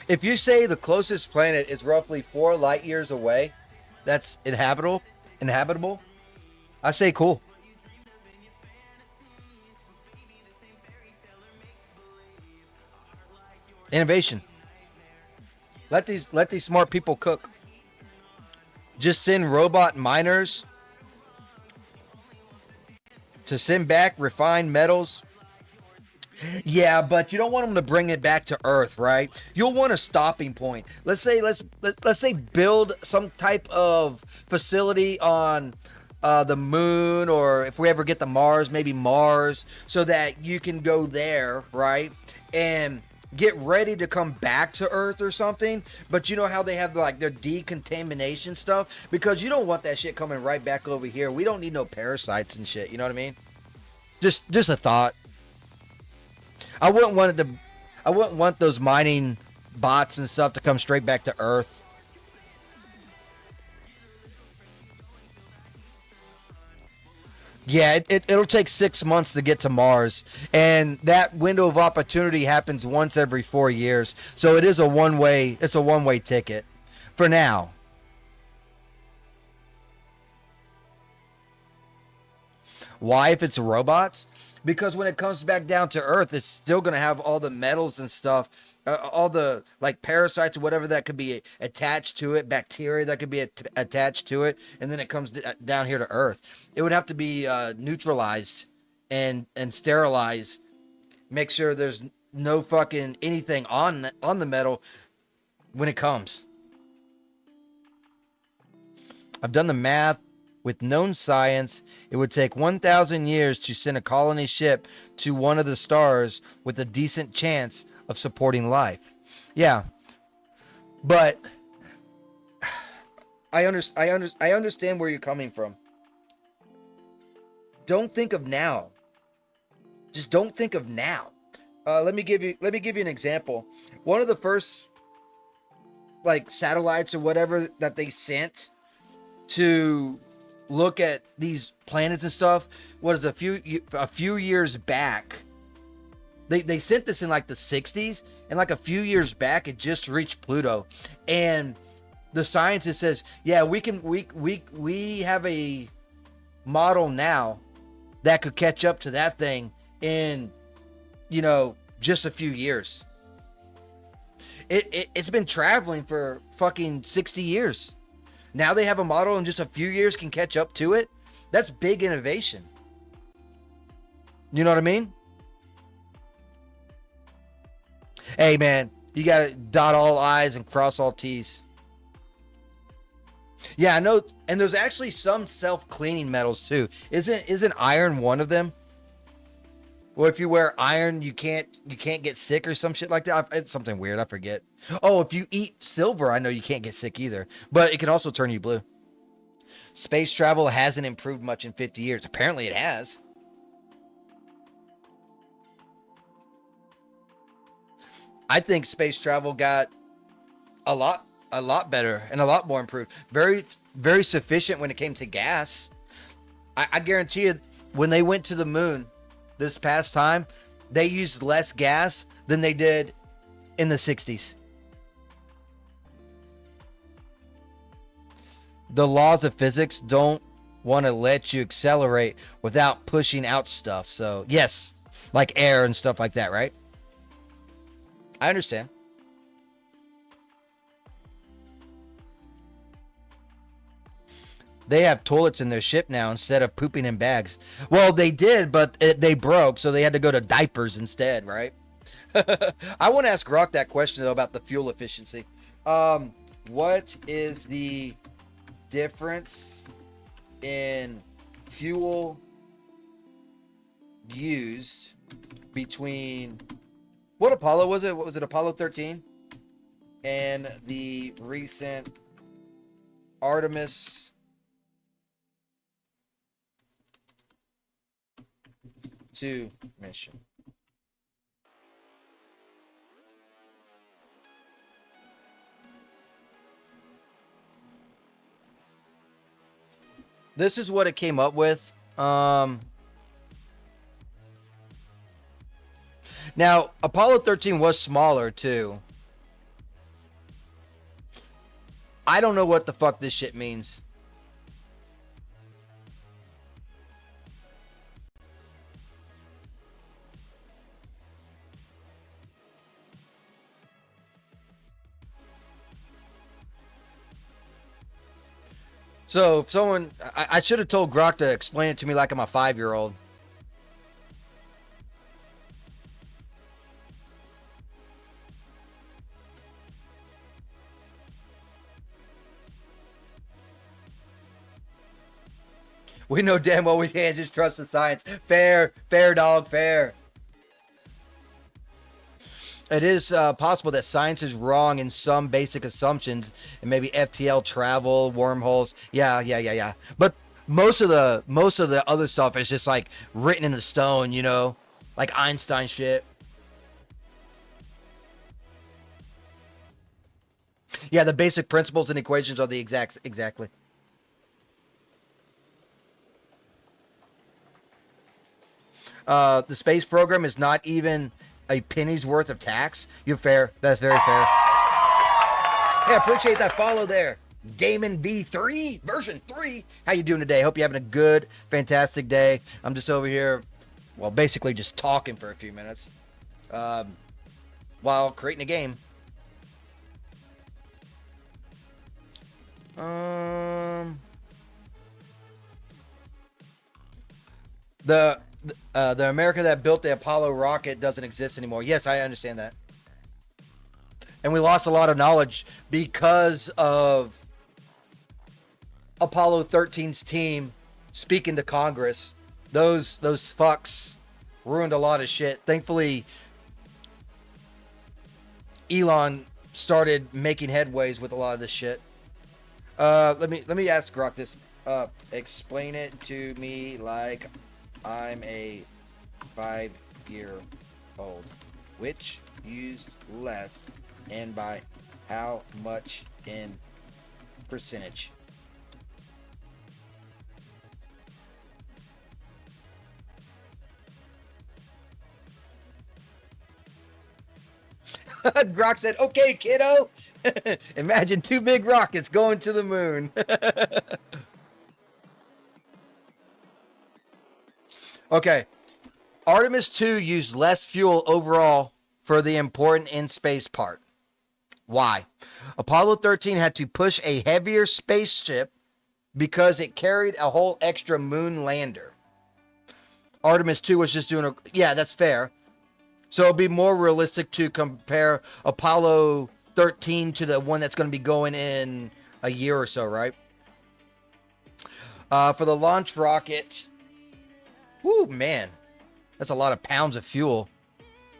If you say the closest planet is roughly 4 light years away, that's inhabitable, I say cool. Innovation. Let these smart people cook. Just send robot miners to send back refined metals. Yeah, but you don't want them to bring it back to Earth, right? You'll want a stopping point. Let's say build some type of facility on the moon, or if we ever get to Mars, maybe Mars, so that you can go there, right? And get ready to come back to Earth or something. But you know how they have like their decontamination stuff? Because you don't want that shit coming right back over here. We don't need no parasites and shit, you know what I mean? Just a thought. I wouldn't want those mining bots and stuff to come straight back to Earth. Yeah, it'll take 6 months to get to Mars, and that window of opportunity happens once every 4 years. So it is a one-way ticket for now. Why, if it's robots? Because when it comes back down to Earth, it's still going to have all the metals and stuff, all the like parasites or whatever that could be attached to it, bacteria that could be attached to it, and then it comes down here to Earth. It would have to be neutralized and sterilized. Make sure there's no fucking anything on the metal when it comes. I've done the math. With known science, it would take 1,000 years to send a colony ship to one of the stars with a decent chance of supporting life. Yeah, but I understand where you're coming from. Don't think of now. Just don't think of now. Let me give you an example. One of the first like satellites or whatever that they sent to look at these planets and stuff was a few years back. They sent this in like the 60s, and like a few years back it just reached Pluto, and the scientist says, yeah, we have a model now that could catch up to that thing in, you know, just a few years. It's been traveling for fucking 60 years. Now they have a model in just a few years can catch up to it. That's big innovation. You know what I mean? Hey man, you gotta dot all I's and cross all T's. Yeah, I know, and there's actually some self-cleaning metals too. Isn't iron one of them? Or if you wear iron, you can't get sick or some shit like that. It's something weird, I forget. Oh, if you eat silver, I know you can't get sick either. But it can also turn you blue. Space travel hasn't improved much in 50 years. Apparently it has. I think space travel got a lot better and a lot more improved. Very, very sufficient when it came to gas. I guarantee you, when they went to the moon this past time, they used less gas than they did in the 60s. The laws of physics don't want to let you accelerate without pushing out stuff. So, yes, like air and stuff like that, right? I understand. They have toilets in their ship now instead of pooping in bags. Well, they did, but they broke, so they had to go to diapers instead, right? I want to ask Rock that question, though, about the fuel efficiency. What is the difference in fuel used between... What Apollo was it? What was it, Apollo 13? And the recent Artemis... to mission. This is what it came up with. Now, Apollo 13 was smaller too. I don't know what the fuck this shit means. So if someone, I should have told Grok to explain it to me like I'm a 5-year-old. We know damn well we can't just trust the science. Fair, dog, fair. It is possible that science is wrong in some basic assumptions, and maybe FTL travel, wormholes. Yeah. But most of the other stuff is just like written in the stone, you know, like Einstein shit. Yeah, the basic principles and equations are the exactly. The space program is not even a penny's worth of tax. You're fair. That's very fair. Hey, I appreciate that follow there. Gaming V3 version 3. How you doing today? Hope you're having a good, fantastic day. I'm just over here, well, basically just talking for a few minutes while creating a game. The America that built the Apollo rocket doesn't exist anymore. Yes, I understand that. And we lost a lot of knowledge because of Apollo 13's team speaking to Congress. Those fucks ruined a lot of shit. Thankfully, Elon started making headways with a lot of this shit. Let me ask Grok this. Explain it to me like I'm a 5-year-old. Which used less and by how much in percentage? Grok said, okay, kiddo. Imagine 2 big rockets going to the moon. Okay. Artemis 2 used less fuel overall for the important in-space part. Why? Apollo 13 had to push a heavier spaceship because it carried a whole extra moon lander. Artemis 2 was just doing yeah, that's fair. So it'll be more realistic to compare Apollo 13 to the one that's going to be going in a year or so, right? For the launch rocket, whoo, man, that's a lot of pounds of fuel.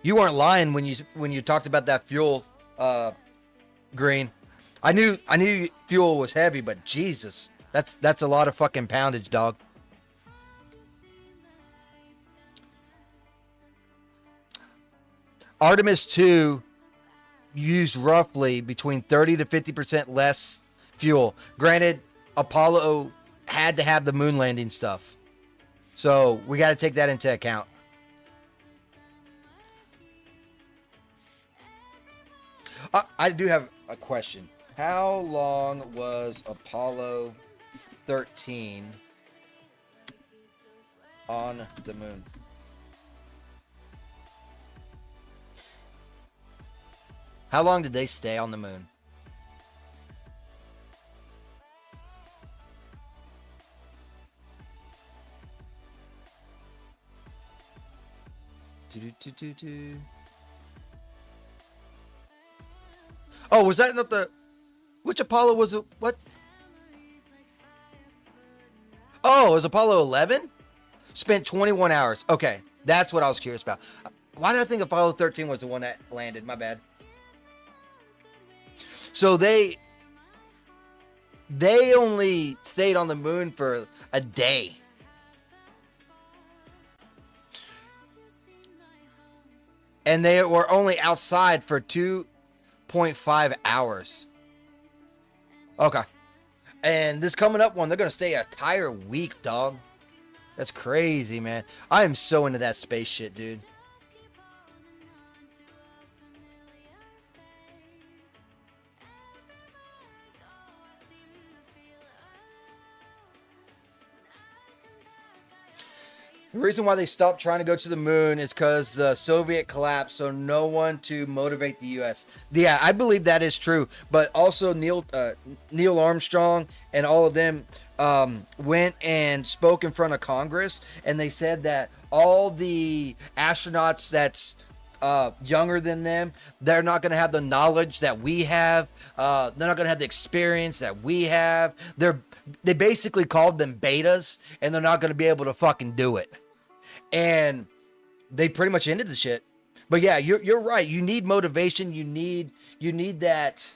You weren't lying when you talked about that fuel, Green. I knew fuel was heavy, but Jesus, that's a lot of fucking poundage, dog. Artemis 2 used roughly between 30 to 50% less fuel. Granted, Apollo had to have the moon landing stuff. So we got to take that into account. I do have a question. How long was Apollo 13 on the moon? How long did they stay on the moon? Oh, was that not the... Which Apollo was it? What? Oh, it was Apollo 11? Spent 21 hours. Okay, that's what I was curious about. Why did I think Apollo 13 was the one that landed? My bad. So they only stayed on the moon for a day. And they were only outside for 2.5 hours. Okay. And this coming up one, they're going to stay an entire week, dog. That's crazy, man. I am so into that space shit, dude. The reason why they stopped trying to go to the moon is because the Soviet collapsed, so no one to motivate the U.S. Yeah, I believe that is true. But also Neil Armstrong and all of them went and spoke in front of Congress, and they said that all the astronauts that's younger than them, they're not going to have the knowledge that we have. They're not going to have the experience that we have. They basically called them betas, and they're not going to be able to fucking do it. And they pretty much ended the shit. But yeah, you're right. You need motivation. You need that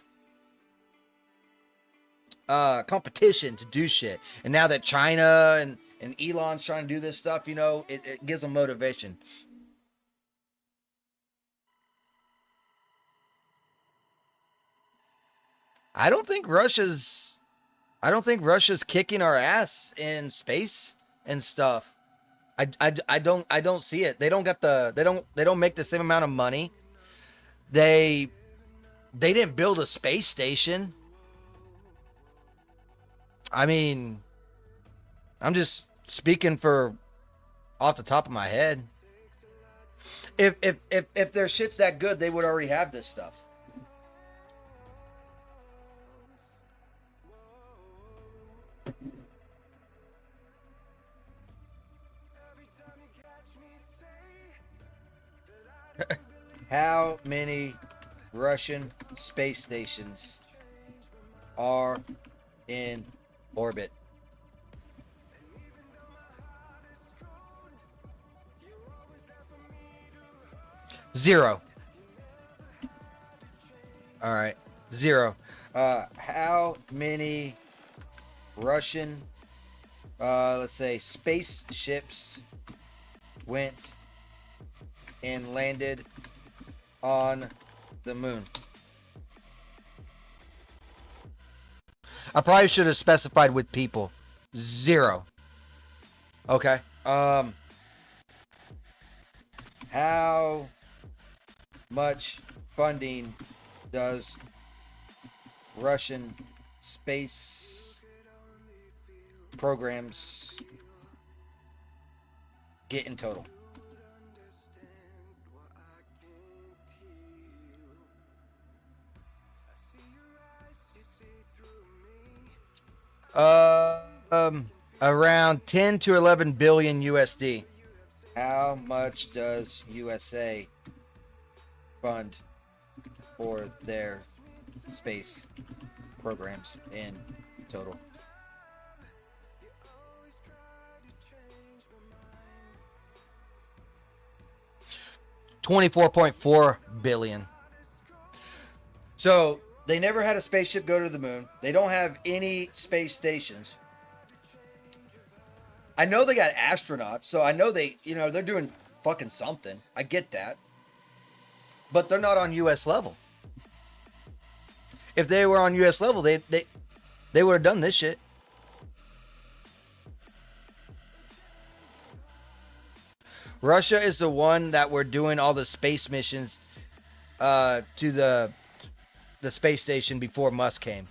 competition to do shit. And now that China and Elon's trying to do this stuff, you know, it gives them motivation. I don't think Russia's kicking our ass in space and stuff. I don't see it. They don't make the same amount of money. They didn't build a space station. I mean, I'm just speaking for off the top of my head. If their shit's that good, they would already have this stuff. How many Russian space stations are in orbit? Zero. All right. Zero. How many Russian, let's say, spaceships went and landed on the moon? I probably should have specified with people. Zero. Okay. How much funding does Russian space programs get in total? Around 10 to 11 billion USD. How much does USA fund for their space programs in total? $24.4 billion. So they never had a spaceship go to the moon. They don't have any space stations. I know they got astronauts, so I know they're doing fucking something. I get that. But they're not on US level. if they were on U.S. level, they would have done this shit. Russia is the one that were doing all the space missions to the space station before Musk came.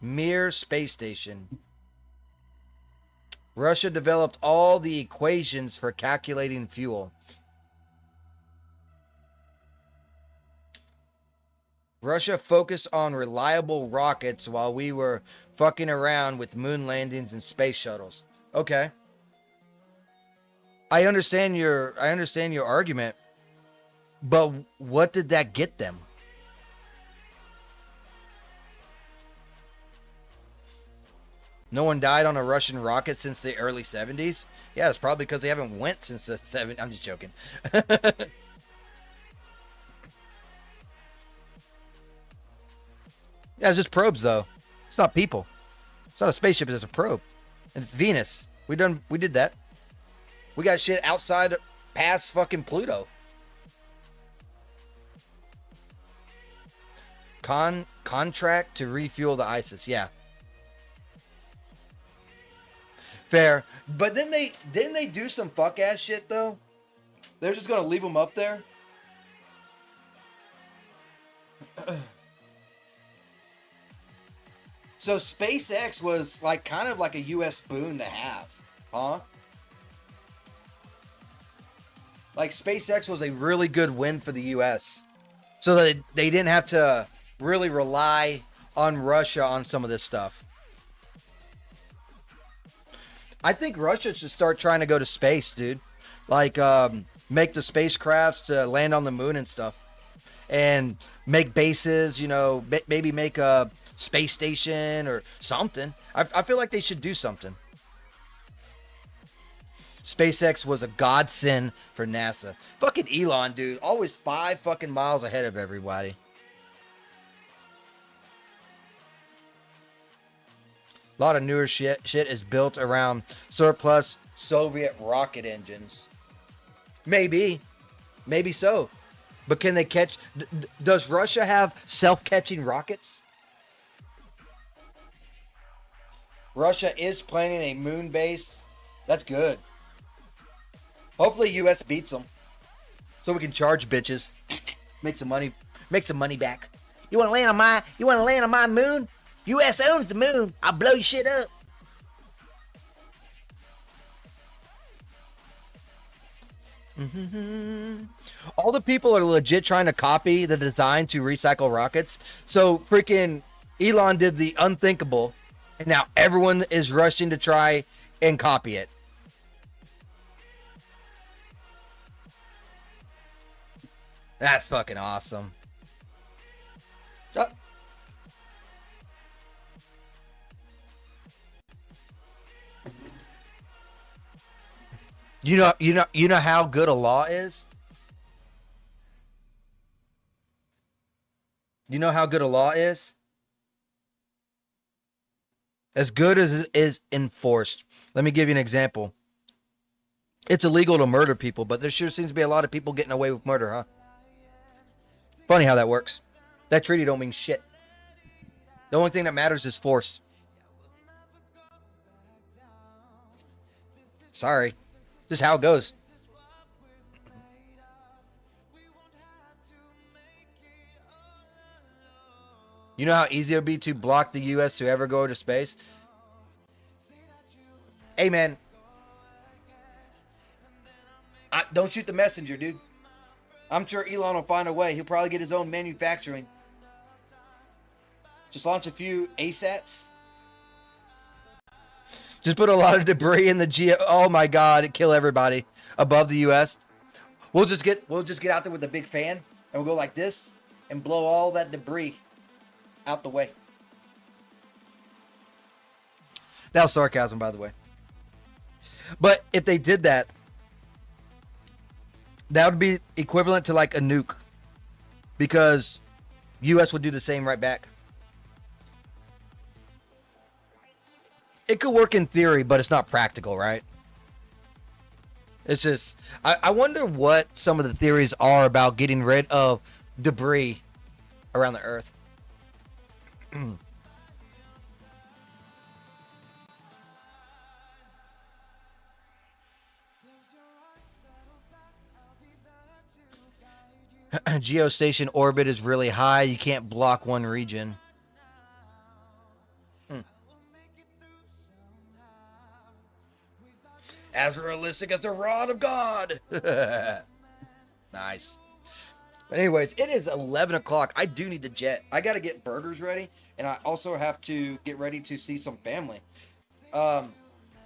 Mir space station. Russia developed all the equations for calculating fuel. Russia focused on reliable rockets while we were fucking around with moon landings and space shuttles. Okay. I understand your argument, but what did that get them? No one died on a Russian rocket since the early 70s? Yeah, it's probably because they haven't went since the 70s. I'm just joking. Yeah, it's just probes, though. It's not people. It's not a spaceship. It's a probe. And it's Venus. We did that. We got shit outside past fucking Pluto. Contract to refuel the ISIS. Yeah. Fair. But didn't they do some fuck ass shit though? They're just gonna leave them up there. So SpaceX was like kind of like a US boon to have, huh? Like SpaceX was a really good win for the US. So that they didn't have to really rely on Russia on some of this stuff. I think Russia should start trying to go to space, dude. Like, make the spacecrafts to land on the moon and stuff. And make bases, you know, maybe make a space station or something. I feel like they should do something. SpaceX was a godsend for NASA. Fucking Elon, dude. Always 5 fucking miles ahead of everybody. A lot of newer shit is built around surplus Soviet rocket engines. Maybe so. But can they catch... Does Russia have self-catching rockets? Russia is planning a moon base. That's good. Hopefully US beats them. So we can charge bitches. Make some money back. You want to land on my moon? US owns the moon. I'll blow your shit up. All the people are legit trying to copy the design to recycle rockets. So freaking Elon did the unthinkable, and now everyone is rushing to try and copy it. That's fucking awesome. You know how good a law is? You know how good a law is? As good as it is enforced. Let me give you an example. It's illegal to murder people, but there sure seems to be a lot of people getting away with murder, huh? Funny how that works. That treaty don't mean shit. The only thing that matters is force. Sorry. Just how it goes. You know how easy it would be to block the U.S. to ever go to space? Hey, man. Don't shoot the messenger, dude. I'm sure Elon will find a way. He'll probably get his own manufacturing. Just launch a few ASATs. Just put a lot of debris in the Oh my God! It kill everybody above the U.S. We'll just get out there with the big fan and we'll go like this and blow all that debris out the way. That was sarcasm, by the way. But if they did that, that would be equivalent to like a nuke, because U.S. would do the same right back. It could work in theory, but it's not practical, right? It's just, I wonder what some of the theories are about getting rid of debris around the Earth. Geostation orbit is really high. You can't block one region. Hmm. As realistic as the rod of God. Nice. But anyways, it is 11 o'clock. I do need the jet. I got to get burgers ready. And I also have to get ready to see some family. I'm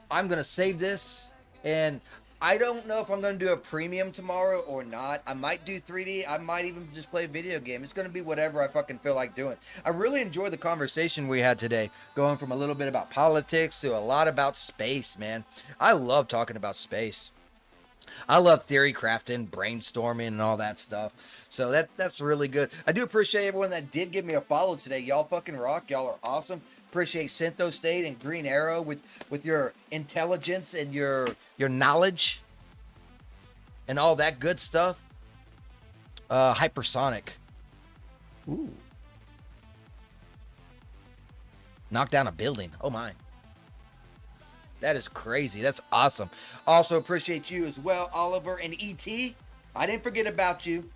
going to save this. And I don't know if I'm going to do a premium tomorrow or not. I might do 3D. I might even just play a video game. It's going to be whatever I fucking feel like doing. I really enjoyed the conversation we had today. Going from a little bit about politics to a lot about space, man. I love talking about space. I love theory crafting, brainstorming, and all that stuff. So that's really good. I do appreciate everyone that did give me a follow today. Y'all fucking rock. Y'all are awesome. Appreciate Syntho State and Green Arrow with your intelligence and your knowledge and all that good stuff. Hypersonic. Ooh. Knock down a building. Oh my. That is crazy. That's awesome. Also appreciate you as well, Oliver and E.T. I didn't forget about you.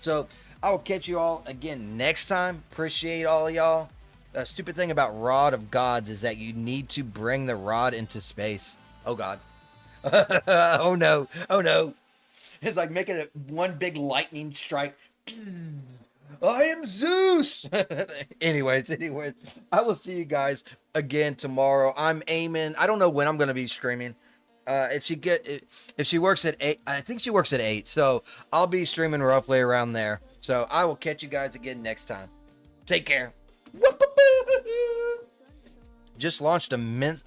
So I will catch you all again next time. Appreciate all of y'all. The stupid thing about Rod of Gods is that you need to bring the rod into space. Oh, God. Oh, no. Oh, no. It's like making it one big lightning strike. I am Zeus. anyways, I will see you guys again tomorrow. I'm aiming. I don't know when I'm going to be streaming. If she works at 8, I think she works at 8. So I'll be streaming roughly around there. So I will catch you guys again next time. Take care. Just launched a missile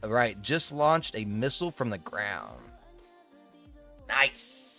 from the ground. Nice.